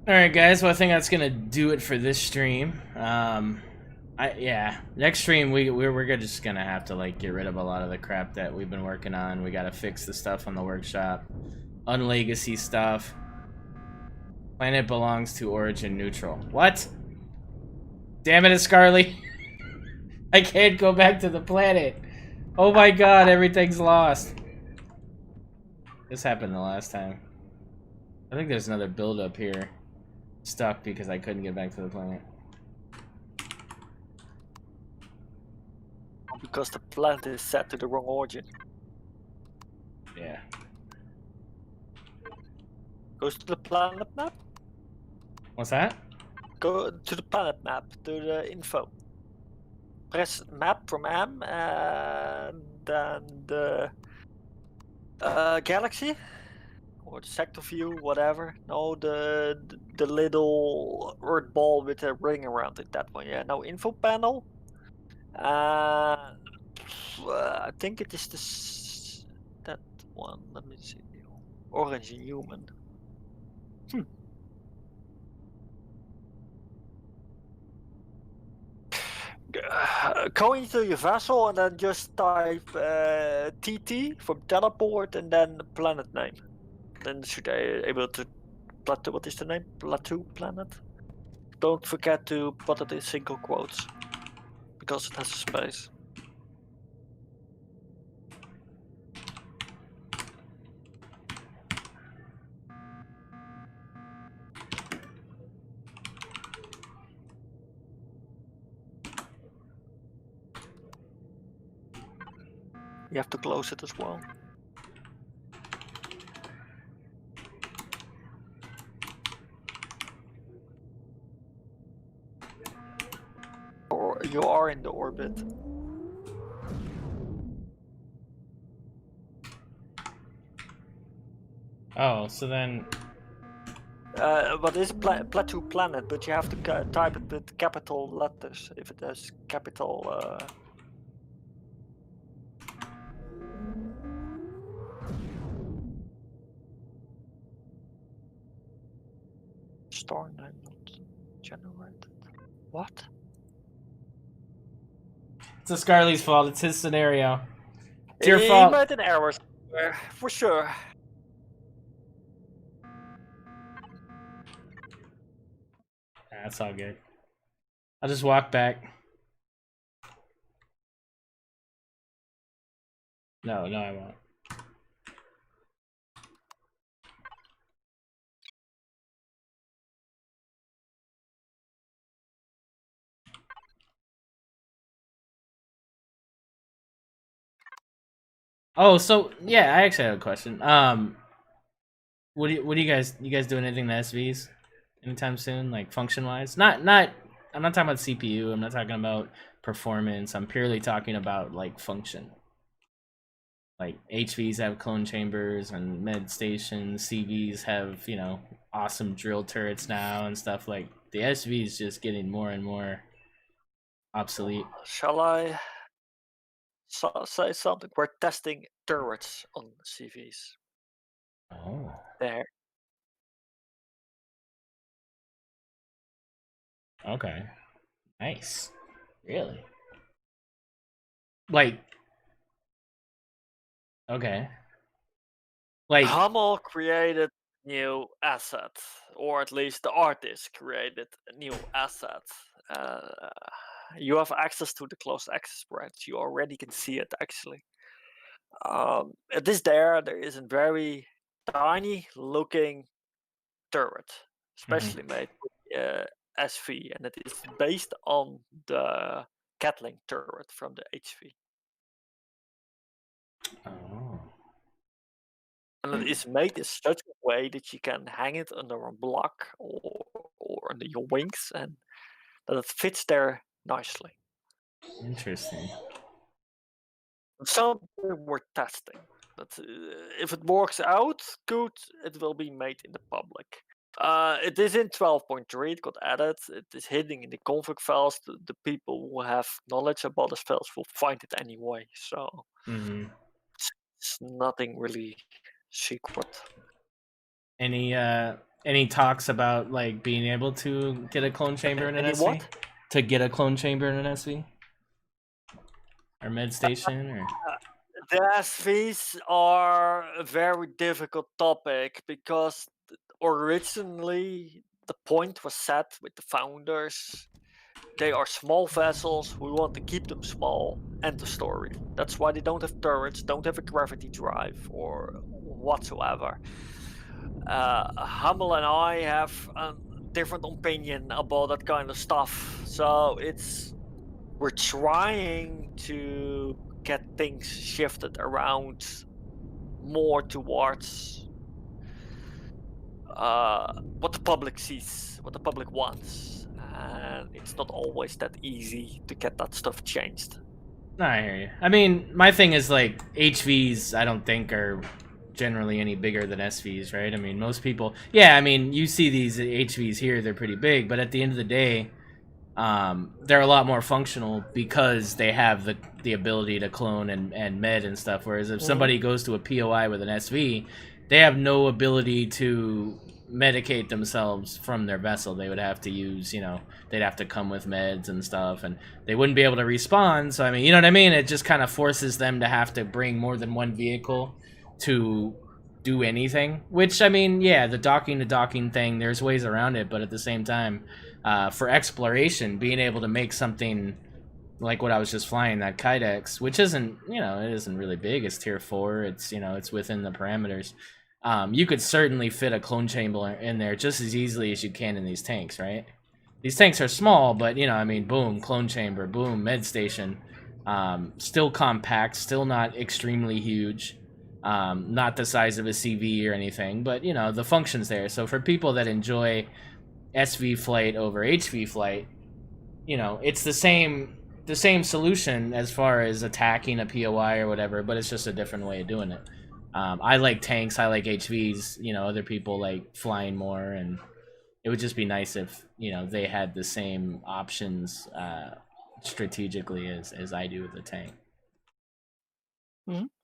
Alright guys, well I think that's gonna do it for this stream. Next stream we're just gonna have to like get rid of a lot of the crap that we've been working on. We gotta fix the stuff on the workshop, unlegacy stuff. Planet belongs to Origin Neutral. What? Damn it, Scarly! I can't go back to the planet. Oh my god, everything's lost. This happened the last time. I think there's another build up here. Stuck because I couldn't get back to the planet. because the planet is set to the wrong origin. Yeah. Goes to the planet map. What's that? Go to the planet map, to the info. Press map from M, and then the galaxy or the sector view, whatever. No, the little earth ball with a ring around it. That one, yeah. Now info panel. I think it is that one. Let me see. Orange and human. Go into your vessel and then just type TT from teleport and then the planet name. Then should I able to plateau? What is the name? Plateau planet. Don't forget to put it in single quotes because it has a space. You have to close it as well. Or you are in the orbit. Oh, so then. But it's plateau planet, but you have to type it with capital letters if it has capital. Star name not generated. What? It's a Scarly's fault. It's his scenario. It's your He fault. made an error somewhere, for sure. That's all good. I'll just walk back. No, I won't. Oh, so yeah, I actually have a question. What do you guys doing anything to SVs anytime soon, like function wise? Not I'm not talking about CPU. I'm not talking about performance. I'm purely talking about like function. Like HVs have clone chambers and med stations. CVs have, you know, awesome drill turrets now and stuff. Like the SV is just getting more and more obsolete. Shall I say something? We're testing turrets on CVs. Oh. There. Okay. Nice. Really? Like. Okay. Like. Hummel created new asset, or at least the artist created a new asset. You have access to the closed access branch. You already can see it actually. It is there. There is a very tiny looking turret, especially made with SV, and it is based on the Gatling turret from the HV. Oh. And it is made in such a way that you can hang it under a block or under your wings, and that it fits there nicely. Interesting. Something we're testing. But if it works out, good, it will be made in the public. It is in 12.3, it got added. It is hidden in the config files. The people who have knowledge about the files will find it anyway. So it's nothing really secret. Any talks about like being able to get a clone chamber in an Any SV? what? To get a clone chamber in an SV? Or med station or The SVs are a very difficult topic because originally the point was set with the founders. They are small vessels. We want to keep them small. End of story. That's why they don't have turrets, don't have a gravity drive or whatsoever. Hummel and I have a different opinion about that kind of stuff. So it's we're trying to get things shifted around more towards what the public sees, what the public wants, and it's not always that easy to get that stuff changed. No, I hear you. I mean, my thing is like HVs. I don't think are generally any bigger than SVs, right? I mean, most people. Yeah, I mean, you see these HVs here; they're pretty big, but at the end of the day, they're a lot more functional because they have the ability to clone and med and stuff. Whereas if somebody goes to a POI with an SV, they have no ability to medicate themselves from their vessel. They would have to use, they'd have to come with meds and stuff, and they wouldn't be able to respawn. So I mean, you know what I mean? It just kind of forces them to have to bring more than one vehicle to do anything. Which I mean, yeah, the docking to docking thing, there's ways around it, but at the same time, for exploration, being able to make something like what I was just flying, that Kydex, which isn't, it isn't really big. It's tier 4. It's, it's within the parameters. You could certainly fit a clone chamber in there just as easily as you can in these tanks, right? These tanks are small, but, I mean, boom, clone chamber, boom, med station. Still compact, still not extremely huge. Not the size of a CV or anything, but, the function's there. So for people that enjoy SV flight over HV flight, it's the same solution as far as attacking a POI or whatever, but it's just a different way of doing it. I like tanks, I like HVs, other people like flying more, and it would just be nice if, they had the same options strategically as I do with the tank.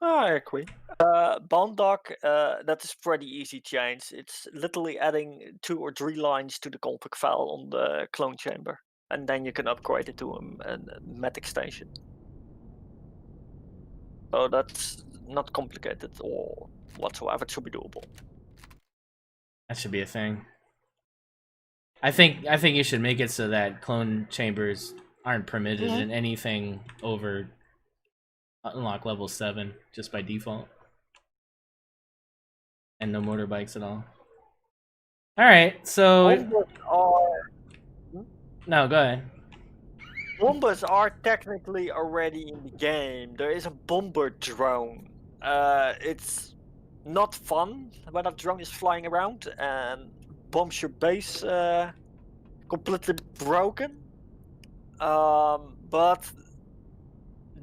I agree. Boundock, that is pretty easy change. It's literally adding 2 or 3 lines to the config file on the clone chamber, and then you can upgrade it to a medic station. So that's not complicated or whatsoever. It should be doable. That should be a thing. I think you should make it so that clone chambers aren't permitted in anything over unlock level 7 just by default. And no motorbikes at all. Alright, so... Bombers are... No, go ahead. Bombers are technically already in the game. There is a bomber drone. It's not fun when a drone is flying around and bombs your base completely broken. But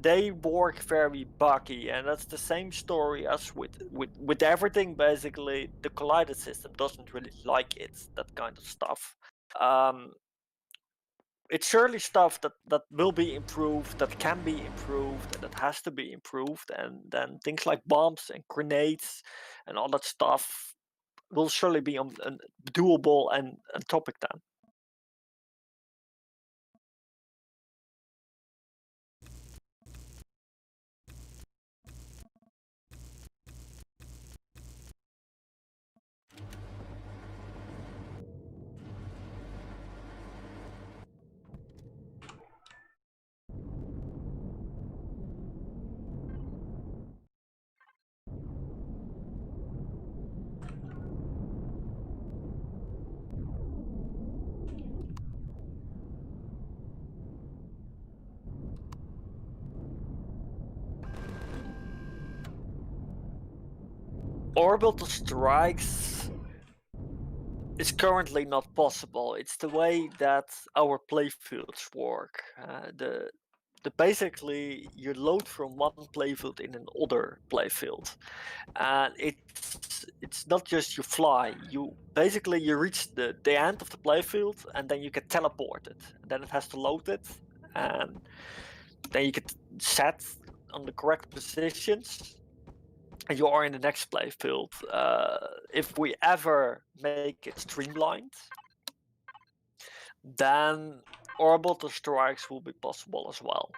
they work very buggy, and that's the same story as with everything. Basically, the collider system doesn't really like it, that kind of stuff. It's surely stuff that will be improved, that can be improved, and that has to be improved. And then things like bombs and grenades and all that stuff will surely be doable and topic then. Orbital strikes is currently not possible. It's the way that our playfields work. The basically you load from one playfield in another playfield, and it's not just you fly. You basically you reach the end of the playfield, and then you get teleported. And then it has to load it, and then you get set on the correct positions, and you are in the next playfield. If we ever make it streamlined, then orbital strikes will be possible as well.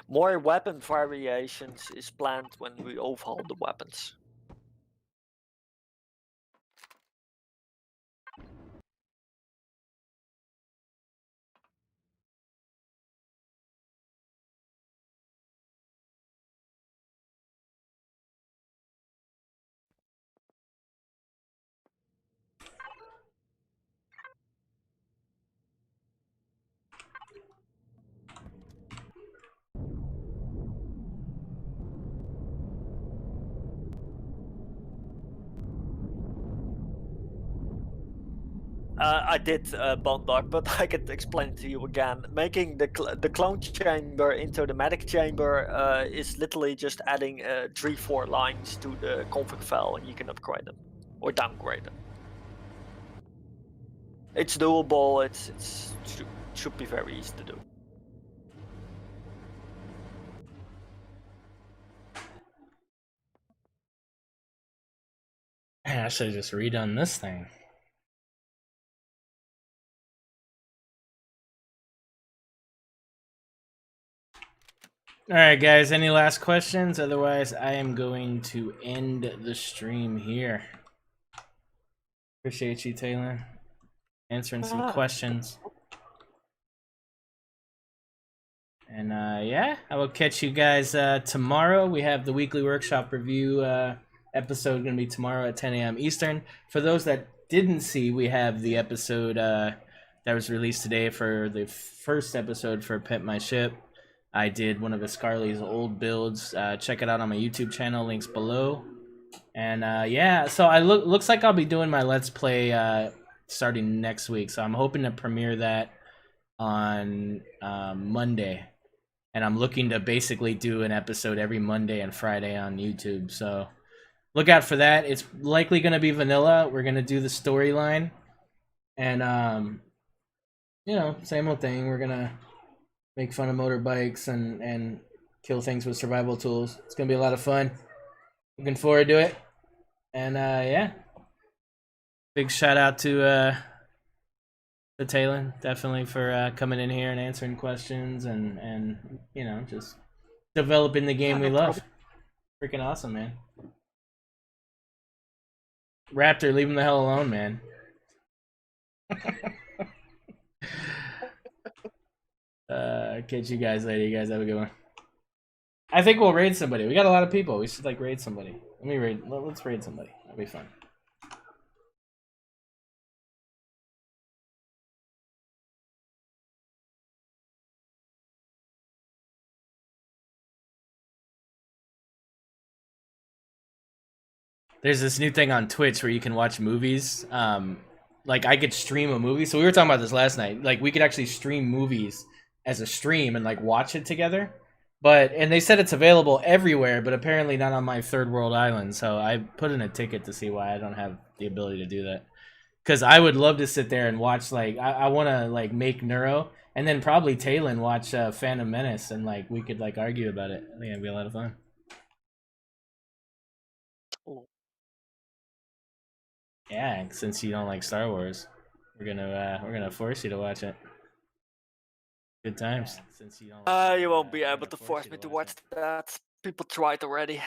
More weapon variations is planned when we overhaul the weapons. I did bond dock, but I could explain it to you again. Making the clone chamber into the medic chamber is literally just adding 3-4 lines to the config file, and you can upgrade them or downgrade them. It's doable. It's should be very easy to do. Man, I should have just redone this thing. Alright guys, any last questions? Otherwise, I am going to end the stream here. Appreciate you, Taylor, answering some questions. And yeah, I will catch you guys tomorrow. We have the weekly workshop review episode going to be tomorrow at 10 a.m. Eastern. For those that didn't see, we have the episode that was released today for the first episode for Pimp My Ship. I did one of Iscarly's old builds. Check it out on my YouTube channel. Links below. And yeah, so looks like I'll be doing my Let's Play starting next week. So I'm hoping to premiere that on Monday. And I'm looking to basically do an episode every Monday and Friday on YouTube. So look out for that. It's likely going to be vanilla. We're going to do the storyline. And, you know, same old thing. We're going to make fun of motorbikes and kill things with survival tools. It's going to be a lot of fun. Looking forward to it. And, yeah. Big shout out to Taylor, definitely, for coming in here and answering questions and you know, just developing the game we love. Freaking awesome, man. Raptor, leave him the hell alone, man. Catch you guys later. You guys have a good one. I think we'll raid somebody. We got a lot of people. We should like raid somebody. Let's raid somebody. That'll be fun. There's this new thing on Twitch where you can watch movies. Like I could stream a movie. So we were talking about this last night. Like we could actually stream movies as a stream and like watch it together. And they said it's available everywhere, but apparently not on my third world island. So I put in a ticket to see why I don't have the ability to do that. Because I would love to sit there and watch, like, I want to like make Neuro and then probably Talon watch Phantom Menace, and like we could like argue about it. I think it'd be a lot of fun. Yeah, since you don't like Star Wars, we're gonna force you to watch it. Good times. Since you don't. You won't be able to force me to watch that. People tried already.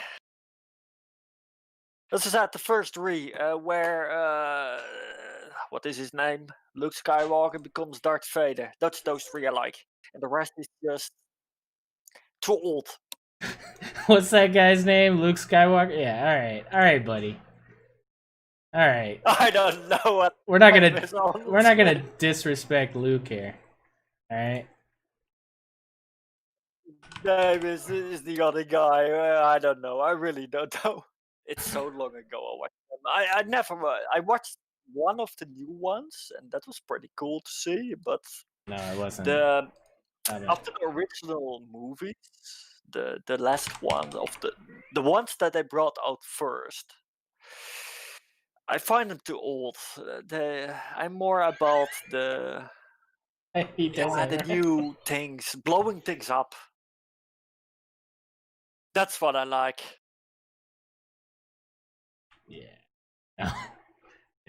This is at the first where what is his name? Luke Skywalker becomes Darth Vader. That's those three I like, and the rest is just too old. What's that guy's name? Luke Skywalker. Yeah. All right, buddy. All right. I don't know what. We're not gonna disrespect Luke here. All right. Name is the other guy. I don't know. I really don't know. It's so long ago I watched them. I watched one of the new ones, and that was pretty cool to see. But no, it wasn't. After the original movies, the last one of the ones that they brought out first, I find them too old. I'm more about the new things, blowing things up. That's what I like. Yeah.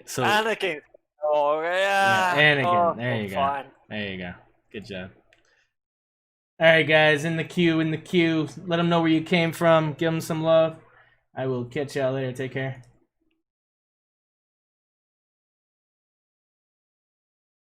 So Anakin. Oh yeah. Anakin. There you go. Fine. There you go. Good job. All right, guys, in the queue. Let them know where you came from. Give them some love. I will catch y'all later. Take care.